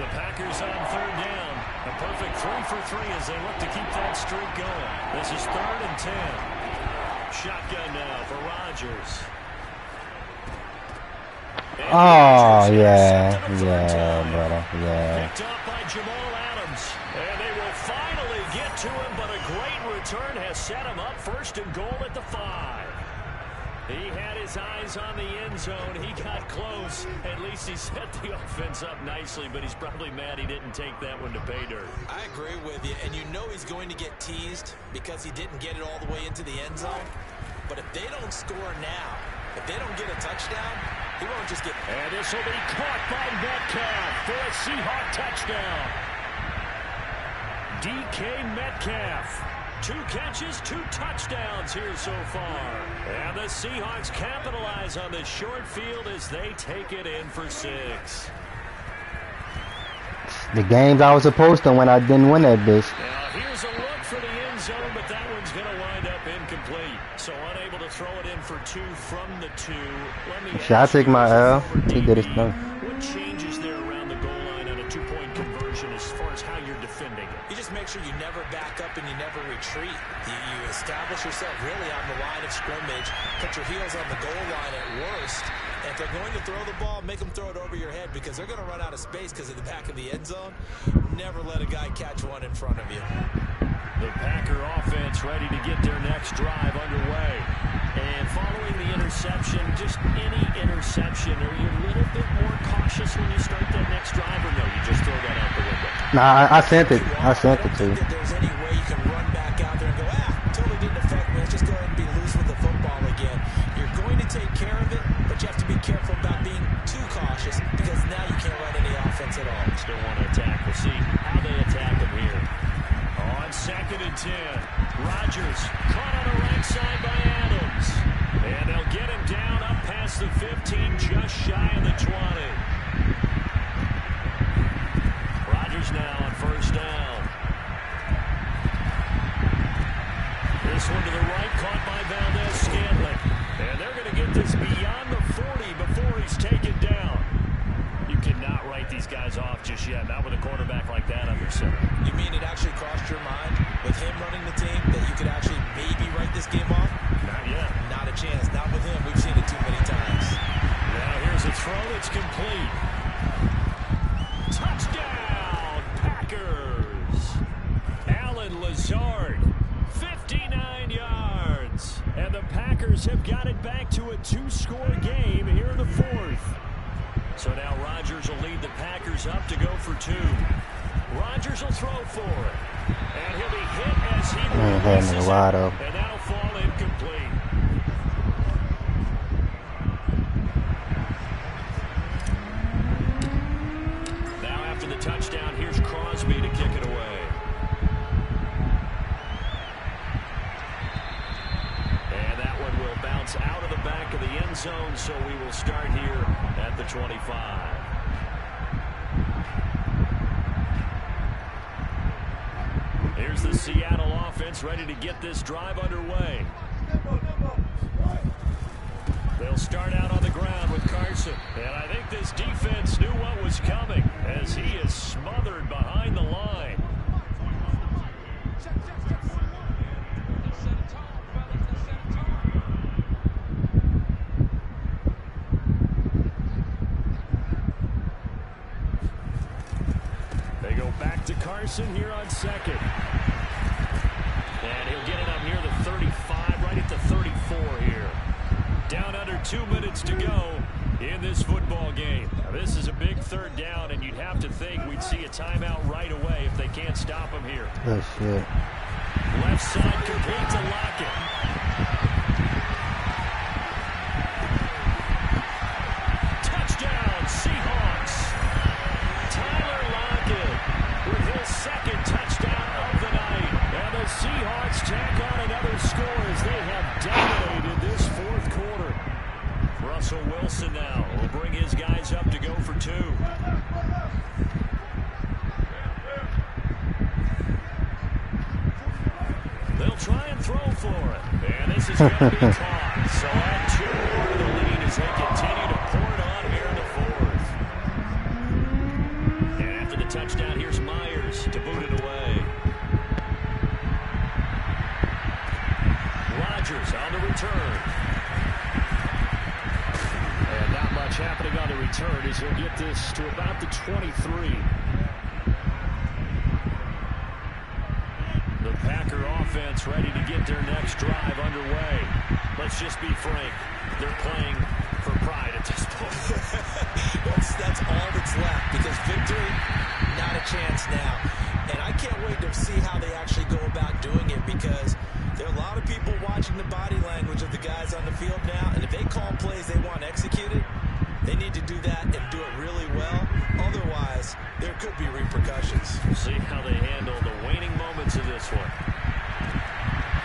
The Packers on 3rd down. A perfect 3 for 3 as they look to keep that streak going. This is 3rd and 10. Shotgun now for Rodgers. Oh, yeah, brother, yeah. Picked up by Jamal Adams. And they will finally get to him, but a great return has set him up 1st and goal at the 5. He had his eyes on the end zone. He got close. At least he set the offense up nicely, but he's probably mad he didn't take that one to pay dirt. I agree with you, and you know he's going to get teased because he didn't get it all the way into the end zone. But if they don't score now, if they don't get a touchdown, he won't just get... And this will be caught by Metcalf for a Seahawk touchdown. DK Metcalf. 2 catches, 2 touchdowns here so far. And the Seahawks capitalize on the short field as they take it in for 6. The games I was supposed to win, I didn't win that bitch. Now here's a look for the end zone, but that one's going to wind up incomplete. So unable to throw it in for 2 from the 2. Let me Should I take my L? He did his thing. What changes there around the goal line on a 2-point conversion as far as how you're defending it? You just make sure you never back up and you never retreat. You establish yourself really on the line of scrimmage, put your heels on the goal line at worst. And if they're going to throw the ball, make them throw it over your head because they're going to run out of space because of the back of the end zone. Never let a guy catch one in front of you. The Packer offense ready to get their next drive underway. And following the interception, just any interception, are you a little bit more cautious when you start that next drive, or no, you just throw that out the window? Nah, I sent it. I sent it to you. If there's any way you can run back out there and go, totally didn't affect me. Let's just go ahead and be loose with the football again. You're going to take care of it, but you have to be careful about being too cautious because now you can't run any offense at all. Still want to attack. We'll see how they attack him here. On 2nd and 10, Rodgers caught on the right side by Adams. And they'll get him down up past the 15, just shy of the 20. Rodgers now on 1st down. This one to the right, caught by Valdez-Scantling. And they're going to get this beyond the 40 before he's taken down. You cannot write these guys off just yet, not with a quarterback like that under center. You mean it actually crossed your mind with him running the team that you could actually maybe write this game off? Not yet. Not a chance. Not with him. We've seen it too many times. Now here's a throw that's complete. Touchdown, Packers. Allen Lazard, 59 yards. And the Packers have got it back to a 2-score game here in the 4th. So now Rodgers will lead the Packers up to go for 2. Rodgers will throw for it. And he'll be hit as he releases it. And that'll fall incomplete. Now after the touchdown, here's Crosby to kick it away. And that one will bounce out of the back of the end zone, so we will start here at the 25. Here's the Seattle offense ready to get this drive underway. They'll They'll start out on the ground with Carson. And I think this defense knew what was coming as he is smothered behind the line. They go back to Carson here on second. And he'll get it up near the 35, right at the 34 here. Down under 2 minutes to go in this football game. Now, this is a big third down, and you'd have to think we'd see a timeout right away if they can't stop him here. Oh, shit. Left side complete to Lockett. Touchdown, Seahawks. Tyler Lockett with his second touchdown of the night. And the Seahawks tack on another score as they have dominated this fourth quarter. Russell Wilson now will bring his guys up to go for two. They'll try and throw for it. And this is going to be caught. So add 2 more to the lead as they continue to pour it on here in the fourth. And after the touchdown, here's Myers to boot it away. Rodgers on the return. And not much happening on the return as he'll get this to about the 23. The Packer offense ready to get their next drive underway. Let's just be frank. They're playing for pride at this point. that's all that's left because victory, not a chance now. And I can't wait to see how they actually go about doing it because there are a lot of people watching the body language of the guys on the field now. And if they call plays they want executed, they need to do that and do it really well. Otherwise, there could be repercussions. We'll see how they handle the waning moments of this one.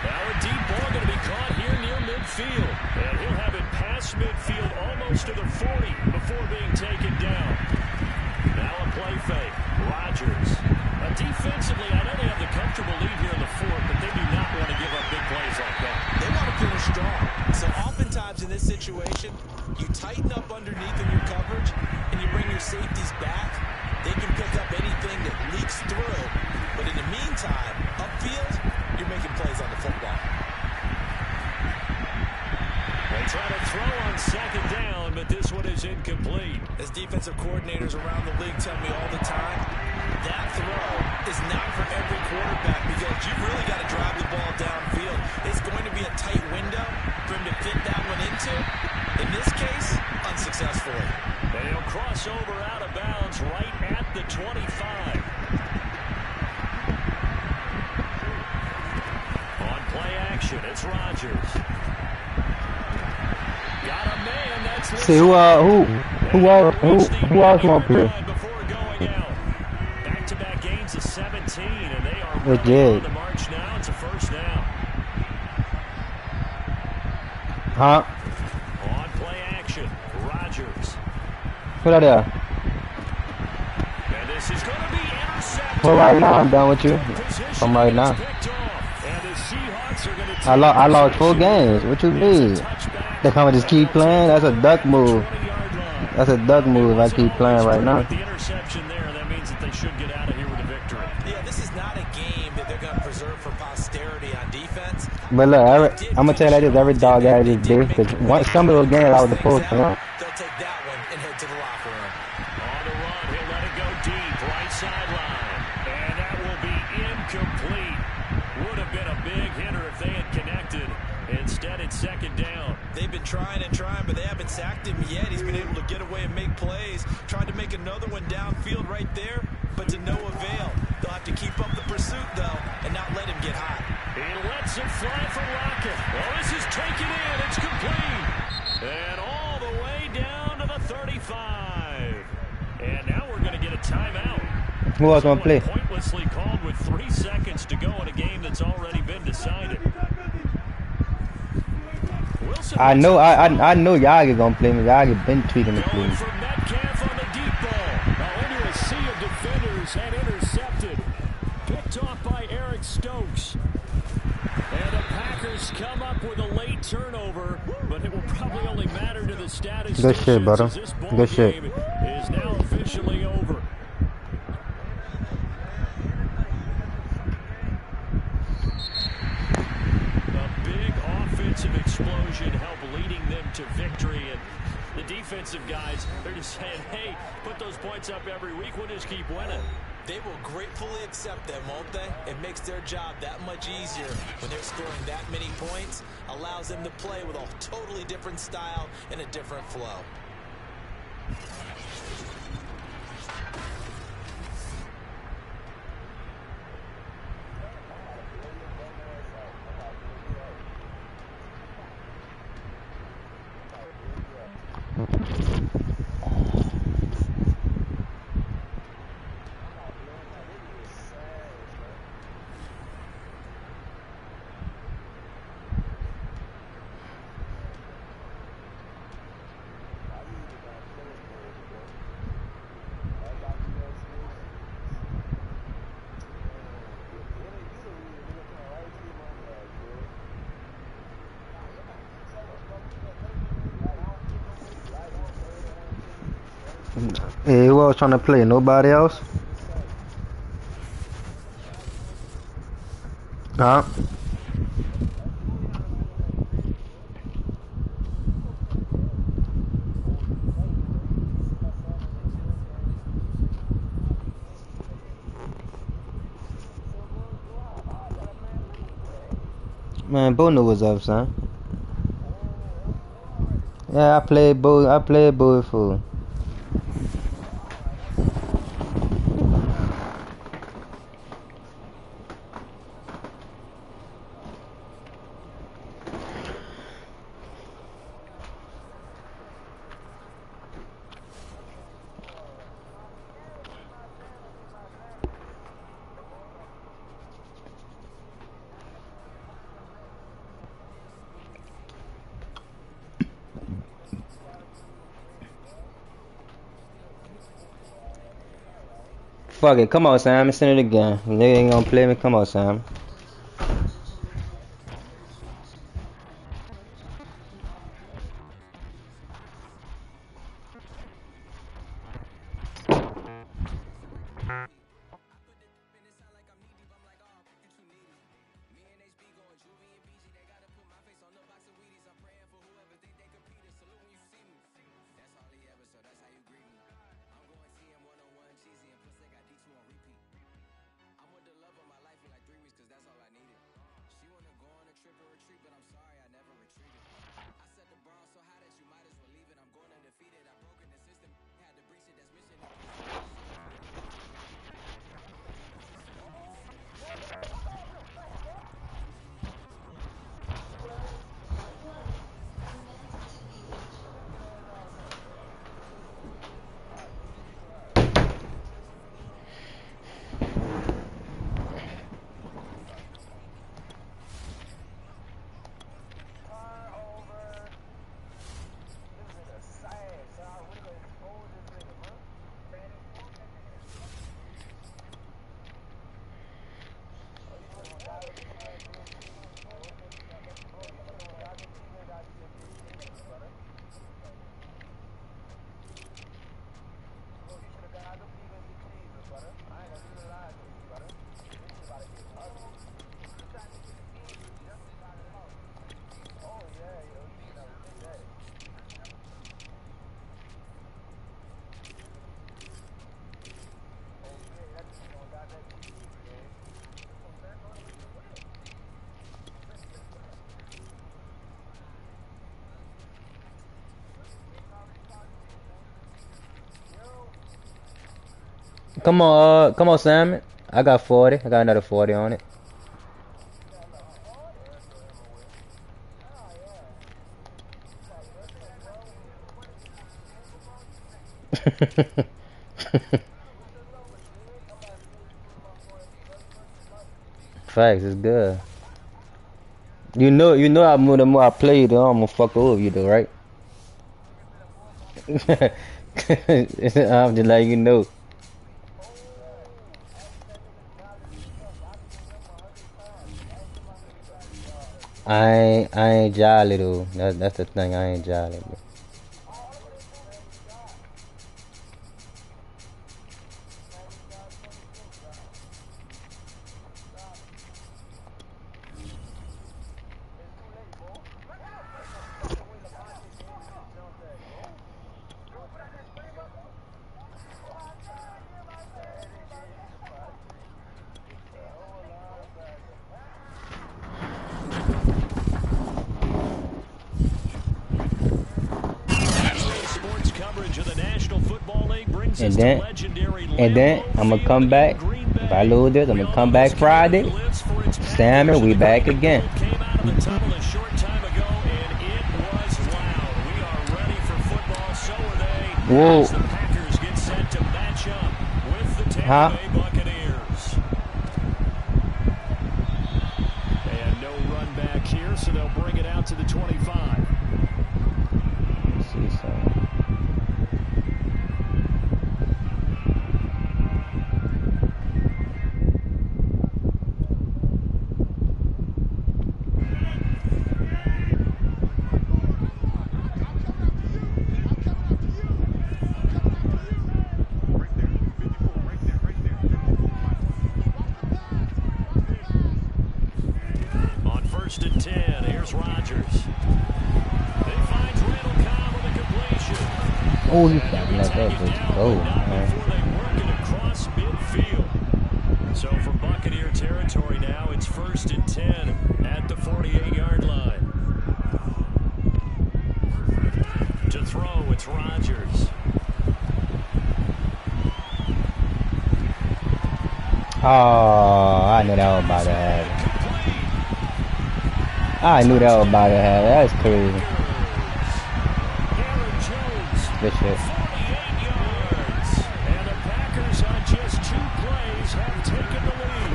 Now a deep ball going to be caught here near midfield. And he'll have it past midfield almost to the 40 before being taken down. Now a play fake. Rodgers. Defensively, I know they have the comfortable lead here in the fourth, but they do not want to give up big plays like that. They want to finish strong. So oftentimes in this situation, you tighten up underneath in your coverage, and you bring your safeties back. They can pick up anything that leaks through. But in the meantime, upfield, you're making plays on the football. They try to throw on second down, but this one is incomplete. As defensive coordinators around the league tell me all the time, that throw is not for every quarterback because you've really got to drive the ball downfield. It's going to be a tight window for him to fit that one into. In this case, unsuccessfully. And he'll cross over out of bounds right at the 25. On play action, it's Rodgers. Got a man that's see who else want to play? Back-to-back gains of 17, and they are on the march now. It's a first down. Huh? On play action, Rodgers. Put that there. And this is going to be intercepted. Well, right now I'm done with you. I'm right now. I lost 4 games. What you mean? They come and just keep playing? That's a duck move. That's a duck move if I keep playing right now. The interception there, that means that they should get out of here with a victory. Yeah, this is not a game that they're going to preserve for posterity on defense. But look, I'm going to tell you like this, every dog got his day. Because some of those games I was supposed to win. They'll take that one and head to the locker room. On the run, he'll let it go deep, right sideline. And that will be incomplete. Would have been a big hitter if they had connected. Instead, it's second down. They've been trying and trying, but they haven't sacked him yet. He's been able to get away and make plays. Tried to make another one downfield right there, but to no avail. They'll have to keep up the pursuit, though, and not let him get hot. He lets it fly for Lockett. Well, this is taken in. It's complete. And all the way down to the 35. And now we're going to get a timeout. Who else want to play? Pointlessly called with 3 seconds to go in a game that's already been decided. I know y'all get gonna play me. Y'all get been tweaking the play. From Metcalf on the deep ball. Now into a sea of defenders and intercepted. Picked off by Eric Stokes. And the Packers just come up with a late turnover, but it will probably only matter to the statisticians. Good shit, brother. Good shit. Is now officially over. A big offensive explosion helped leading them to victory, and the defensive guys, they're just saying, hey, put those points up every week, we'll just keep winning. They will gratefully accept them, won't they? It makes their job that much easier when they're scoring that many points. Allows them to play with a totally different style and a different flow. Hey, who else trying to play? Nobody else? Huh? Man, Bono was up, son. Yeah, I played Bo for. Fuck it, come on, Sam. Send it again. Nigga ain't gonna play me. Come on, Sam. Come on, Sam. I got 40. I got another 40 on it. Facts, it's good. You know, the more I play, the more I'm gonna fuck over you, though, right? I'm just letting you know. I ain't jolly though. That's the thing. I ain't jolly. Bro. And then I'm gonna come back. If I lose this, I'm gonna come back Friday. Salmon, we back again. Whoa. Huh? And no run back here, so they'll bring it out to the 25. Let's see something. Oh, he's backing up that bitch. Oh, man. Across midfield. So from Buccaneer territory now, it's 1st and 10 at the 48-yard line. To throw, it's Rodgers. Oh, I knew that was about to happen. I knew that was about to happen. That's crazy. Good shit. 48 yards. And the Packers on just 2 plays have taken the lead.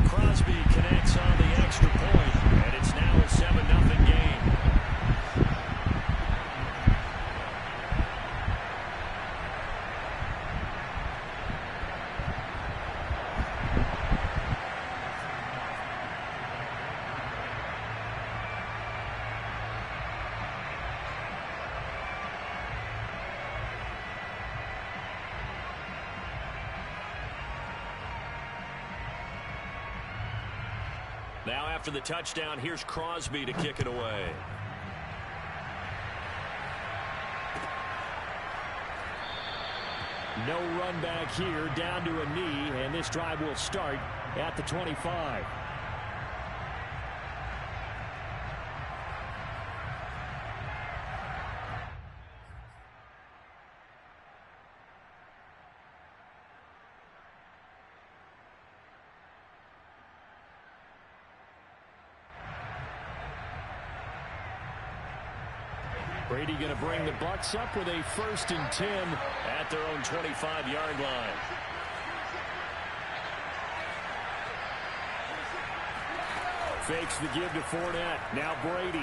Crosby connects on the extra point, and it's now a 7-0 game. Now after the touchdown, here's Crosby to kick it away. No run back here, down to a knee, and this drive will start at the 25. Brady going to bring the Bucs up with a 1st and 10 at their own 25-yard line. Fakes the give to Fournette. Now Brady.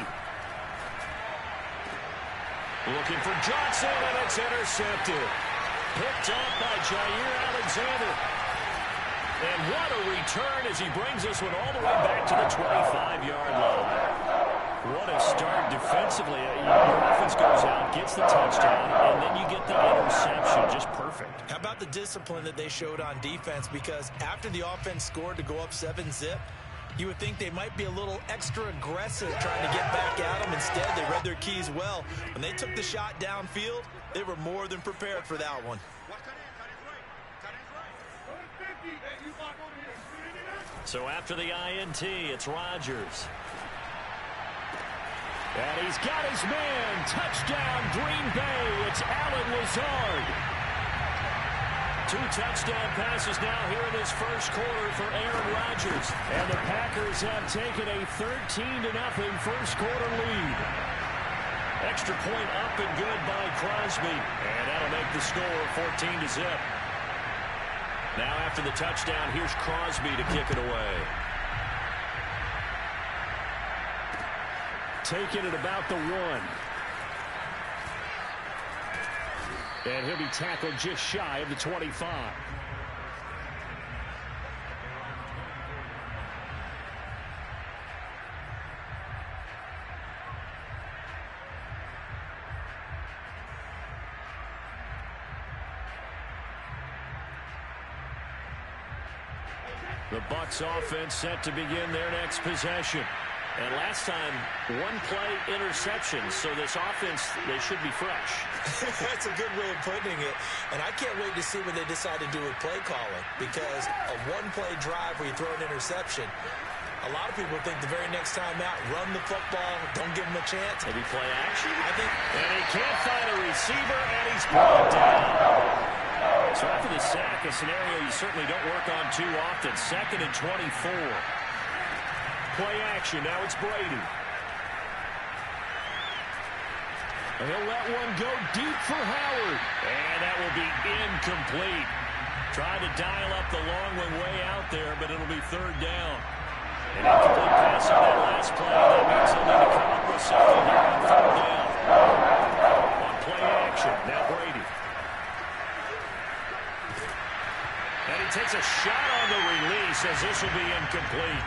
Looking for Johnson, and it's intercepted. Picked up by Jair Alexander. And what a return as he brings this one all the way back to the 25-yard line. What a start defensively. Your offense goes out, gets the touchdown, and then you get the interception. Just perfect. How about the discipline that they showed on defense? Because after the offense scored to go up 7-zip, you would think they might be a little extra aggressive trying to get back at them. Instead, they read their keys well. When they took the shot downfield, they were more than prepared for that one. So after the INT, it's Rodgers. And he's got his man. Touchdown, Green Bay. It's Allen Lazard. 2 touchdown passes now here in his first quarter for Aaron Rodgers. And the Packers have taken a 13-0 first quarter lead. Extra point up and good by Crosby. And that'll make the score 14-0. Now after the touchdown, here's Crosby to kick it away. Taking it about the 1. And he'll be tackled just shy of the 25. 2 The Bucs offense set to begin their next possession. And last time, one play interception, so this offense, they should be fresh. That's a good way of putting it. And I can't wait to see what they decide to do with play calling, because a one-play drive where you throw an interception, a lot of people think the very next time out, run the football, don't give them a chance. Maybe play action? I think. And he can't find a receiver, and he's brought down. So after the sack, a scenario you certainly don't work on too often. 2nd and 24. Play action. Now it's Brady. And he'll let one go deep for Howard. And that will be incomplete. Tried to dial up the long one way out there, but it'll be 3rd down. An incomplete pass on that last play. That means he'll need to come up with something here on 3rd down. On play action. Now Brady. And he takes a shot on the release as this will be incomplete.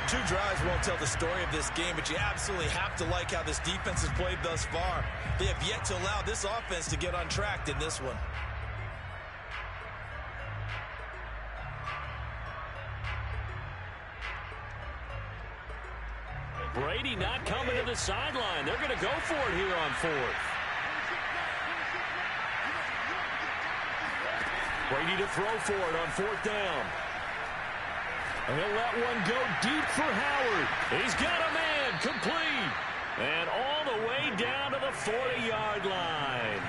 2 drives won't tell the story of this game, but you absolutely have to like how this defense has played thus far. They have yet to allow this offense to get untracked in this one. Brady not coming to the sideline. They're going to go for it here on 4th. Brady to throw for it on 4th down. And he'll let one go deep for Howard. He's got a man, complete. And all the way down to the 40-yard line.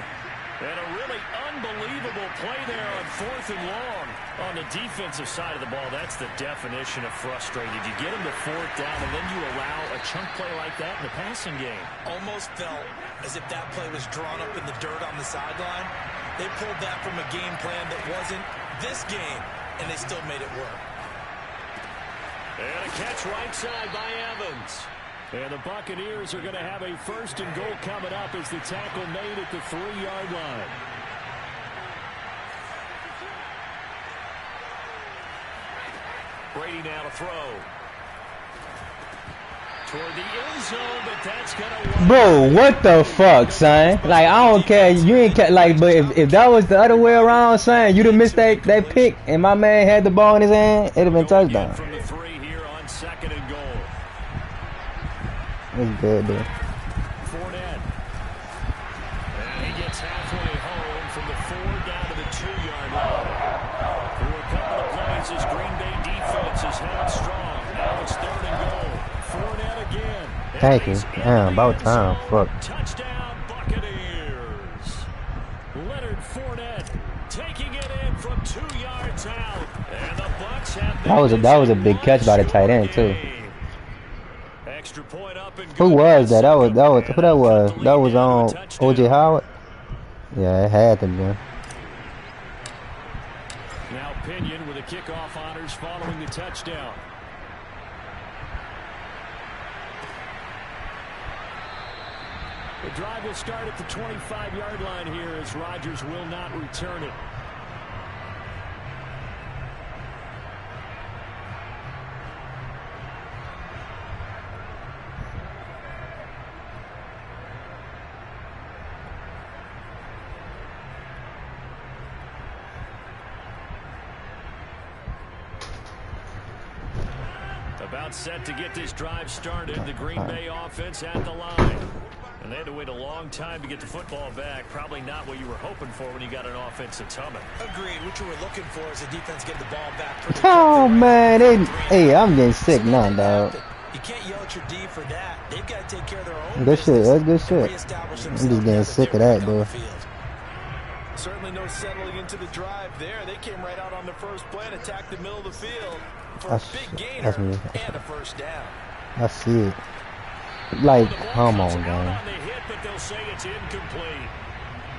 And a really unbelievable play there on 4th and long. On the defensive side of the ball, that's the definition of frustrated. You get him to 4th down, and then you allow a chunk play like that in the passing game. Almost felt as if that play was drawn up in the dirt on the sideline. They pulled that from a game plan that wasn't this game, and they still made it work. And a catch right side by Evans. And the Buccaneers are going to have a 1st and goal coming up as the tackle made at the 3-yard line. Brady now to throw. Toward the end zone, but that's going to... Bro, what the fuck, son? Like, I don't care. You ain't like, but if that was the other way around, son, you'd have missed that pick, and my man had the ball in his hand, it'd have been touchdown. From the 3 here on 2nd and goal. That's good, dude. Fournette. And he gets halfway home from the 4 down to the 2-yard line. Through a couple of plays, this Green Bay defense is held strong. Now it's 3rd and goal. Fournette again. Thank you. Damn, about time. Fuck. Touchdown, Buccaneers. Leonard Fournette taking it in from 2 yards out. And the Bucs have that was a big catch by the tight end too. Extra point up and who was that? That was who that was? That was on O.J. Howard. Yeah, it had to be. Now Pinion with the kickoff honors following the touchdown. The drive will start at the 25-yard line here as Rodgers will not return it. About set to get this drive started. The Green Bay offense at the line. And they had to wait a long time to get the football back. Probably not what you were hoping for when you got an offense that's humming. Agreed. What you were looking for is a defense getting the ball back pretty Oh, man. Hey, I'm getting sick now, dog. You can't yell at your D for that. They've got to take care of their own good shit. That's good shit. I'm just getting sick of that, dude. Certainly no settling into the drive there. They came right out on the first play and attacked the middle of the field for a big gainer and a 1st down. I see it. Like, come on, man. But they'll say it's incomplete.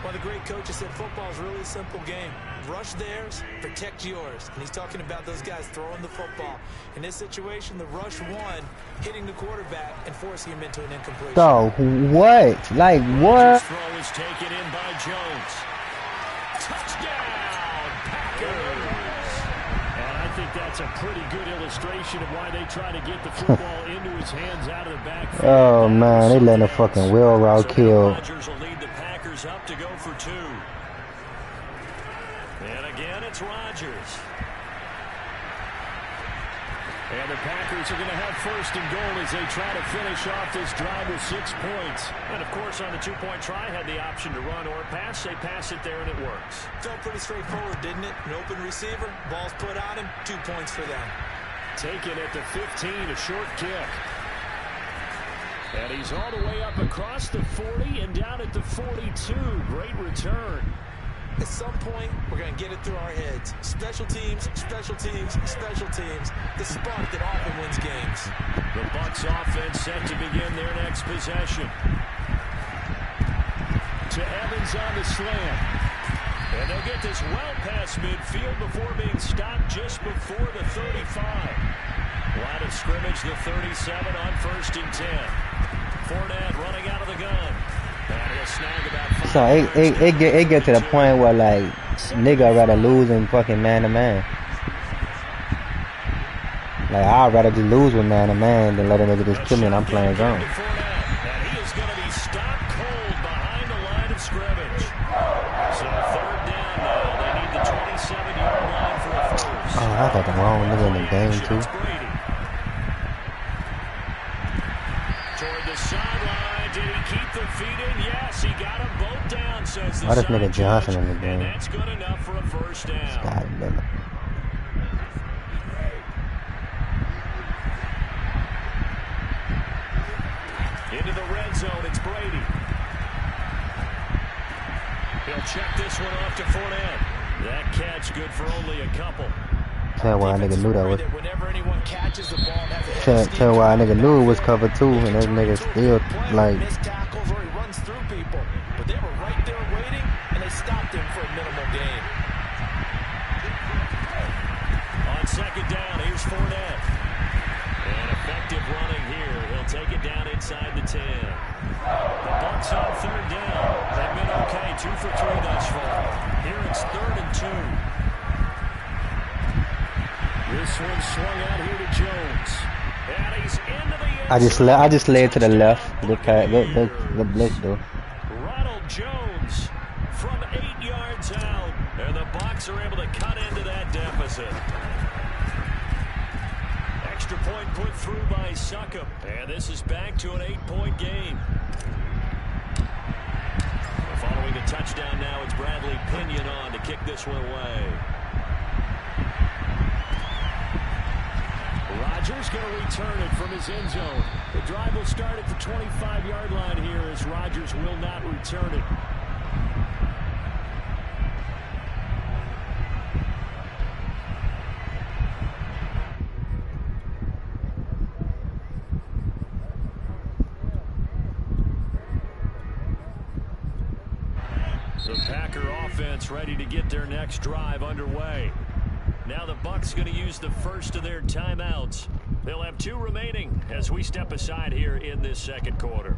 Well, the great coach said football is really a simple game. Rush theirs, protect yours. And he's talking about those guys throwing the football. In this situation, the rush one, hitting the quarterback and forcing him into an incompletion. Dog, what? Like, what? Throw is taken in by Jones. Touchdown, Packers. And I think that's a pretty good illustration of why they try to get the football into his hands out of the backfield. Oh, man, they letting a fucking wheel route kill. Rodgers will lead the Packers up to go for 2. And again, it's Rodgers. And the Packers are going to have first and goal as they try to finish off this drive with 6 points. And, of course, on the two-point try, had the option to run or pass. They pass it there, and it works. Felt pretty straightforward, didn't it? An open receiver, ball's put on him, 2 points for them. Taken at the 15, a short kick. And he's all the way up across the 40 and down at the 42. Great return. At some point, we're going to get it through our heads. Special teams, special teams, special teams. The spark that often wins games. The Bucs offense set to begin their next possession. To Evans on the slant. And they'll get this well past midfield before being stopped just before the 35. Line of scrimmage, the 37 on 1st and 10. Fournette running out of the gun. So it get to the point where like nigga rather lose than fucking man to man. Like I'd rather just lose with man to man than let a nigga just kill me and I'm playing zone. And he is going to be stopped cold behind the line of scrimmage. So 3rd down now. They need the 27-yard line for a first. Oh, I got the wrong nigga in the game too. Toward the sideline, did he keep the feet in? Yes, he got them both down, says the Why this nigga Johnson in the and game? that's good enough for a first down. God damn it. Into the red zone, it's Brady. He'll check this one off to Fournette. That catch good for only a couple. Tell why a nigga knew that was. Tell why a nigga knew it was cover 2 and this nigga still like. Missed tackles or he runs through people. But they were right there waiting and they stopped him for a minimal gain. On 2nd down, here's Fournette. And effective running here. He'll take it down inside the 10. The Bucs on 3rd down. They've been okay, 2 for 3 thus far. Here it's 3rd and 2. This one swung out here to Jones. And he's into the end. I just laid to the left. The blitz though. Ronald Jones from 8 yards out. And the Bucs are able to cut into that deficit. Extra point put through by Succop. And this is back to an 8-point game. Following a touchdown now, it's Bradley Pinion on to kick this one away. Rodgers going to return it from his end zone. The drive will start at the 25-yard line here as Rodgers will not return it. The Packer offense ready to get their next drive underway. Now the Bucs going to use the first of their timeouts. They'll have 2 remaining as we step aside here in this 2nd quarter.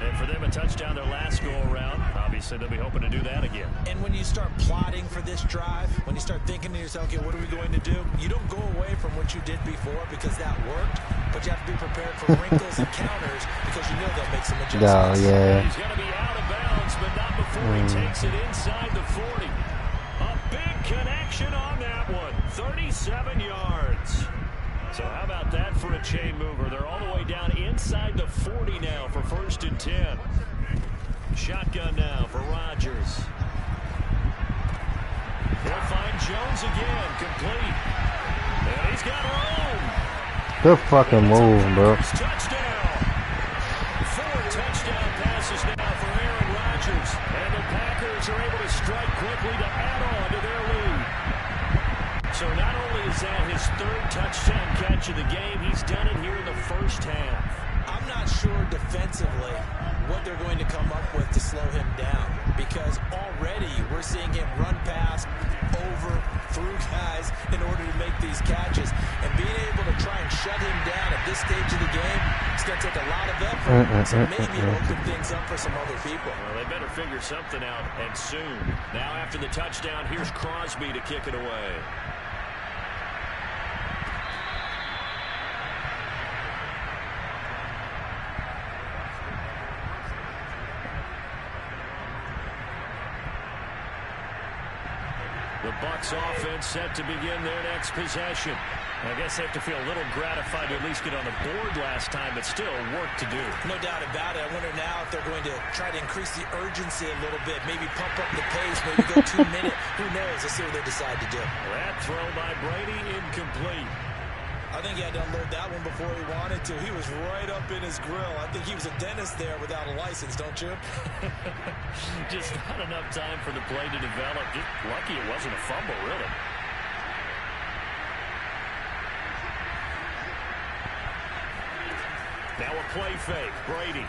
And for them, a touchdown their last go-around. Obviously, they'll be hoping to do that again. And when you start plotting for this drive, when you start thinking to yourself, okay, what are we going to do? You don't go away from what you did before because that worked, but you have to be prepared for wrinkles and counters because you know they'll make some adjustments. Oh, yeah. He's going to be out of bounds, but not before he takes it inside the 40. A big connection on that one. 37 yards. So how about that for a chain mover? They're all the way down inside the 40 now for 1st and 10. Shotgun now for Rodgers. He'll find Jones again, complete. And he's got room. Good fucking move, bro. Touchdown. 4 touchdown passes now for Aaron Rodgers. And the Packers are able to strike quickly to add on to their lead. So not only is that his 3rd touchdown catch of the game, he's done it here in the 1st half. I'm not sure defensively what they're going to come up with to slow him down because already we're seeing him run past, over, through guys in order to make these catches. And being able to try and shut him down at this stage of the game, it's going to take a lot of effort. So maybe open things up for some other people. Well, they better figure something out, and soon. Now after the touchdown, here's Crosby to kick it away. The Bucs offense set to begin their next possession. I guess they have to feel a little gratified to at least get on the board last time, but still work to do. No doubt about it. I wonder now if they're going to try to increase the urgency a little bit, maybe pump up the pace, maybe go 2 minutes. Who knows? Let's see what they decide to do. That throw by Brady, incomplete. I think he had to unload that one before he wanted to. He was right up in his grill. I think he was a dentist there without a license, don't you? Just not enough time for the play to develop. Just lucky it wasn't a fumble, really. Now a play fake. Brady.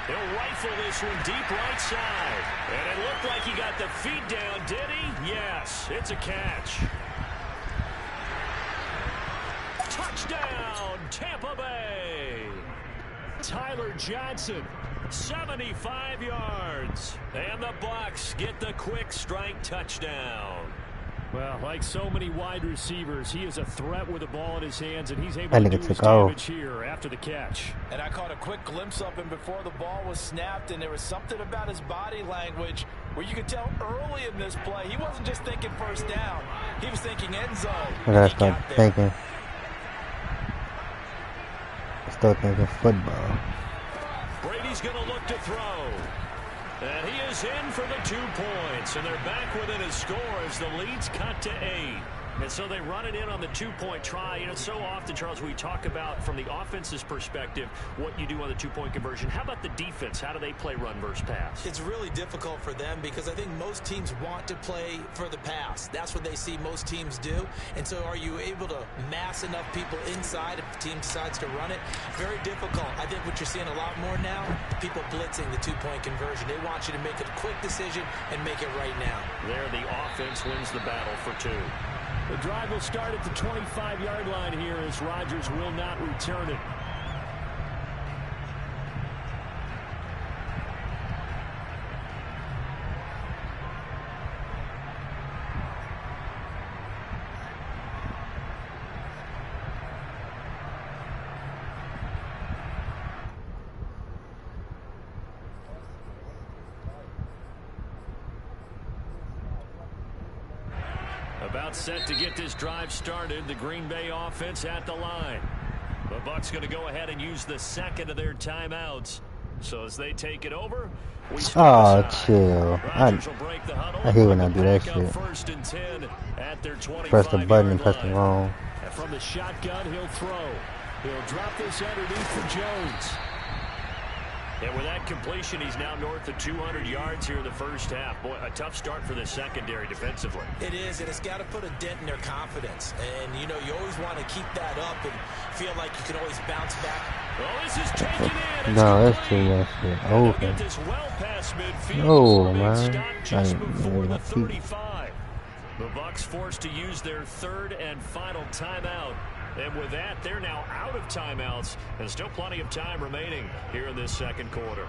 He'll rifle this one deep right side. And it looked like he got the feet down, did he? Yes, it's a catch. Touchdown, Tampa Bay. Tyler Johnson, 75 yards. And the Bucs get the quick strike touchdown. Well, like so many wide receivers, he is a threat with the ball in his hands, and he's able to do his damage here after the catch. And I caught a quick glimpse of him before the ball was snapped, and there was something about his body language where you could tell early in this play he wasn't just thinking first down. He was thinking end zone. I gotta start thinking. Start thinking football. Brady's going to look to throw. And he is in for the 2 points. And they're back within a score as the lead's cut to 8. And so they run it in on the 2-point try. You know, so often, Charles, we talk about from the offense's perspective what you do on the 2-point conversion. How about the defense? How do they play run versus pass? It's really difficult for them because I think most teams want to play for the pass. That's what they see most teams do. And so are you able to mass enough people inside if the team decides to run it? Very difficult. I think what you're seeing a lot more now, people blitzing the 2-point conversion. They want you to make a quick decision and make it right now. There, the offense wins the battle for 2. The drive will start at the 25-yard line here as Rodgers will not return it. About set to get this drive started. The Green Bay offense at the line. The Bucs going to go ahead and use the second of their timeouts. So as they take it over, we chill. I hate when I do that shit. First and 10 at their 25-yard press the button and press line. it wrong. And from the shotgun, he'll throw. He'll drop this underneath for Jones. And with that completion, he's now north of 200 yards here in the first half. Boy, a tough start for the secondary defensively. It is, and it's got to put a dent in their confidence. And, you know, you always want to keep that up and feel like you can always bounce back. Oh, this is taken in. It's no, that's too much shit. Okay. Well past midfield. Oh, man. Just before the 35. The Bucs forced to use their third and final timeout. And with that, they're now out of timeouts and still plenty of time remaining here in this second quarter.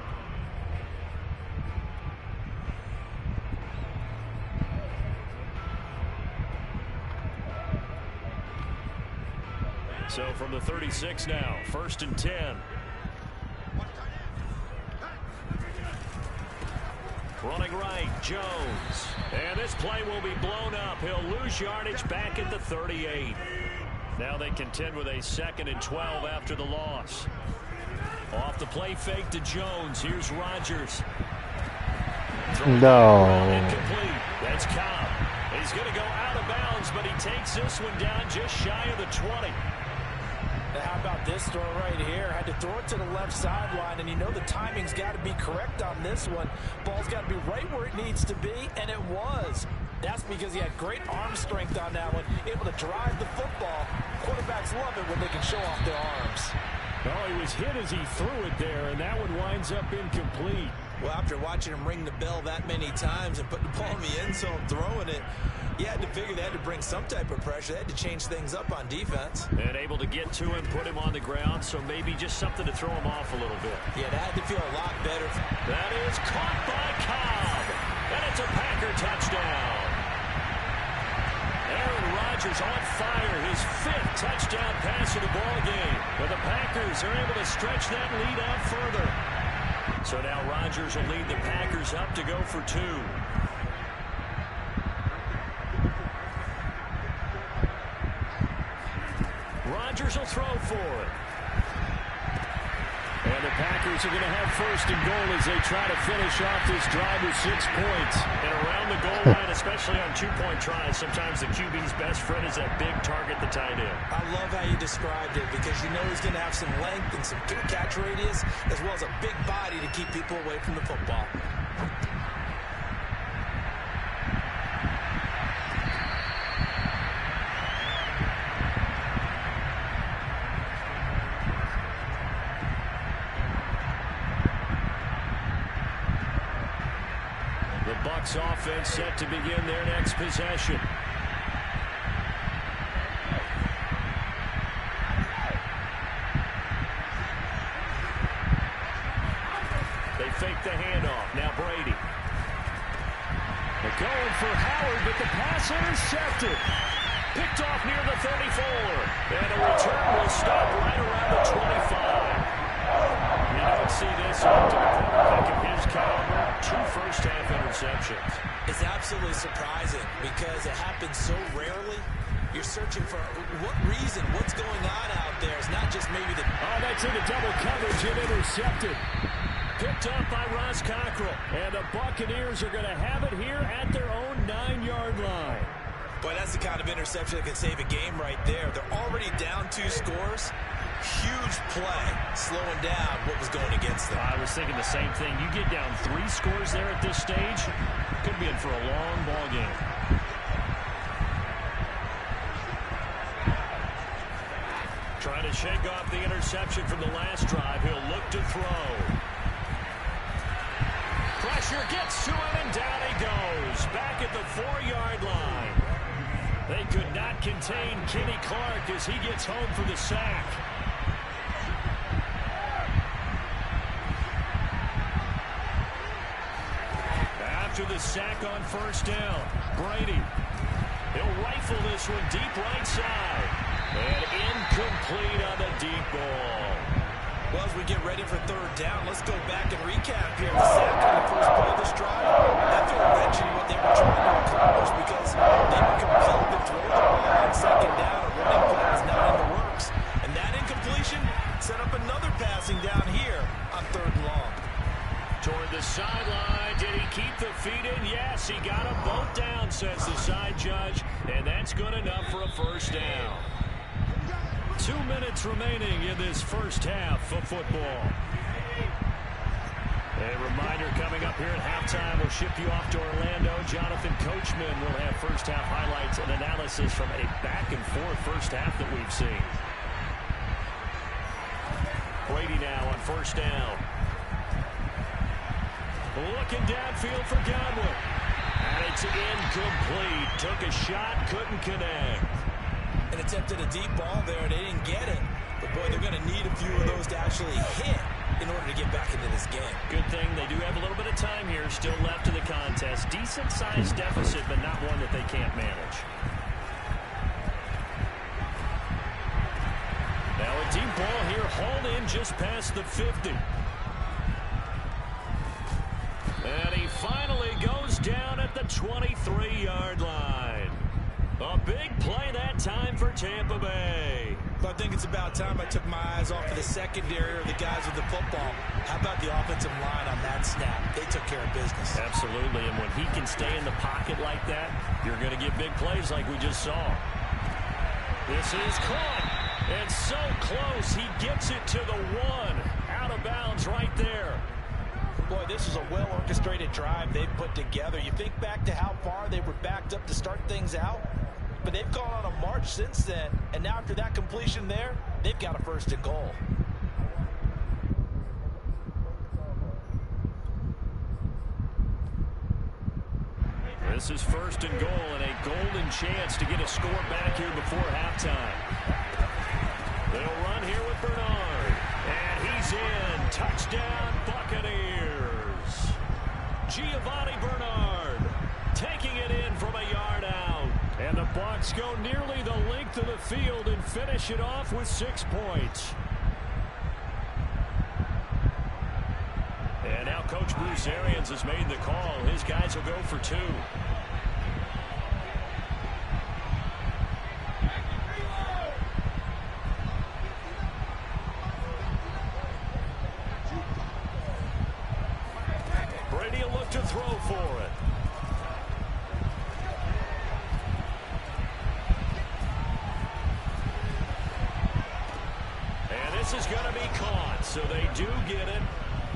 So from the 36 now, first and 10. Running right, Jones. And this play will be blown up. He'll lose yardage back at the 38. Now they contend with a 2nd and 12 after the loss. Off the play fake to Jones. Here's Rodgers. No. Incomplete. That's Cobb. He's going to go out of bounds, but he takes this one down just shy of the 20. Now how about this throw right here? Had to throw it to the left sideline, and you know the timing's got to be correct on this one. Ball's got to be right where it needs to be, and it was. That's because he had great arm strength on that one, able to drive the football. Quarterbacks love it when they can show off their arms. Oh, he was hit as he threw it there, and that one winds up incomplete. Well, after watching him ring the bell that many times and put the ball in the end zone, throwing it, you had to figure they had to bring some type of pressure. They had to change things up on defense. And able to get to him, put him on the ground, so maybe just something to throw him off a little bit. Yeah, that had to feel a lot better. That is caught by Cobb. And it's a Packer touchdown. Aaron Rodgers on fire, his 5th touchdown pass of the ball game. But the Packers are able to stretch that lead out further. So now Rodgers will lead the Packers up to go for 2. Rodgers will throw for it. And the Packers are going to have first and goal as they try to finish off this drive with 6 points. And around the goal line, especially on two-point tries, sometimes the QB's best friend is that big target, the tight end. I love how you described it because you know he's going to have some length and some good catch radius as well as a big body to keep people away from the football. Bucs offense set to begin their next possession. They fake the handoff. Now Brady. They're going for Howard, but the pass intercepted. Picked off near the 34. And a return will stop right around the 25. You don't see this often. A quarterback of his caliber, 2 first-half interceptions. It's absolutely surprising because it happens so rarely. You're searching for what reason, what's going on out there. It's not just maybe the... Oh, that's into double coverage and intercepted. Picked up by Ross Cockrell. And the Buccaneers are going to have it here at their own 9-yard line. Boy, that's the kind of interception that can save a game right there. They're already down 2 scores. Huge play, slowing down what was going against them. I was thinking the same thing. You get down 3 scores there at this stage, could be in for a long ball game. Trying to shake off the interception from the last drive. He'll look to throw. Pressure gets to him, and down he goes. Back at the 4-yard line. They could not contain Kenny Clark as he gets home for the sack. After the sack on first down, Brady. He'll rifle this one deep right side. And incomplete on the deep ball. Well, as we get ready for third down, let's go back and recap here. The sack on the first play of this drive, that threw a wrench in what they were trying to accomplish because they were compelled to throw the ball on second down. A running play was not in the works. And that incompletion set up another passing down here on third and long. Toward the sideline, did he keep the feet in? Yes, he got them both down, says the side judge, and that's good enough for a first down. 2 minutes remaining in this first half of football. A reminder coming up here at halftime, we'll ship you off to Orlando. Jonathan Coachman will have first half highlights and analysis from a back-and-forth first half that we've seen. Brady now on first down. Looking downfield for Godwin. And it's incomplete. Took a shot, couldn't connect. And attempted a deep ball there. They didn't get it. But, boy, they're going to need a few of those to actually hit in order to get back into this game. Good thing they do have a little bit of time here still left in the contest. Decent-sized deficit, but not one that they can't manage. Now a deep ball here, hauled in just past the 50. And he finally goes down at the 23-yard line. A big play that time for Tampa Bay. I think it's about time I took my eyes off of the secondary or the guys with the football. How about the offensive line on that snap? They took care of business. Absolutely, and when he can stay in the pocket like that, you're going to get big plays like we just saw. This is caught, and so close. He gets it to the 1. Out of bounds right there. Boy, this is a well-orchestrated drive they've put together. You think back to how far they were backed up to start things out, but they've gone on a march since then, and now after that completion there, they've got a first and goal. This is first and goal and a golden chance to get a score back here before halftime. They'll run here with Bernard, and he's in. Touchdown, Buccaneers. Giovanni Bernard taking it in from a yard out. And the Bucs go nearly the length of the field and finish it off with 6 points. And now Coach Bruce Arians has made the call. His guys will go for 2. this is going to be caught, so they do get it.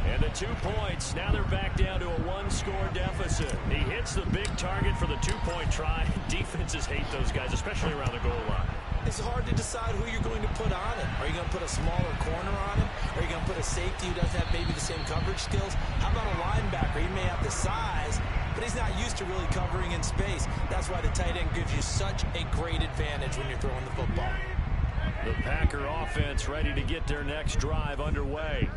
And the 2 points, now they're back down to a 1-score deficit. He hits the big target for the 2-point try. Defenses hate those guys, especially around the goal line. It's hard to decide who you're going to put on him. Are you going to put a smaller corner on him? Are you going to put a safety who doesn't have maybe the same coverage skills? How about a linebacker? He may have the size, but he's not used to really covering in space. That's why the tight end gives you such a great advantage when you're throwing the football. The Packer offense ready to get their next drive underway.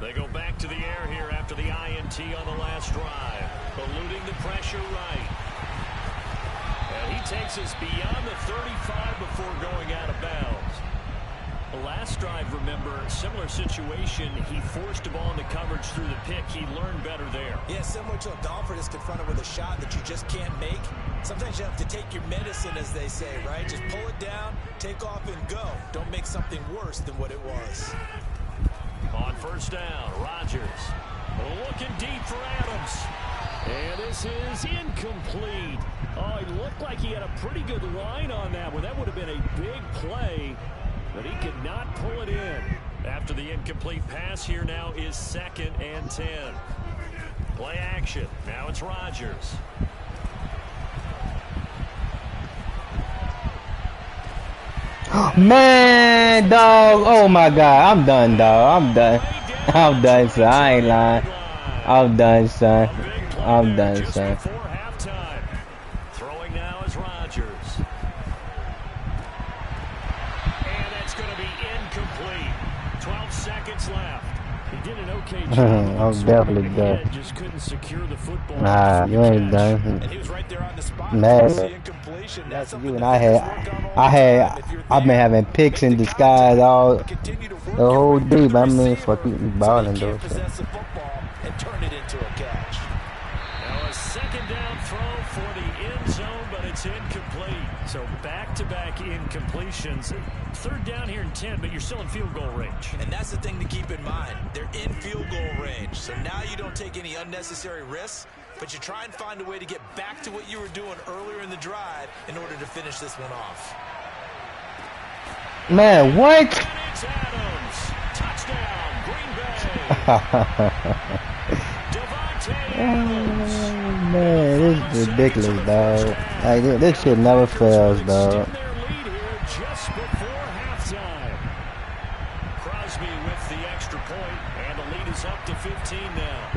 They go back to the air here after the INT on the last drive. Eluding the pressure right. And he takes us beyond the 35 before going out of bounds. The last drive, remember, similar situation. He forced a ball into coverage through the pick. He learned better there. Yeah, similar to a golfer that's confronted with a shot that you just can't make. Sometimes you have to take your medicine, as they say, right? Just pull it down, take off, and go. Don't make something worse than what it was. On first down, Rodgers looking deep for Adams. And this is incomplete. Oh, it looked like he had a pretty good line on that one. That would have been a big play, but he could not pull it in. After the incomplete pass, here now is 2nd and 10. Play action. Now it's Rodgers. Man, dog. Oh, my God. I'm done, dog. I'm done. I'm done, son. I ain't lying. I'm done, son. I'm done, son. Throwing now is Rodgers. And that's going to be incomplete. 12 seconds left. He did an okay job. I'm definitely done. Just couldn't secure the football. Nah, you ain't done. And he was right there on the spot. Man, that's you and I've been having picks in disguise all the whole day, but I mean, fucking balling though. And turn it into a catch. Now a 2nd down throw for the end zone, but it's incomplete. So back-to-back incompletions. 3rd down here in 10, but you're still in field goal range. And that's the thing to keep in mind. They're in field goal range. So now you don't take any unnecessary risks, but you try and find a way to get back to what you were doing earlier in the drive in order to finish this one off. Man, what? And it's Adams. Touchdown, Green Bay. Oh, man, this is ridiculous, dog. Like, this shit never fails, dog. Just before halftime. Crosby with the extra point, and the lead is up to 15 now.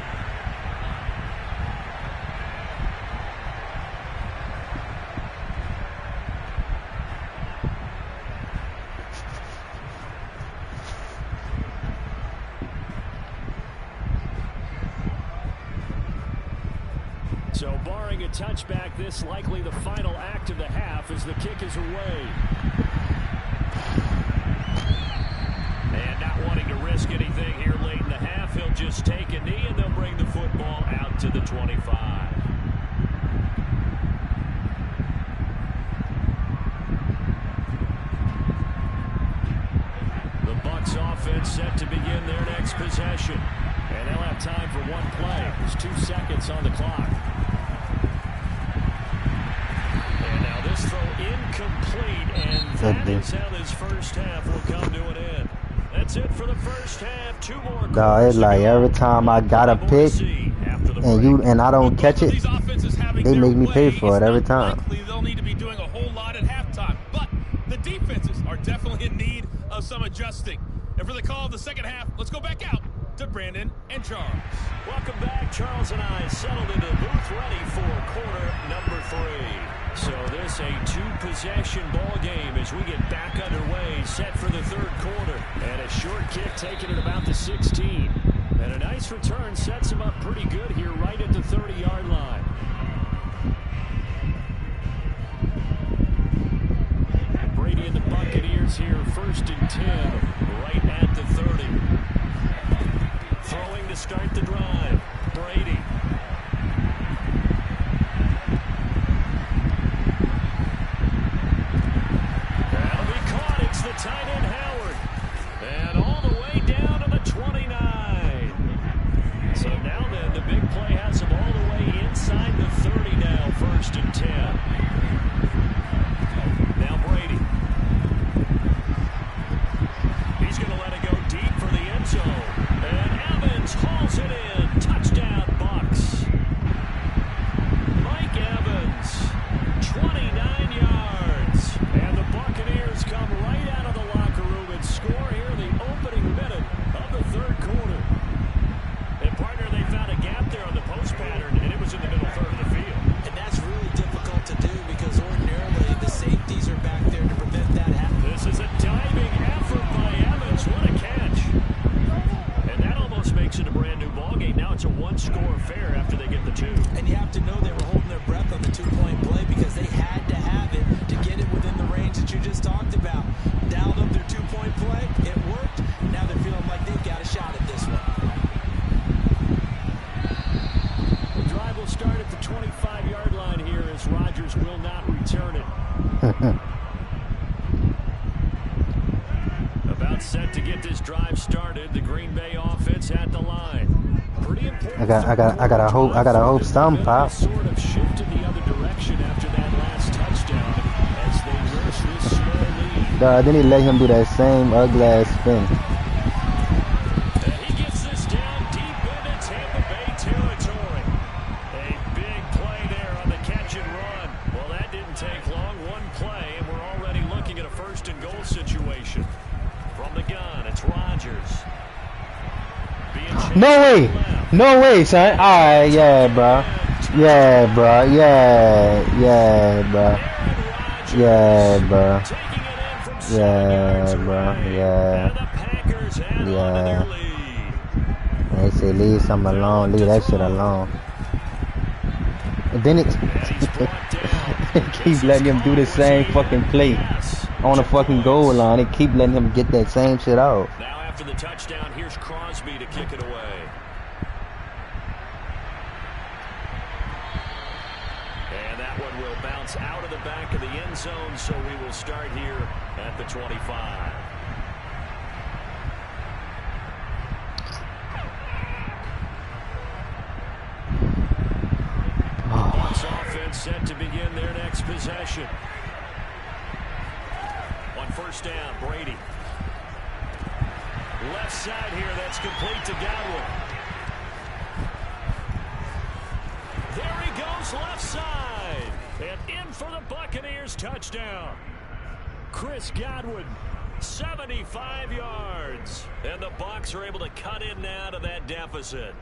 So barring a touchback, this likely the final act of the half as the kick is away. And not wanting to risk anything here late in the half, he'll just take a knee and they'll bring the football out to the 25. The Bucs offense set to begin their next possession. And they'll have time for one play. There's 2 seconds on the clock. And now this throw incomplete, and that is how this first half will come to an end. That's it for the first half. 2 more. Dog, it's like every time I got a pick and I don't catch it, they make me pay for it every time. They'll need to be doing a whole lot at halftime, but the defenses are definitely in need of some adjusting. And for the call of the second half, let's go back out to Brandon and Charles. Welcome back. Charles and I settled into the booth ready for quarter number 3. So this a 2-possession ball game as we get back underway, set for the 3rd quarter. And a short kick taken at about the 16. And a nice return sets him up pretty good here right at the 30-yard line. Brady and the Buccaneers here, 1st and 10, right at the 30. Throwing to start the drive. Brady. That'll be caught. It's the tight end Howard. And all the way down to the 29. So now then, the big play has him all the way inside the 30 now, 1st and 10. Now Brady. He's About set to get this drive started. The Green Bay offense at the line. Pretty important. I gotta hope some pop. Sort of shifted the other direction after that last touchdown as they nurse this small lead. Then he let him do that same ugly ass spin. He gets this down deep into Tampa Bay territory. A big play there on the catch and run. Well, that didn't take long. One play, and we're already looking at a 1st and goal situation. From the gun, it's Rodgers. No way, son. Alright, yeah, bro. Yeah, bro. Yeah, bro. Yeah, bro. Yeah, bro. Yeah. They say leave something alone. Leave that shit alone. And then it keep letting him do the same fucking play on the fucking goal line. They keep letting him get that same shit out. Now after the touchdown, here's Crosby to kick it away. And that one will bounce out of the back of the end zone, so we will start here at the 25. Bucs offense set to begin their next possession. On 1st down, Brady. Left side here, that's complete to Godwin. There he goes, left side. And in for the Buccaneers touchdown. Chris Godwin, 75 yards. And the Bucs are able to cut in now to that deficit.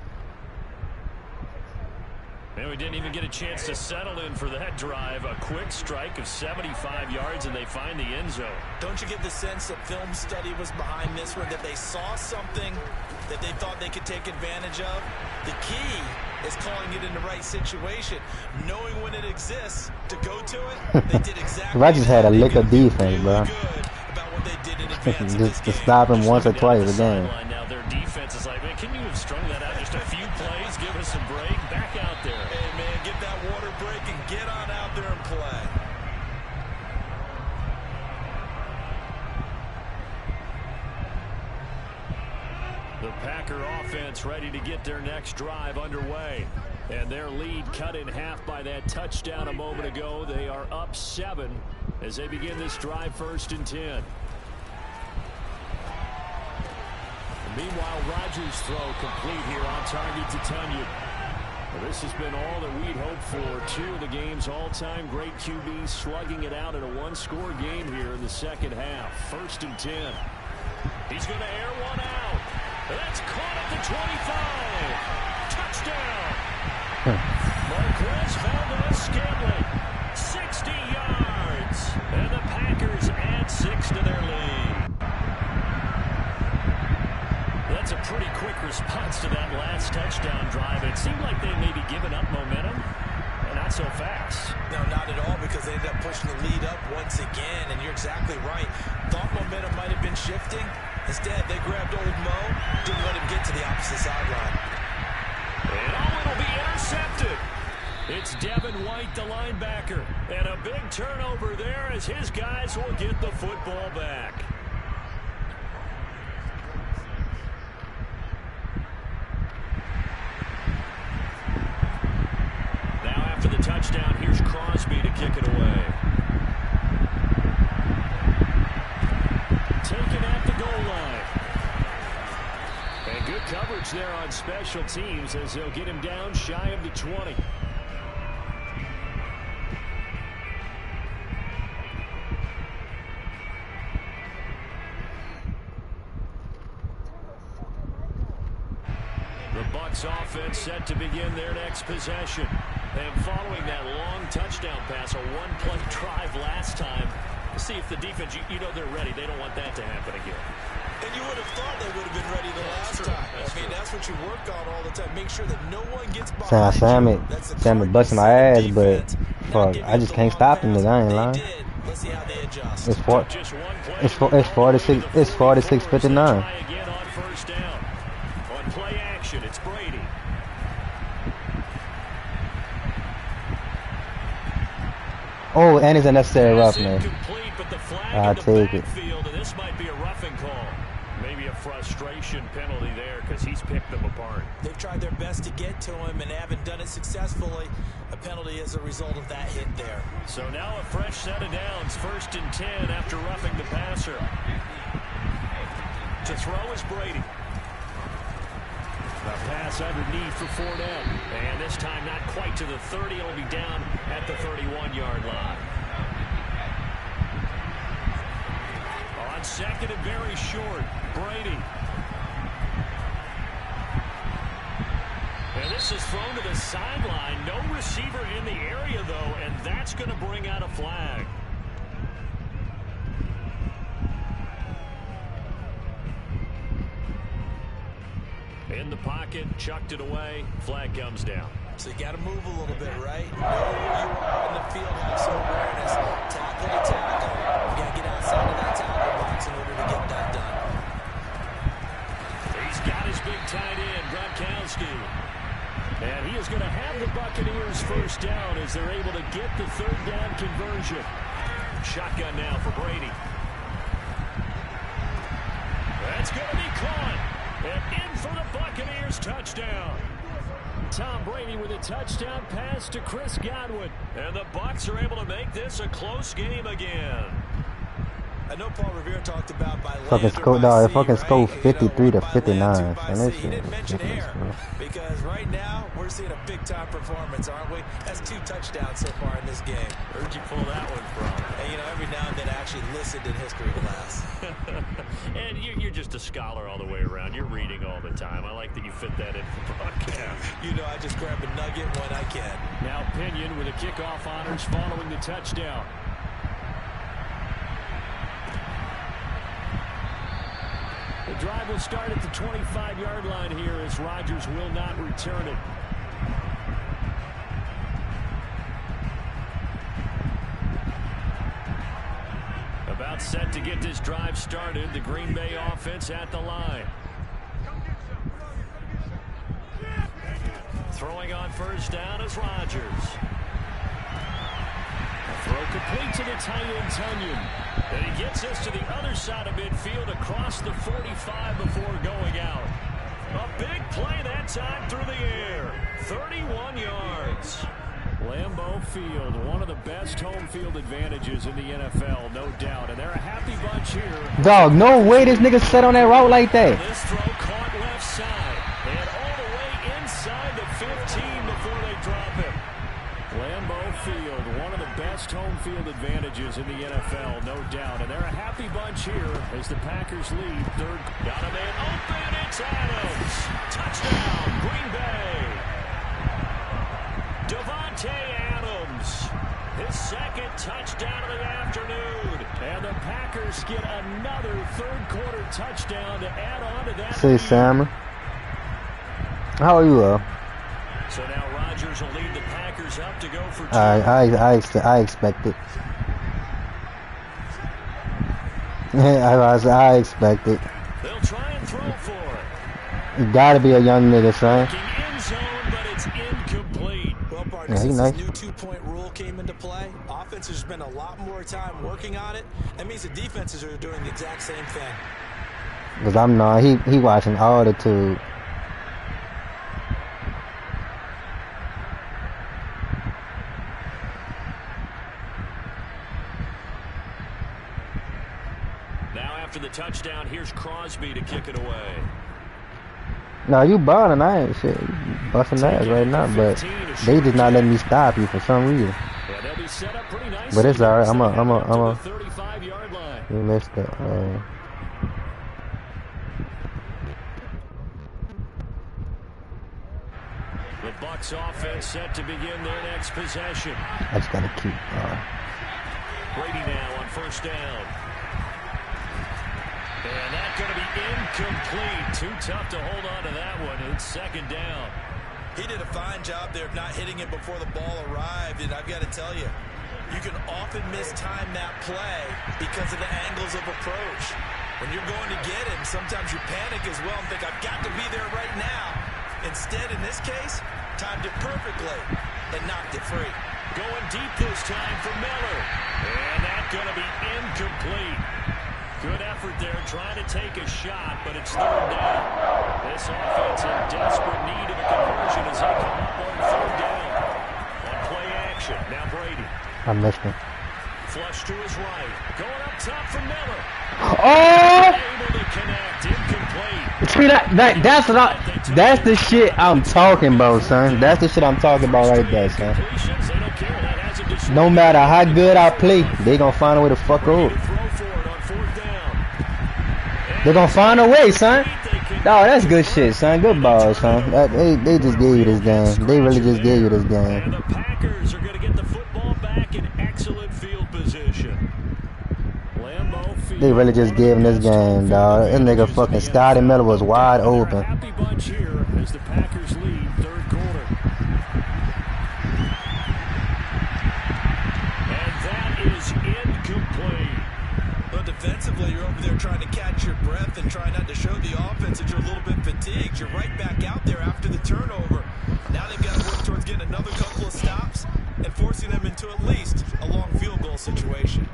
And we didn't even get a chance to settle in for that drive. A quick strike of 75 yards, and they find the end zone. Don't you get the sense that film study was behind this one, that they saw something that they thought they could take advantage of? The key is calling it in the right situation, knowing when it exists to go to it. They did exactly I just had a lick of defense, bro. About what they did in advance just to stop him once or twice a game. Now their defense is like, man, can you have strung that out just a few plays? Give us a break. Back out there. Hey, man, get that water break and get on out there and play. The Packer offense ready to get their next drive underway. And their lead cut in half by that touchdown a moment ago. They are up 7 as they begin this drive 1st and 10. Meanwhile, Rodgers' throw complete here on target to Tunyon. Well, this has been all that we'd hoped for. 2 of the game's all-time great QBs slugging it out in a one-score game here in the second half. 1st and 10. He's going to air one out. That's caught at the 25. Touchdown. Marquez Valdez-Scantling, 60 yards. And the Packers add 6 to their lead. That's a pretty quick response to that last touchdown drive. It seemed like they may be giving up momentum, and not so fast. No, not at all, because they ended up pushing the lead up once again, and you're exactly right. Thought momentum might have been shifting. Instead, they grabbed old Mo, didn't let him get to the opposite sideline. And it'll be intercepted. It's Devin White, the linebacker, and a big turnover there as his guys will get the football back. After the touchdown, here's Crosby to kick it away. Taken at the goal line. And good coverage there on special teams as they'll get him down shy of the 20. The Bucs offense set to begin their next possession. And following that long touchdown pass, a one-play drive last time, see if the defense, you know they're ready. They don't want that to happen again. And you would have thought they would have been ready the last time. That's what you work on all the time. Make sure that no one gets behind Sam busting my ass, but fuck, I just can't stop him. I ain't lying. Let's see how they adjust. It's 46. It's 46-59. Again on 1st down. On play action, it's Brady. Oh, and it's a necessary roughness. But the flag I'll in the take it. backfield, and this might be a roughing call. Maybe a frustration penalty there because he's picked them apart. They've tried their best to get to him and they haven't done it successfully. A penalty as a result of that hit there. So now a fresh set of downs. 1st and 10 after roughing the passer. To throw is Brady. A pass underneath for Fournette. And this time not quite to the 30. It'll be down at the 31-yard line. On 2nd and very short, Brady. And this is thrown to the sideline. No receiver in the area, though, and that's going to bring out a flag. In the pocket, chucked it away. Flag comes down. So you got to move a little bit, right? Know where you are in the field, have some awareness. Tackle to tackle. You got to get outside of that tackle box in order to get that done. He's got his big tight end, Gronkowski. And he is going to have the Buccaneers first down as they're able to get the 3rd down conversion. Shotgun now for Brady. That's going to be caught. And in for the Buccaneers touchdown. Tom Brady with a touchdown pass to Chris Godwin. And the Bucs are able to make this a close game again. I know Paul Revere talked about by Fucking score, dog. Fucking score 53 to 59. And this he shit didn't is mention ridiculous, air bro. because right now we're seeing a big-time performance, aren't we? That's 2 touchdowns so far in this game. Where'd you pull that one from? And, you know, every now and then I actually listened in history class. And you're just a scholar all the way around. You're reading all the time. I like that you fit that in for broadcast. You know, I just grab a nugget when I can. Now Pinion with the kickoff honors following the touchdown. The drive will start at the 25-yard line here as Rodgers will not return it. About set to get this drive started. The Green Bay offense at the line. Throwing on first down is Rodgers. Throw complete to the tight end, Tunyon. And he gets us to the other side of midfield across the 45 before going out. A big play that time through the air. 31 yards. Lambeau Field, one of the best home field advantages in the NFL, no doubt. And they're a happy bunch here. Dog, no way this nigga set on that route like that. This throw caught left side. And all the way inside the 15 before they drop him. Lambeau Field, one of the best home field advantages in the NFL, no doubt. And they're a happy bunch here as the Packers lead. Third. Got a man open. It's Adams. Touchdown, Green Bay. Davante Adams, his 2nd touchdown of the afternoon. And the Packers get another 3rd quarter touchdown to add on to that. Say, Sam. How are you, So now Rodgers will lead the Packers up to go for 2. I expect it. I expect it. They'll try and throw for it. You gotta be a young nigga, son. End zone, but it's incomplete. Well, partners, Yeah, since nice. this new 2-point rule came into play, offenses spend a lot more time working on it. That means the defenses are doing the exact same thing. Cause I'm not. He watching all the tube. Now after the touchdown, here's Crosby to kick it away. Nah, you balling, I ain't shit. You busting ass right now, but they just not letting me stop you for some reason. Yeah, they'll be set up pretty nicely. But it's alright. I'm a. 35-yard line. You missed it. The Bucs offense set to begin their next possession. I just gotta keep. Brady now on first down. And that's going to be incomplete. Too tough to hold on to that one. It's 2nd down. He did a fine job there of not hitting it before the ball arrived, and I've got to tell you, you can often mistime that play because of the angles of approach. When you're going to get him, sometimes you panic as well and think, I've got to be there right now. Instead, in this case, timed it perfectly and knocked it free. Going deep this time for Miller. And that's going to be incomplete. Good effort there trying to take a shot, but it's third down. This offense in desperate need of a conversion as they come up on third down. On play action. Now Brady. I missed him. Flush to his right. Going up top for Miller. Oh! Able to connect. Incomplete. See that's the shit I'm talking about, son. That's the shit I'm talking about right there, son. No matter how good I play, they gonna find a way to fuck up. They gonna find a way, son. No, that's good shit, son. Good ball, son. They just gave you this game. They really just gave you this game. And the Packers are gonna get the football back in excellent field position. They really just gave him this game, dog. That nigga fucking Scotty Miller was wide open. Happy bunch here as the Packers lead third quarter. And that is incomplete. Well, defensively, you're over there trying to catch your breath and try not to show the offense that you're a little bit fatigued. You're right back out there after the turnover. Now they've got to work towards getting another couple of stops and forcing them into at least a long field goal situation.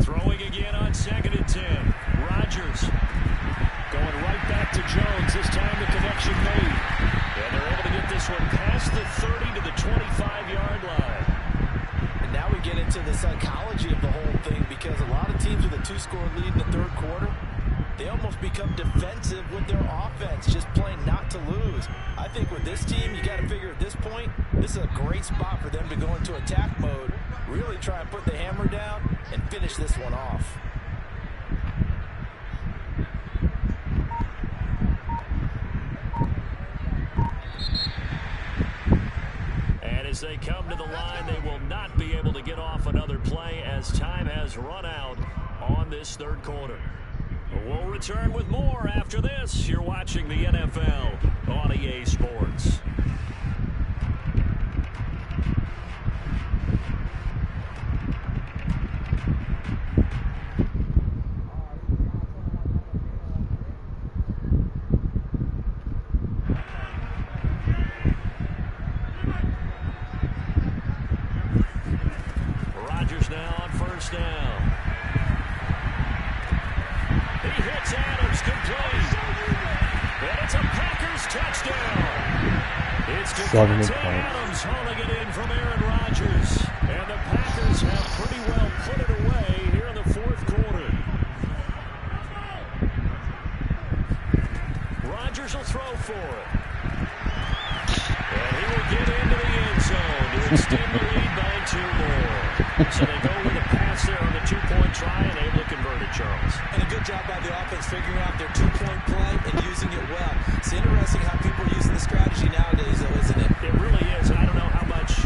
Throwing again on 2nd and 10. Rodgers going right back to Jones. This time the connection made. And they're able to get this one past the 30 to the 25-yard line. And now we get into the psychology of the whole thing, because a lot of teams with a 2-score lead in the third quarter, they almost become defensive with their offense, just playing not to lose. I think with this team, you got to figure at this point, this is a great spot for them to go into attack mode, really try and put the hammer down and finish this one off. And as they come to the line, they will not be able to get off another play as time has run out on this third quarter. We'll return with more after this. You're watching the NFL on EA Sports. Rodgers now on first down. He hits Adams, complete. And it's a Packers touchdown. It's Devontae Adams hauling it in from Aaron Rodgers. And the Packers have pretty well put it away here in the fourth quarter. Rodgers will throw for it. And he will get into the end zone to extend the lead by 2 more. So they go with a pass there on the 2-point try and able to convert it, Charles. And a good job by the offense figuring out their 2-point play and using it well. It's interesting how people are using the strategy nowadays, though, isn't it? It really is. And I don't know how much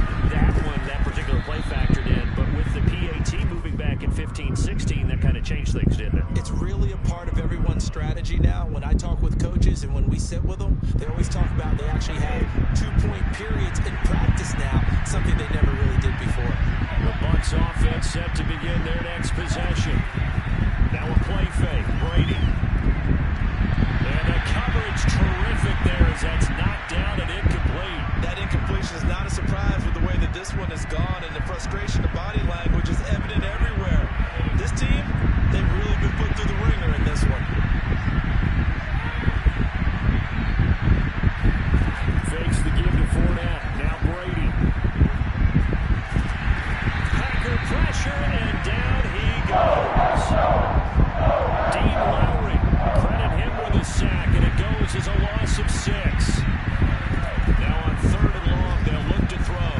that particular play factored in, but with the PAT moving back in 15-16, that kind of changed things, didn't it? It's really a part of everyone's strategy now. When I talk with coaches and when we sit with them, they always talk about they actually have 2-point periods in practice now, something they never really did before. The Bucs offense set to begin their next possession. Now a play fake, Brady. And the coverage terrific there as that's knocked down and incomplete. That incompletion is not a surprise with the way that this one has gone, and the frustration, the body language is evident everywhere. This team, they've really been put through the ringer in this one. Fakes the give to Fournette. Now Brady. Packer pressure, and down he goes. Dean Lowry, credit him with a sack, and it goes as a loss of 6. Now on 3rd and long, they'll look to throw.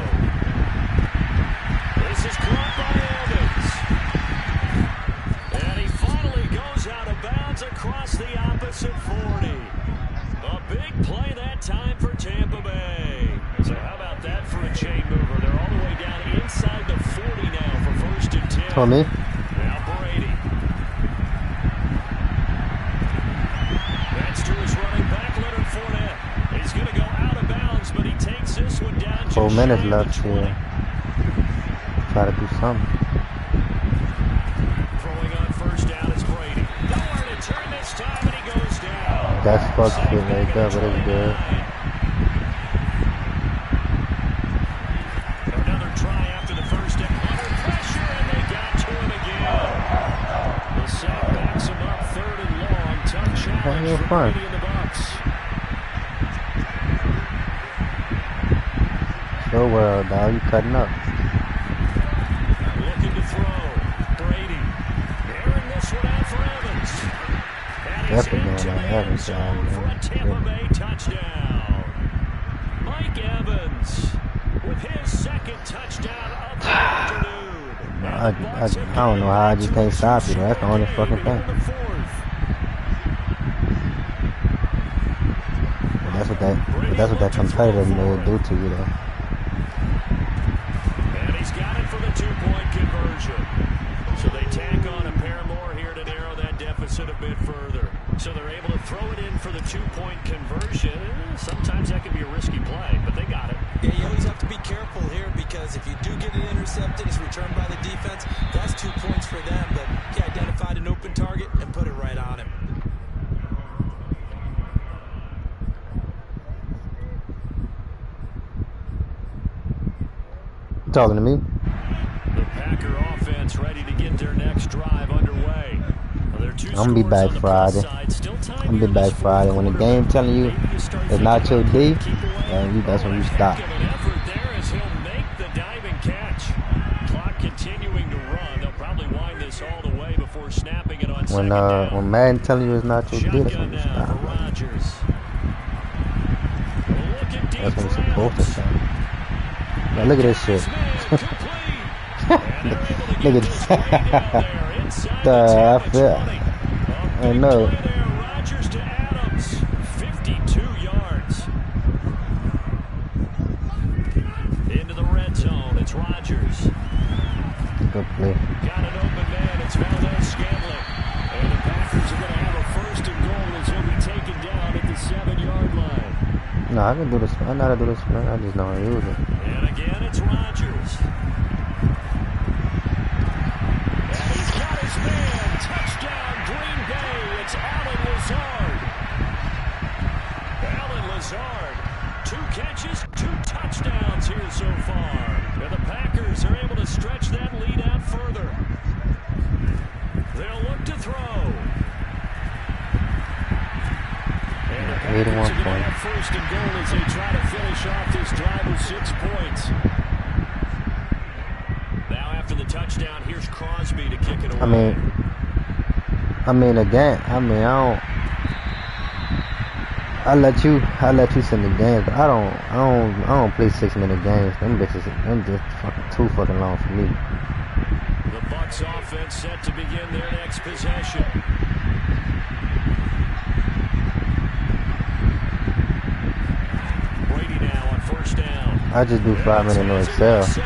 This is caught by Evans. And he finally goes out of bounds across the opposite 40. A big play that time for Tampa Bay. So how about that for a chain mover? They're all the way down inside the 40 now for 1st and 10. For me? Now Brady. That's to his running back, Leonard Fournette. He's going to go out of bounds, but he takes this one down. 4 minutes left here. Try to do something. Throwing on first down is Brady. Nowhere to turn this time, and he That's fuck shit right there, but it's good. Another try after the first and under pressure, and they got to him again. The sack backs him up 3rd and long. Tough challenge for Brady and the Bucs. So well, dog, you cutting up. Looking to throw. Brady. Airing this one out for Evans. Definitely going on Evans' side, for a Tampa Bay touchdown. Mike Evans with his 2nd touchdown of the afternoon. I don't know how I just can't stop you. That's the only fucking thing. But that's what that competitive mode do to you, though. And he's got it for the 2-point conversion. So they tack on a pair more here to narrow that deficit a bit further. So they're able to throw it in for the 2-point conversion. Sometimes that can be a risky play, but they got it. Yeah, you always have to be careful here because if you do get it intercepted, it's returned by the defense. That's 2 points for them, but he identified an open target and put it right on him. You talking to me? The Packer offense ready to get their next drive underway. I'm gonna be back Friday. I'm gonna be back Friday. When the game telling you it's not your D, that's when you stop. When Madden telling you it's not your D, that's when you stop. That's when you're supposed to stop. Now look at this shit. Look at this. I know. Rodgers to Adams, 52 yards. Into the red zone, it's Rodgers. Good play. Got an open man, it's Valdez-Scantling. And the Packers are going to have a 1st and goal as he'll be taken down at the 7-yard line. No, I can do this. I know how to do this. I just know how to use it. And again, it's Rodgers. And he's got his man. Touchdown, Green Bay. It's Allen Lazard. Allen Lazard. 2 catches, 2 touchdowns here so far. And the Packers are able to stretch that lead out further. They'll look to throw. And the Packers are going to have 1st and goal as they try to finish off this drive with 6 points. Now after the touchdown, here's Crosby to kick it away. I let you send the games, but I don't play 6-minute games. Them just fucking too fucking long for me. The Bucs offense set to begin their next possession. Brady now on 1st down. I just do 5-minute no Excel. 30,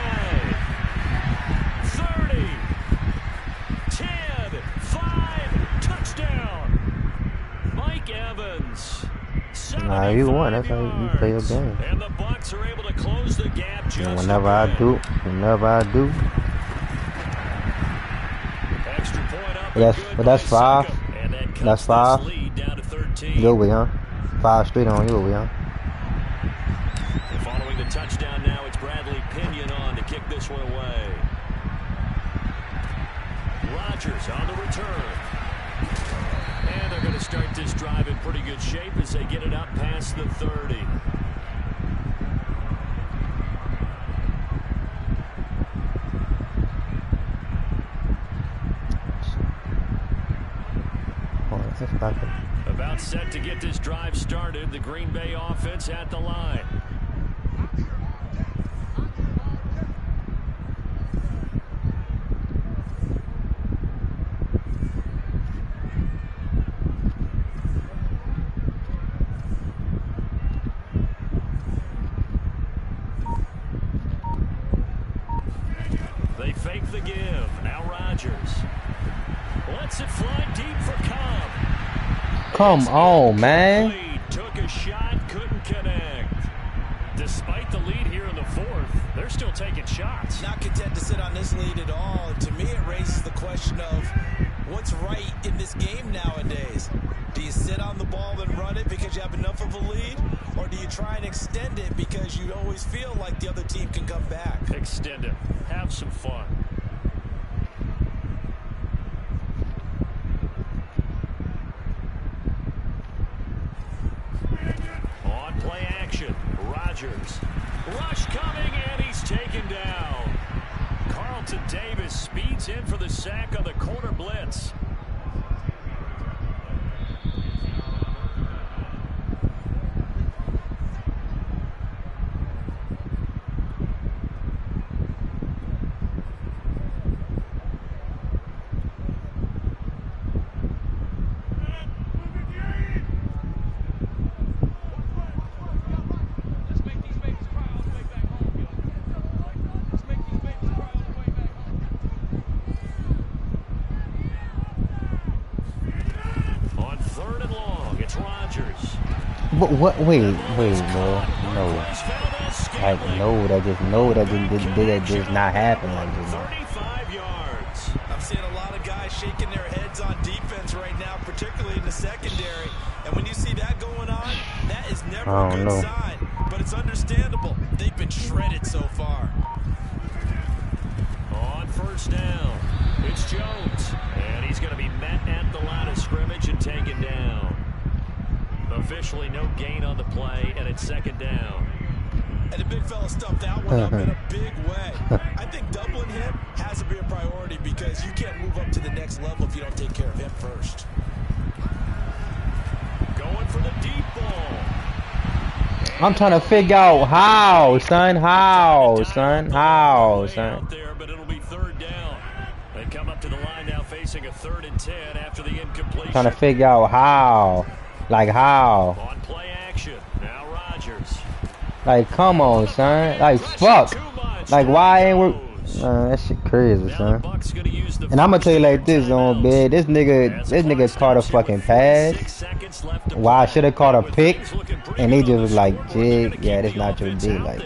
10, 5, touchdown. Mike Evans. Nah, you won. That's how you play your game. And the Bucs are able to close the gap just and whenever I do. Extra point up. That's 5. That's 5. You'll be on. 5 straight on you'll be on. Following the touchdown now, it's Bradley Pinion on to kick this one away. Rodgers on the return. And they're going to start this drive in pretty good shape as they get it up past the 30. About set to get this drive started. The Green Bay offense at the line. They fake the give. Now Rodgers lets it fly deep for Cobb. Come on, man. Took a shot, couldn't connect. Despite the lead here in the fourth, they're still taking shots. Not content to sit on this lead at all. And to me, it raises the question of what's right in this game nowadays. Do you sit on the ball and run it because you have enough of a lead? Or do you try and extend it because you always feel like the other team can come back? Extend it. Have some fun. On play action. Rodgers. Rush coming, and he's taken down. Carlton Davis speeds in for the sack on the corner blitz. What? Wait, no. Like, no, that just not happen like this. 35 yards. I'm seeing a lot of guys shaking their heads on defense right now, particularly in the secondary. And when you see that going on, that is never a good sign. But it's understandable. They've been shredded so far. On first down, it's Jones. And he's going to be met at the line of scrimmage and taken down. Officially no gain on the play, and it's second down. And the big fella stumped that one up in a big way. I think doubling him has to be a priority because you can't move up to the next level if you don't take care of him first. Going for the deep ball. I'm trying to figure out how, son. How, son? Out there, but it'll be third down. They come up to the line now facing a 3rd and 10 after the incompletion. Trying to figure out how. Like how? On play action. Now Rodgers. Like, come on, son. Like, fuck. Like, why ain't we? That shit crazy, son. And I'm gonna tell you like this, on bed. This nigga caught a fucking pass. Why I should have caught a pick, and they just was like, "Jig, yeah, this not your jig." Like,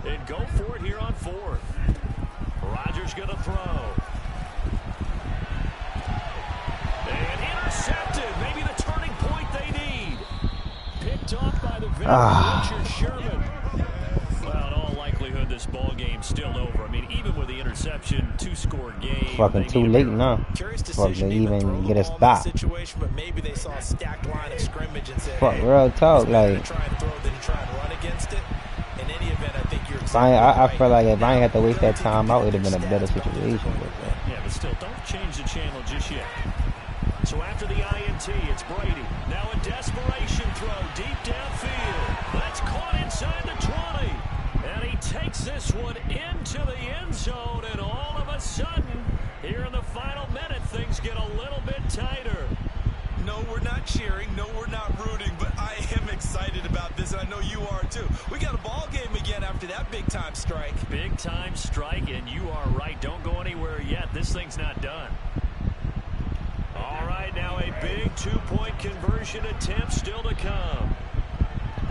and go for it here on 4th. Rodgers gonna throw. And intercepted. Maybe the turning point they need. Picked off by the veteran Richard Sherman. Well, in all likelihood, this ball game's still over. I mean, even with the interception, 2-score game. Fucking too late now. Fuck, they even get a stop. Situation, but maybe they saw a stacked line of scrimmage and said, fuck, real talk, like. Try and throw, then try and run against it. In any event, I think you're. I feel like if I ain't had to waste that time out, it'd have been a better situation. Yeah, but still, don't change the channel just yet. So after the INT, it's Brady. Now a desperation throw deep downfield. That's caught inside the 20. And he takes this one into the end zone. And all of a sudden, here in the final minute, things get a little bit tighter. No, we're not cheering. No, we're not rooting. But I am excited about this, and I know you are too. We got a ball game again after that big-time strike. Big-time strike, and you are right. Don't go anywhere yet. This thing's not done. All right, now a big 2-point conversion attempt still to come.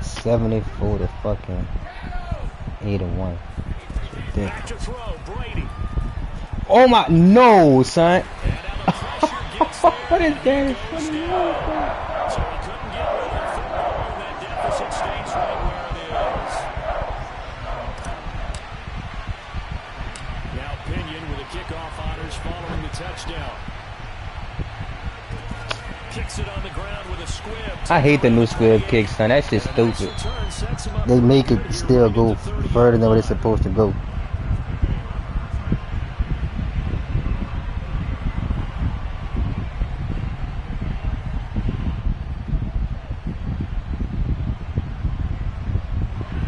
74 to fucking 8-1. Back to throw, Brady. Oh my, no, son. What is that? So he couldn't get rid of the football, and that deficit stays right where it is. Now Pinion with a kickoff honors following the touchdown. Kicks it on the ground with a squib. I hate the new squib kicks, son. That shit's stupid. They make it still go further than what it's supposed to go.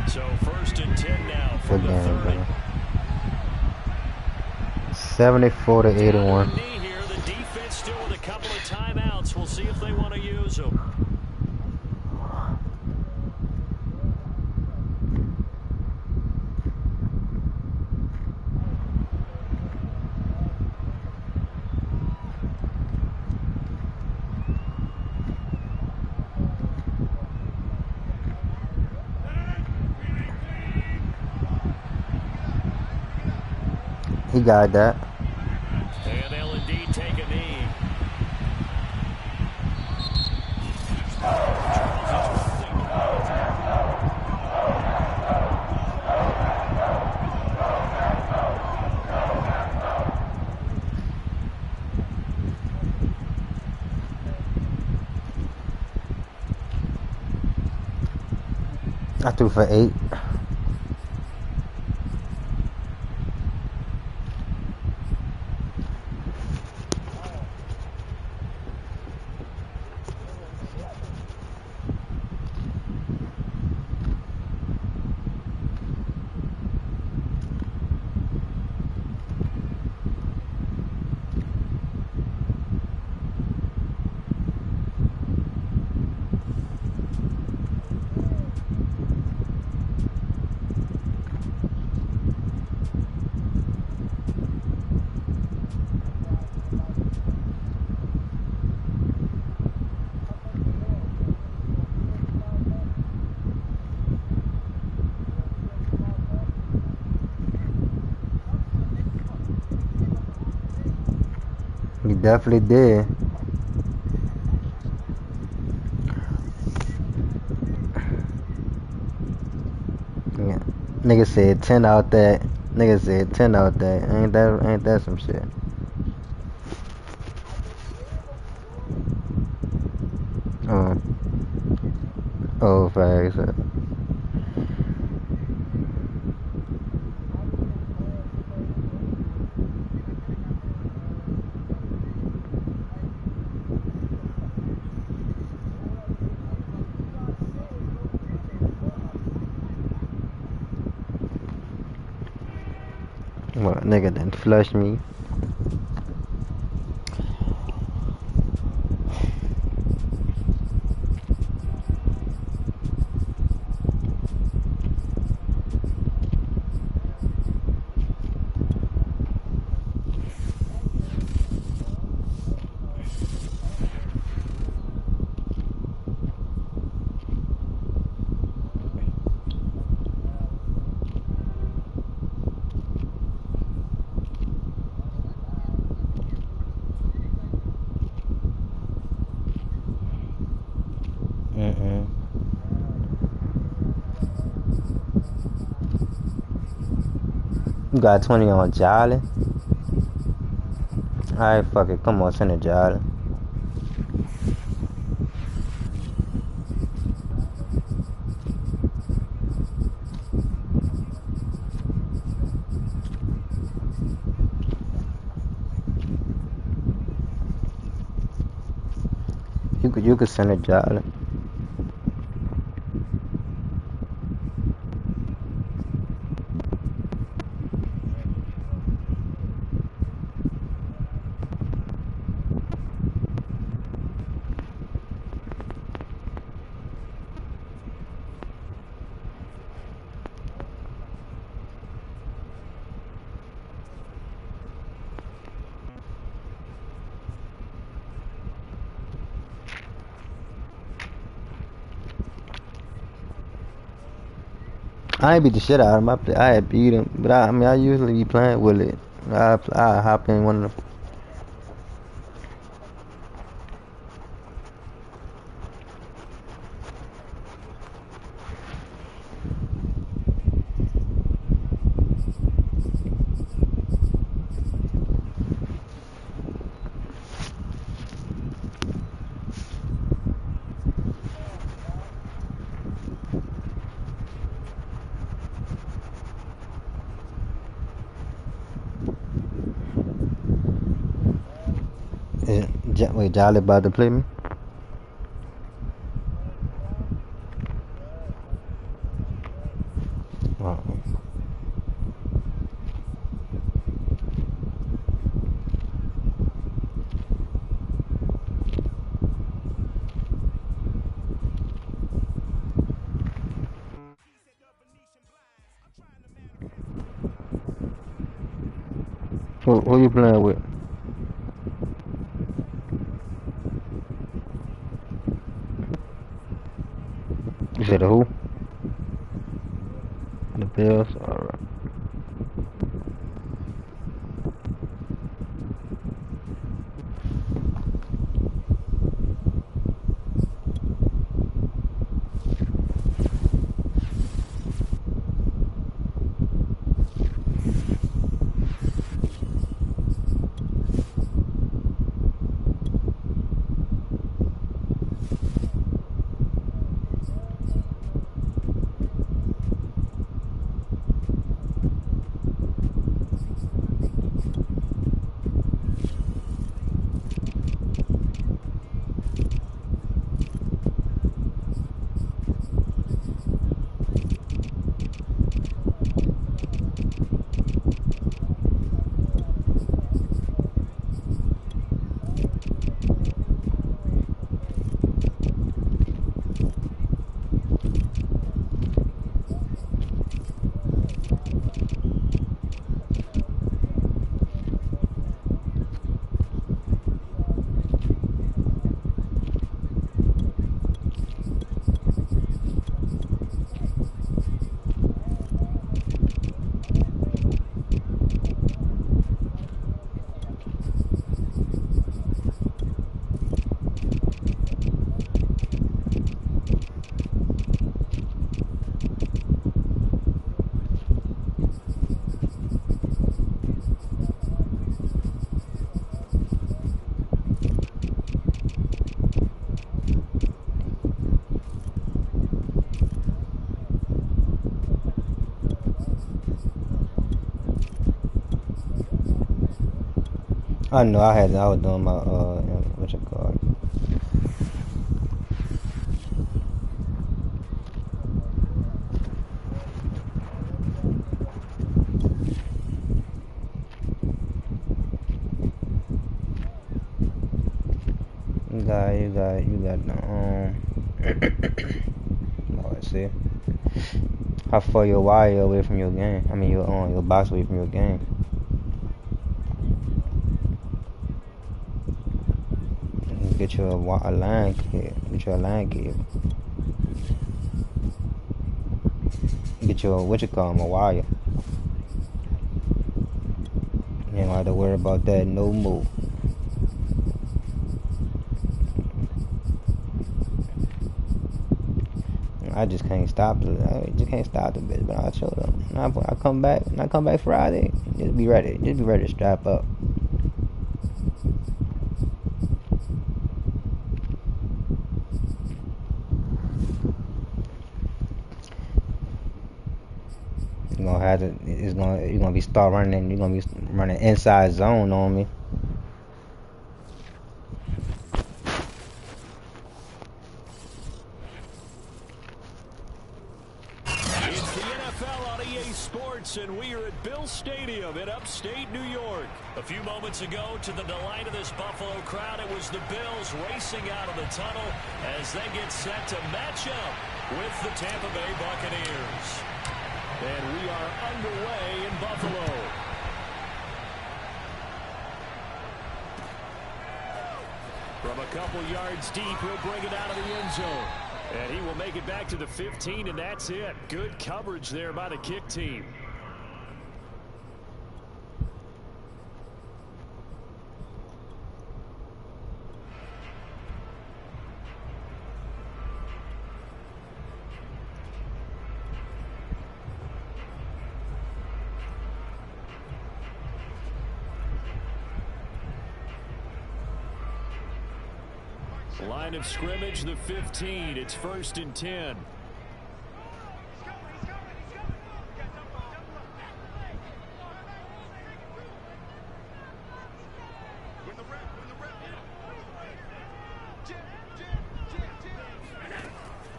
So 1st and 10 now from the 30. 74 to 81. The defense still with a couple of timeouts. We'll see if they want to use them. He got that. And they'll indeed take a knee. I threw for 8. He definitely did. Yeah. Nigga said 10 out that. Nigga said 10 out that. Ain't that some shit? Oh, facts. Well, nigga done flush me. You got 20 on Jolly? Alright, fuck it. Come on, send it, Jolly. You could send it, Jolly. I ain't beat the shit out of him. I had beat him, but I mean, I usually be playing with it. I hop in one of them. Wait, Jolly about to play me? Who you playing with? You said who? The Bills? Alright. I know I was doing my what you call it. You got the let's see. How far your wire away from your game? I mean your box away from your game. Get you a line kit. Get you a line kit. Get you a what you call 'em, a wire. You ain't gonna have to worry about that no more. I just can't stop the bitch, but I'll show them. I come back Friday. Just be ready. Just be ready to strap up. You're gonna have to. You're gonna be start running. You're gonna be running inside zone on me. And we are at Bill Stadium in upstate New York. A few moments ago, to the delight of this Buffalo crowd, it was the Bills racing out of the tunnel as they get set to match up with the Tampa Bay Buccaneers. And we are underway in Buffalo. From a couple yards deep, he'll bring it out of the end zone. And he will make it back to the 15, and that's it. Good coverage there by the kick team. Line of scrimmage, the 15. It's 1st and 10.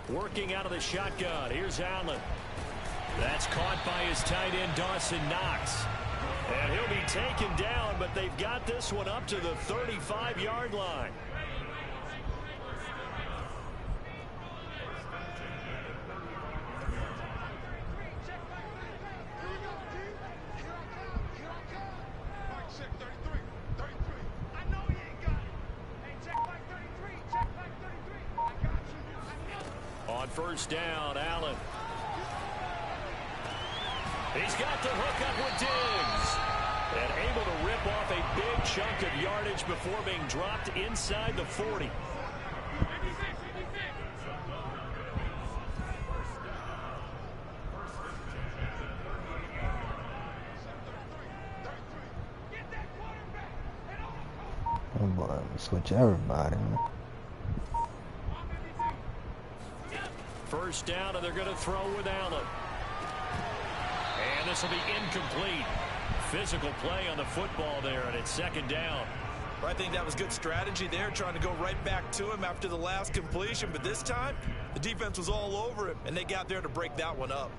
Working out of the shotgun. Here's Allen. That's caught by his tight end, Dawson Knox. And he'll be taken down, but they've got this one up to the 35-yard line. First down, Allen. He's got the hook up with Diggs. And able to rip off a big chunk of yardage before being dropped inside the 40. Oh boy, switch everybody, man. First down, and they're going to throw with Allen. And this will be incomplete. Physical play on the football there, and it's 2nd down. I think that was good strategy there, trying to go right back to him after the last completion. But this time, the defense was all over him, and they got there to break that one up.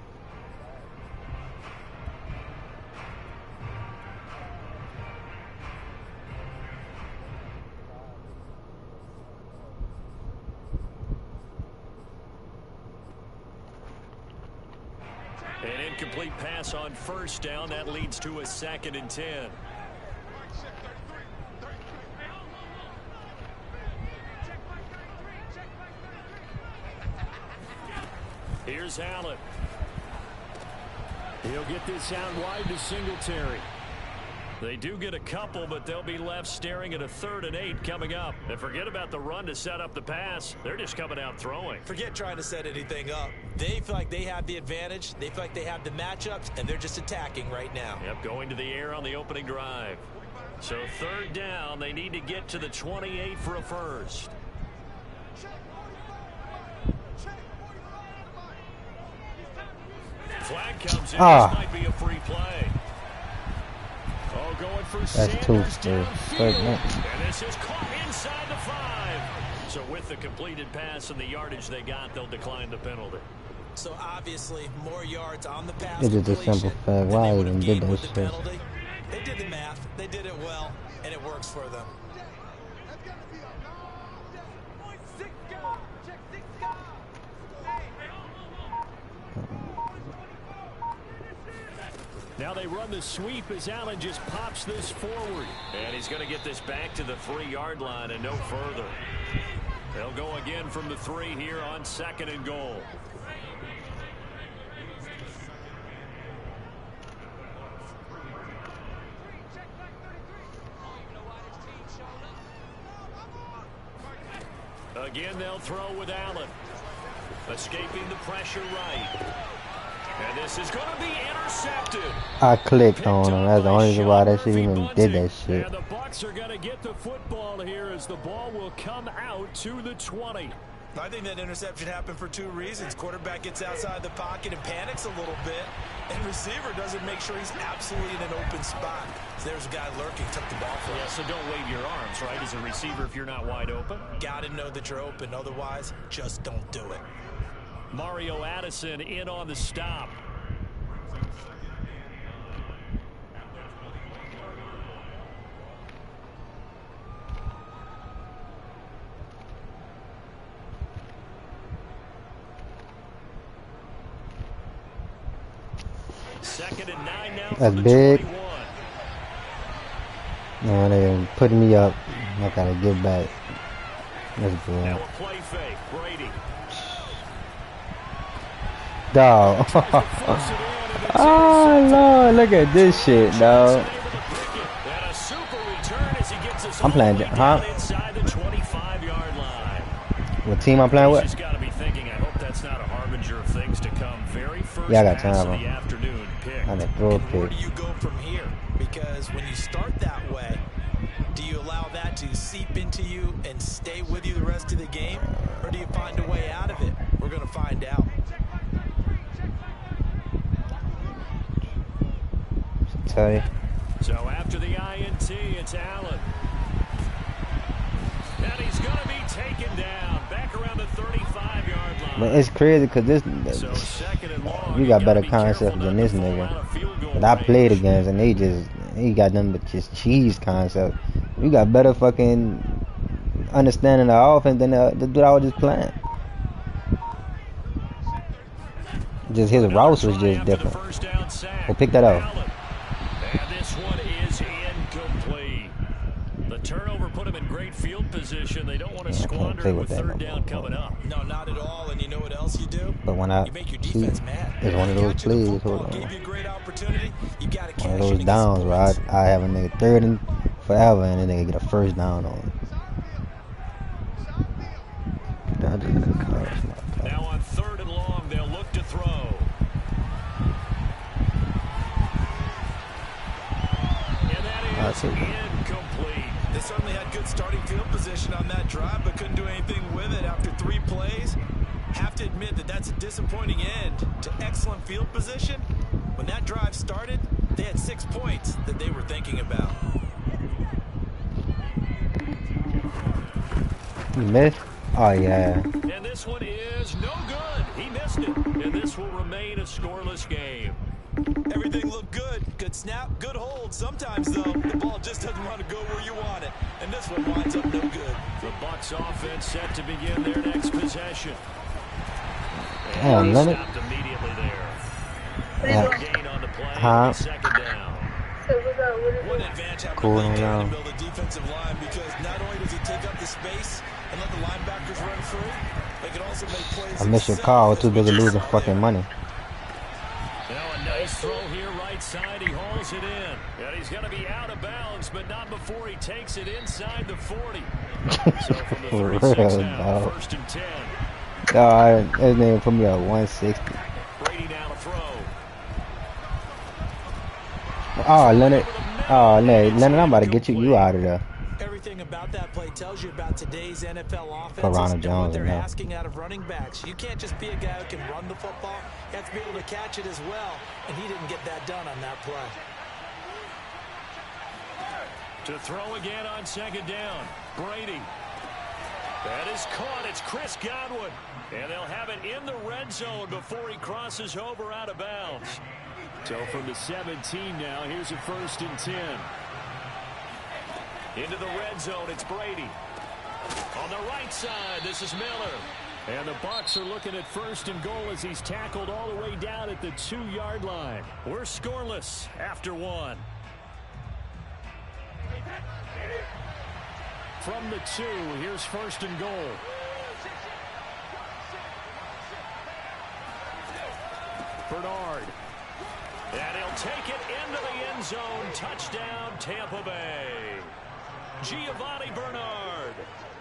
An incomplete pass on first down. That leads to a 2nd and 10. Here's Allen. He'll get this out wide to Singletary. They do get a couple, but they'll be left staring at a 3rd and 8 coming up. And forget about the run to set up the pass. They're just coming out throwing. Forget trying to set anything up. They feel like they have the advantage. They feel like they have the matchups, and they're just attacking right now. Yep, going to the air on the opening drive. So 3rd down, they need to get to the 28 for a first. Flag comes in. This might be a free play. going for That's two Sanders for downfield. And this is caught inside the 5. So with the completed pass and the yardage they got, they'll decline the penalty. So obviously, more yards on the pass. It's just a simple fact. Why I even did that shit? They did the math. They did it well, and it works for them. Now they run the sweep as Allen just pops this forward. And he's going to get this back to the 3-yard line and no further. They'll go again from the 3 here on 2nd and goal. Again, they'll throw with Allen. Escaping the pressure right. And this is going to be intercepted. I clicked on him. That's the only reason why that shit even did that shit. And the Bucs are going to get the football here as the ball will come out to the 20. I think that interception happened for 2 reasons. Quarterback gets outside the pocket and panics a little bit, and receiver doesn't make sure he's absolutely in an open spot. So there's a guy lurking, took the ball for him. Yeah, so don't wave your arms, right, as a receiver if you're not wide open. Got to know that you're open. Otherwise, just don't do it. Mario Addison in on the stop. Second and 9 now. That's big. No, they're putting me up. I gotta get back. That's good. Now a play fake. Brady. Dog. Oh, Lord. Look at this shit, dog. I'm playing, huh? What team I'm playing with? Yeah, I got time. I'm gonna throw a pick. Where do you go from here? Because when you start that way, do you allow that to seep into you and stay with you the rest of the game? Or do you find a way out of it? We're going to find out. Tell you. So after the INT, it's Allen. And he's going to be taken down. Back around the 35-yard line. But it's crazy because this, you got better concepts than this nigga. But I played against and he got nothing but just cheese concept. You got better fucking understanding the offense than the dude I was just playing. Just his routes was just different. Well, pick that up. And this one is incomplete. The turnover put him in great field position. They don't want to squander it with 3rd down coming up. No, not at all. And you know what else you do? But when you make your defense mad. It's one of those plays. Gave you a great opportunity. You got to one of those downs where I have a nigga 3rd and forever and then they get a 1st down on it. Now on 3rd and long, they'll look to throw. And that is incomplete. They certainly had good starting field position on that drive, but couldn't do anything with it after 3 plays. Have to admit that that's a disappointing end to excellent field position. When that drive started, they had 6 points that they were thinking about. You missed? Oh, yeah. And this one is no good. He missed it. And this will remain a scoreless game. Everything looked good. Good snap, good hold. Sometimes, though, the ball just doesn't want to go where you want it. And this one winds up no good. The Bucs offense set to begin their next possession. Damn, let it. Stopped immediately there. Gain on the play. Huh? 2nd down. What an advantage having Cool, to build a defensive line, because not only does he take up the space and let the linebackers run free, they can also make plays. I miss your call. Too busy losing fucking money. Now a nice throw here right side. He hauls it in. And he's going to be out of bounds, but not before he takes it inside the 40. So from the 36 now, 1st and 10. God, his nigga put me at 160. Brady now to throw. Oh, Leonard. Oh, Leonard, I'm about to get you out of there. Everything about that play tells you about today's NFL offense Ronald and what Jones, they're asking out of running backs. You can't just be a guy who can run the football. You have to be able to catch it as well, and he didn't get that done on that play. To throw again on second down. Brady. That is caught. It's Chris Godwin. And they'll have it in the red zone before he crosses over out of bounds. So from the 17 now, here's a 1st and 10. Into the red zone, it's Brady. On the right side, this is Miller. And the Bucs are looking at 1st and goal as he's tackled all the way down at the 2-yard line. We're scoreless after 1. From the 2, here's 1st and goal. Bernard. And he'll take it into the end zone. Touchdown, Tampa Bay. Giovanni Bernard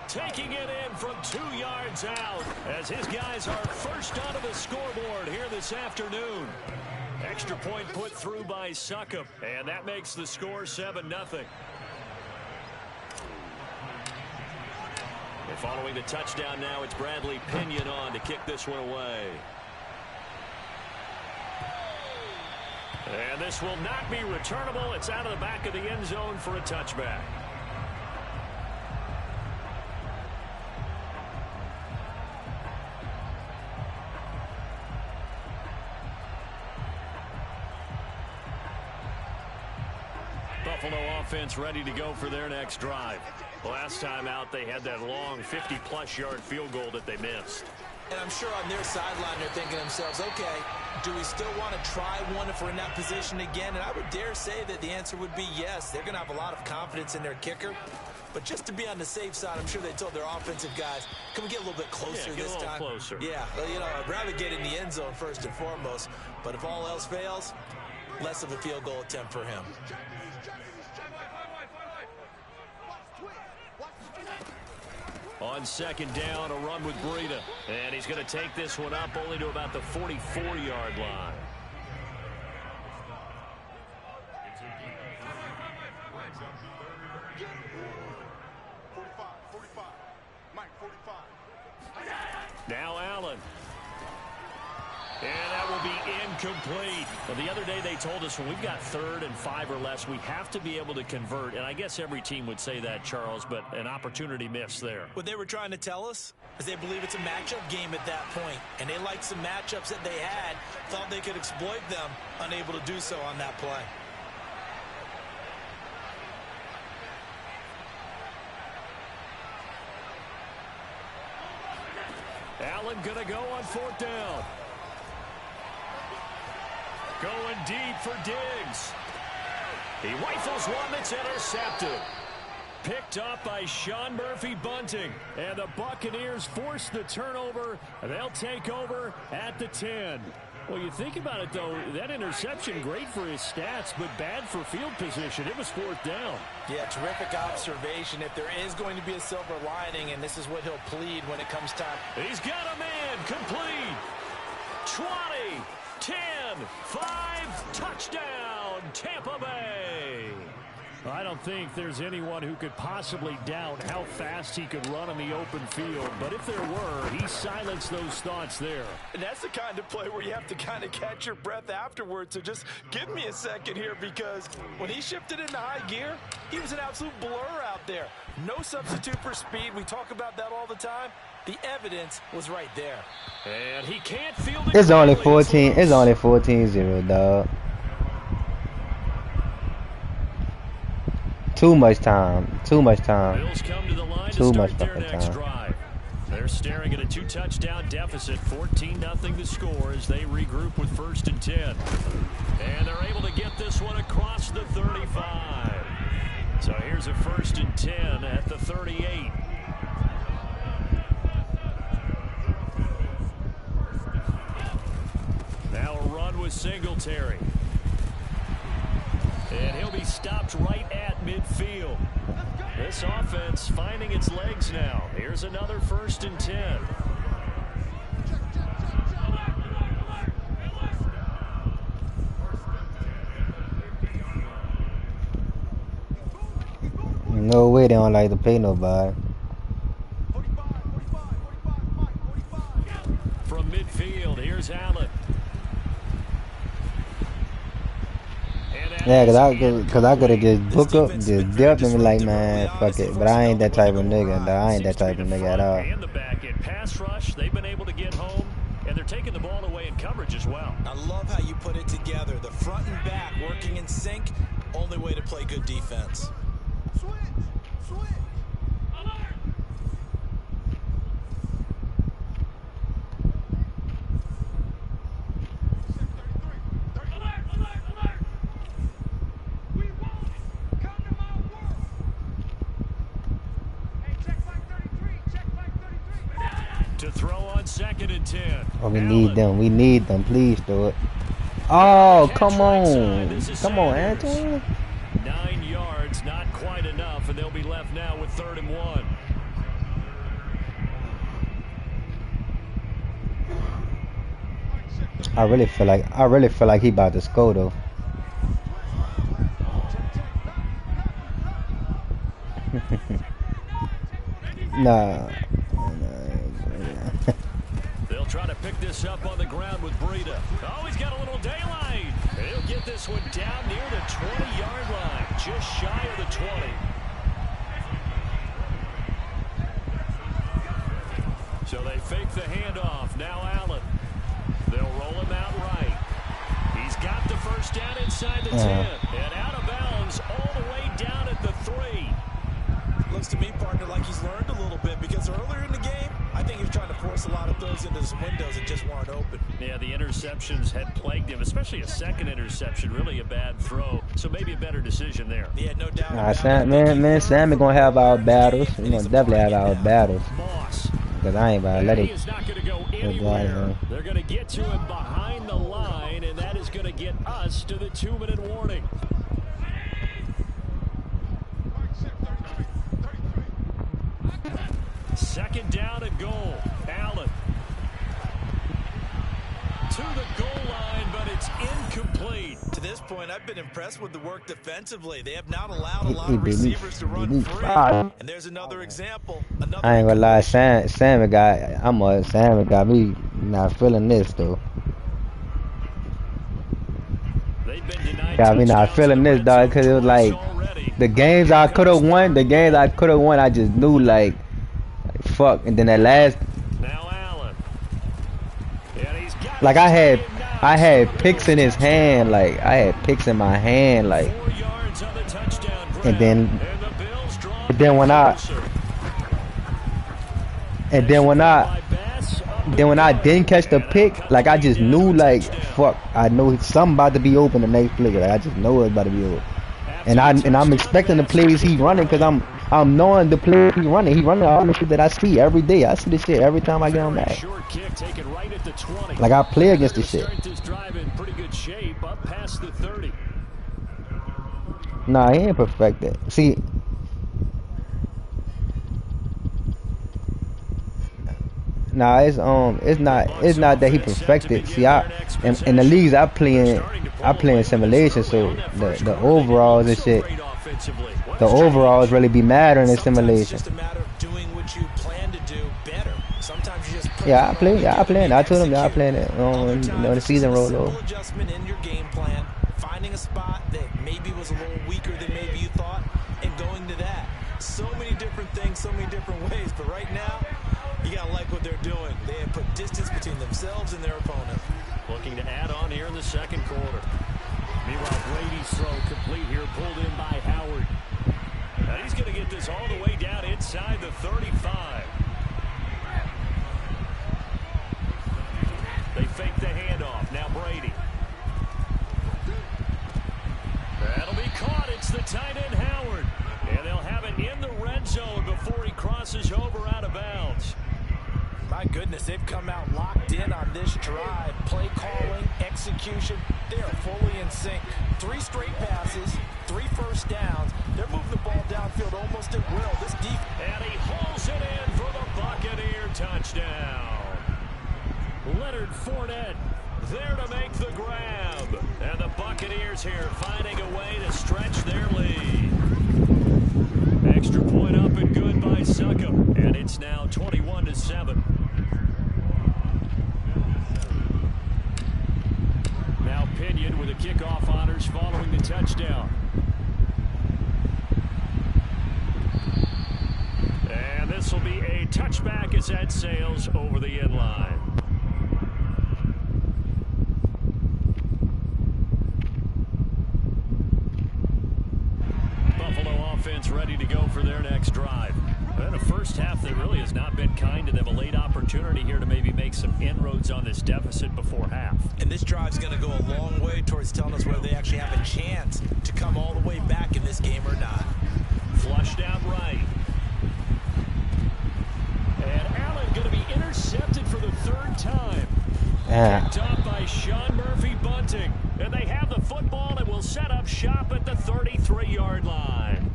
taking it in from 2 yards out as his guys are first onto the scoreboard here this afternoon. Extra point put through by Succop, and that makes the score 7-0. And following the touchdown now, it's Bradley Pinion on to kick this one away. And this will not be returnable. It's out of the back of the end zone for a touchback. Buffalo offense ready to go for their next drive. Last time out, they had that long 50-plus yard field goal that they missed. And I'm sure on their sideline they're thinking to themselves, okay, do we still want to try one if we're in that position again? And I would dare say that the answer would be yes. They're going to have a lot of confidence in their kicker. But just to be on the safe side, I'm sure they told their offensive guys, can we get a little bit closer this time? Get a little closer. Yeah, well, you know, I'd rather get in the end zone first and foremost. But if all else fails, less of a field goal attempt for him. On second down, a run with Breida. And he's going to take this one up only to about the 44-yard line. Now Allen. And that will be incomplete. Well, the other day they told us when we've got 3rd and 5 or less, we have to be able to convert. And I guess every team would say that, Charles, but an opportunity missed there. What they were trying to tell us is they believe it's a matchup game at that point. And they liked some matchups that they had, thought they could exploit them, unable to do so on that play. Allen going to go on 4th down. Going deep for Diggs. He rifles one that's intercepted. Picked up by Sean Murphy-Bunting. And the Buccaneers force the turnover. And they'll take over at the 10. Well, you think about it, though, that interception, great for his stats, but bad for field position. It was 4th down. Yeah, terrific observation. If there is going to be a silver lining, and this is what he'll plead when it comes time. He's got a man complete. 20, 10, 5, touchdown, Tampa Bay. I don't think there's anyone who could possibly doubt how fast he could run in the open field. But if there were, he silenced those thoughts there. And that's the kind of play where you have to kind of catch your breath afterwards. So just give me a second here, because when he shifted into high gear, he was an absolute blur out there. No substitute for speed. We talk about that all the time. The evidence was right there. And he can't field it. It's only 14. It's only 14-0, dog. Too much time. Too much time. Bills come to the line Too to much start their fucking next time. drive. They're staring at a 2-touchdown deficit, 14-0 to score as they regroup with 1st and 10. And they're able to get this one across the 35. So here's a 1st and 10 at the 38. Now a run with Singletary. And he'll be stopped right at midfield. This offense finding its legs now. Here's another 1st and 10. No way they don't like to pay nobody. From midfield, here's Allen. And Yeah, cause I could have just book up, just dipped and be like, man, fuck it. But I ain't that type of nigga. Though. I ain't that type of nigga at all. And the back end pass rush, they've been able to get home, and they're taking the ball away in coverage as well. I love how you put it together. The front and back working in sync. Only way to play good defense. To throw on 2nd and 10. Oh, we need them. We need them. Please do it. Oh, come on. Come on, Antoine. 9 yards, not quite enough, and they'll be left now with 3rd and 1. I really feel like he about to score though. Nah. They'll try to pick this up on the ground with Breida. Oh, he's got a little daylight. He'll get this one down near the 20-yard line, just shy of the 20. So they fake the handoff. Now Allen. They'll roll him out right. He's got the first down inside the 10. And out of bounds all the way down at the 3. Looks to me, partner, like he's learned a little bit because earlier in the game, I think he was trying to force a lot of throws into some windows that just weren't open. Yeah, the interceptions had plagued him, especially a second interception, really a bad throw. So maybe a better decision there. Yeah, no doubt. Man, Sam is gonna have our battles. We're gonna definitely have our battles. Because I ain't about to let it. He's not going to go anywhere. They're going to get to him behind the line, and that is going to get us to the 2-minute warning. Second down and goal. Allen to the goal line, but it's incomplete. To this point, I've been impressed with the work defensively. They have not allowed a lot of receivers to run free. And there's another example. I ain't gonna lie, Sam got me not feeling this though. Got me not feeling this, dog, because it was like the games I could have won, I just knew like fuck. And then that last, like I had picks in his hand, like I had picks in my hand, like, and then when I didn't catch the pick, like I just knew, like fuck, I know something about to be open the next play. Like I just know it's about to be open, and I'm expecting the plays he running because I'm knowing the plays he running. He running all the shit that I see every day. I see this shit every time I get on that. Like I play against this shit. Nah, he ain't perfected. See. Nah, it's not that he perfected. See, in the leagues I play in simulation, so the overalls and shit, the overalls really be mattering in simulation. Yeah, I play. I told him I playing it on the season roll over. Adjustment in your game plan, finding a spot that maybe was a little weaker than maybe you thought, and going to that. So many different things, so many different ways, but right now, you gotta like what they're doing. They have put distance between themselves and their opponent. Looking to add on here in the second quarter. Meanwhile, Brady's throw complete here, pulled in by Howard. And he's going to get this all the way down inside the 35. They fake the handoff. Now Brady. That'll be caught. It's the tight end Howard. And they'll have it in the red zone before he crosses over out of bounds. My goodness, they've come out locked in on this drive. Play calling, execution, they are fully in sync. 3 straight passes, 3 first downs. They're moving the ball downfield almost at will. This deep. And he hauls it in for the Buccaneer touchdown. Leonard Fournette there to make the grab. And the Buccaneers here finding a way to stretch their lead. Extra point up and good by Succop. And it's now 21-7. Now Pinion with a kickoff honors following the touchdown. And this will be a touchback as that sails over the end line. Buffalo offense ready to go for their next drive. In the first half, that really has not been kind to them. A late opportunity here to maybe make some inroads on this deficit before half. And this drive's going to go a long way towards telling us whether they actually have a chance to come all the way back in this game or not. Flushed out right. And Allen going to be intercepted for the third time. Picked up by Sean Murphy-Bunting. And they have the football and will set up shop at the 33-yard line.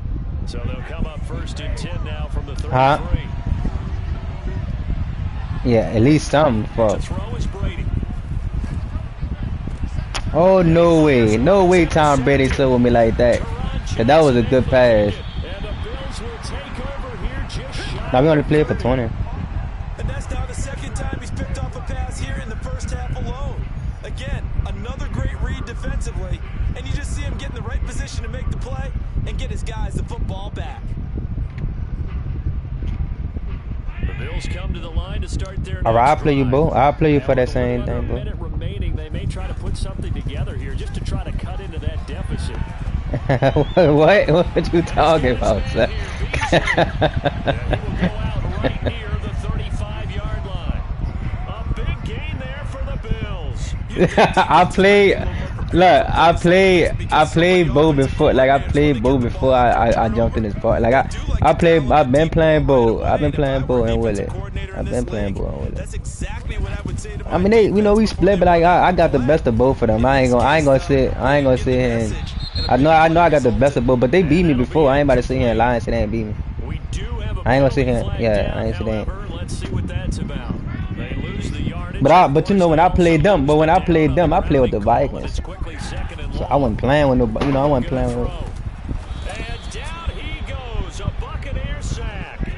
So they'll come up 1st and 10 now from the 33. Yeah, at least something. Fuck. The throw is Brady. Oh, no way. No way Tom Brady threw with me like that. Cause that was a good pass. And the Bills will take over here just shy. Now we only played for 20. And that's now the second time he's picked off a pass here in the first half alone. Again, another great read defensively. And you just see him get in the right position to make the play and get his guys the football back. The Bills come to the line to start their Alright, I'll play you, bro. I'll play you for that same thing, bro. Minute remaining. They may try to put something together here just to try to cut into that deficit. What you talking about, sir? He will go out right near the 35-yard line. A big gain there for the Bills. I played Bo before. Like I played Bo before I jumped in this part. Like I've been playing Bo. I've been playing Bo and Willie. I've been playing Bo and Willie. That's exactly what I would say to I mean, they, we split, but like I got the best of both of them. I ain't gonna sit here and I know I got the best of both, but they beat me before. I ain't about to sit here and lie and say they ain't beat me. I ain't gonna sit here. Yeah, I ain't say that. Let's see what that's about. They lose the yardage. But you know when I played them, I played with the Vikings. So I wasn't playing with nobody. I wasn't playing with. And down he goes, a Buccaneer sack.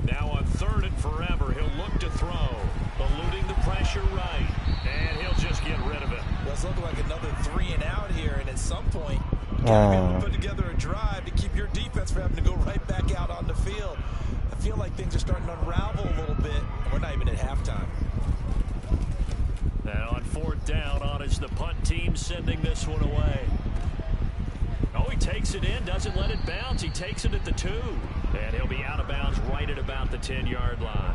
Now on 3rd and forever, he'll look to throw, eluding the pressure right, and he'll just get rid of it. Well, it's looking like another 3 and out here, and at some point, you gotta be able to put together a drive to keep your defense from having to go right back out on the field. I feel like things are starting to unravel a little bit, and we're not even at halftime. Now on 4th down, on is the punt team sending this one away. Oh, he takes it in, doesn't let it bounce. He takes it at the 2, and he'll be out of bounds right at about the 10-yard line.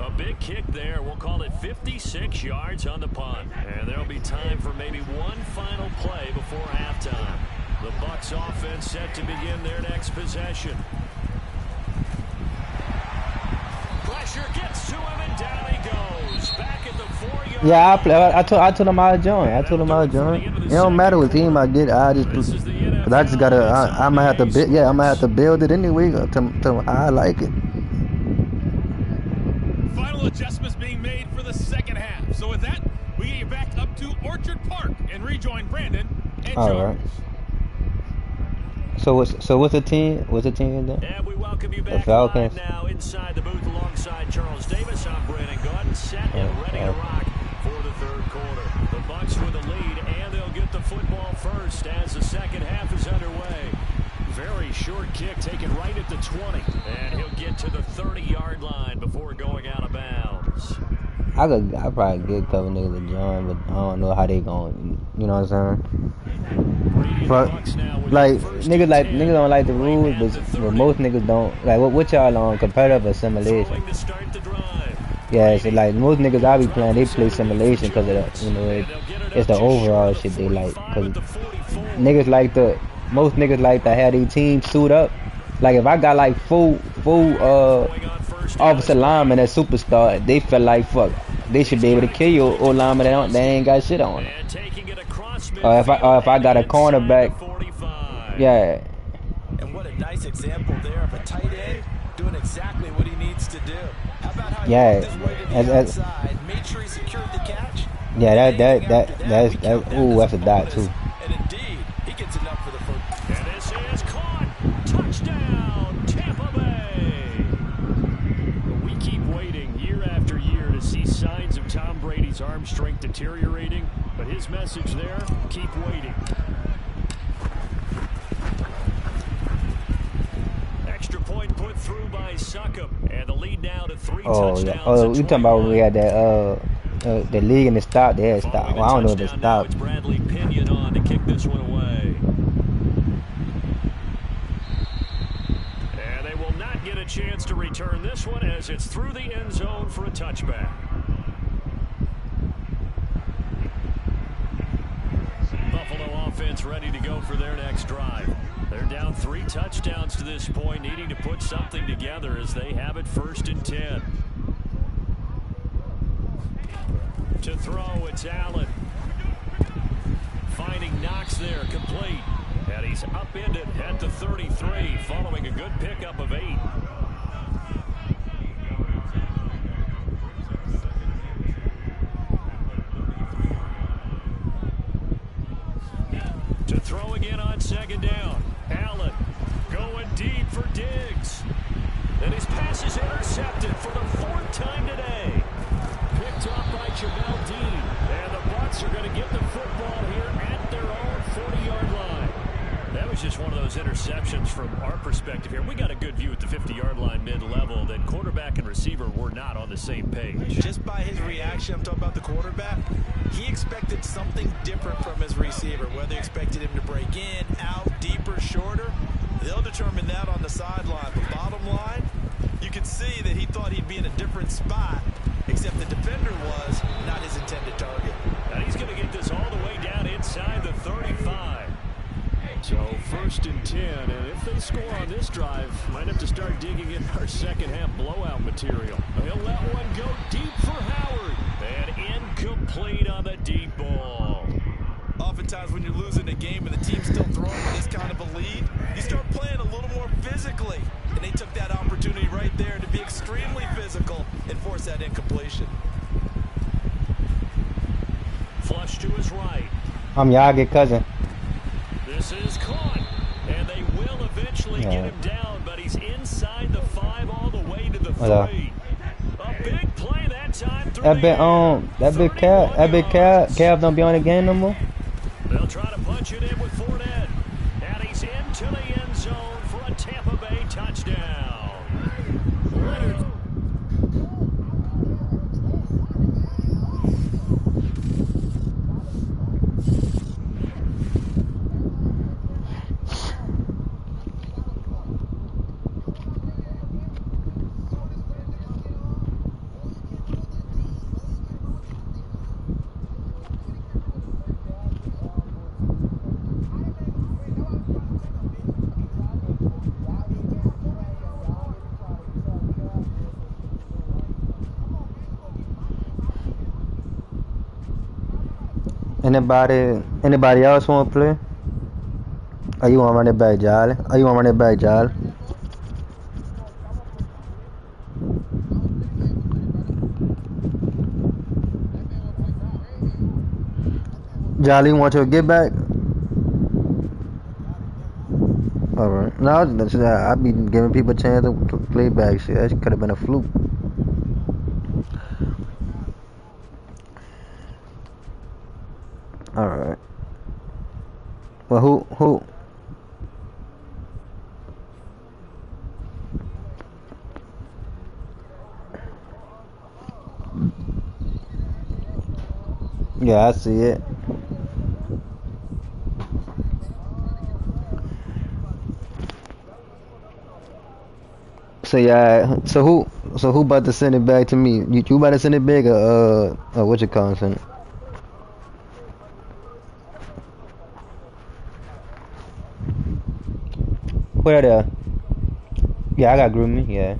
A big kick there. We'll call it 56 yards on the punt. And there'll be time for maybe one final play before halftime. The Bucs offense set to begin their next possession. Pressure gets to him, and down he goes. Back at the 4-yard line. Yeah, I told him I'll join. It don't matter what team I get. I just gotta. I might have to build. Yeah, I might have to build it anyway to how I like it. Final adjustments being made for the second half. So with that, we get you back up to Orchard Park and rejoin Brandon and Jones. All right. So what's the team? What's the team then? And we welcome you The back Falcons. live now inside the booth alongside Charles Davis. I'm Brandon Gordon, set and ready to rock for the 3rd quarter. The Bucs with the lead, and they'll get the football first as the second half is underway. Very short kick taken right at the 20, and he'll get to the 30-yard line before going out of bounds. I probably get a couple niggas to join, but I don't know how they going. You know what I'm saying? But like niggas don't like the rules, but most niggas don't. Like what y'all on competitive or simulation? Yeah, so like most niggas I be playing, they play simulation because of the, it's the overall shit they like. Cause most niggas like to have their team suit up. Like if I got like full officer lineman at superstar, they feel like fuck. They should be able to kill you or lineman they ain't got shit on. Or if I got a cornerback, yeah. And what a nice example there of a tight end doing exactly what he needs to do. How about how he worked his way to the outside, made sure he secured the catch? Yeah, that's a dot too. And indeed, he gets enough for the first. And this is caught. Touchdown, Tampa Bay. his arm strength deteriorating, but his message there, keep waiting. Extra point put through by Succop, and the lead now to 3 touchdowns. Yeah. Oh, you talking about when we had that the league and the stop? They had stopped. Well, I don't know if they stopped. It's Bradley Pinion on to kick this one away. And they will not get a chance to return this one as it's through the end zone for a touchback. Buffalo offense ready to go for their next drive. They're down 3 touchdowns to this point, needing to put something together as they have it 1st and 10. To throw, it's Allen. Finding Knox there, complete. And he's upended at the 33, following a good pickup of 8. To throw again on 2nd down. Allen going deep for Diggs. And his pass is intercepted for the 4th time today. Picked off by Jamel Dean. And the Bucs are going to get the football here at their own 40-yard line. That was just one of those interceptions from our perspective here. We got a good view at the 50-yard line mid-level that quarterback and receiver were not on the same page. Just by his reaction, I'm talking about the quarterback, he expected something different from his receiver. Whether he expected him to break in, out, deeper, shorter, they'll determine that on the sideline. But bottom line, you can see that he thought he'd be in a different spot, except the defender was not his intended target. And he's going to get this all the way down inside the 35. So 1st and 10, and if they score on this drive, might have to start digging in our second half blowout material. He'll let one go deep for Howard, and incomplete on the deep ball. Oftentimes when you're losing a game and the team's still throwing with this kind of a lead, you start playing a little more physically, and they took that opportunity right there to be extremely physical and force that incompletion. Flush to his right. I'm Yagi cousin. This is caught, and they will eventually get him down, but he's inside the 5 all the way to the 3. A big play that time through that big Cav don't be on the game no more. They'll try to punch it in with Fournette, and he's into the end zone for a Tampa Bay touchdown. Leonard. Anybody else want to play? Or you want to run it back, Jolly? Jolly, you want to get back? Alright. No, I'd be giving people a chance to play back. Shit, that could have been a fluke. Alright. Well, who? Yeah, I see it. So yeah, so who about to send it back to me? You about to send it back, or what you calling send it? Where there? Yeah, I got Grooming, yeah.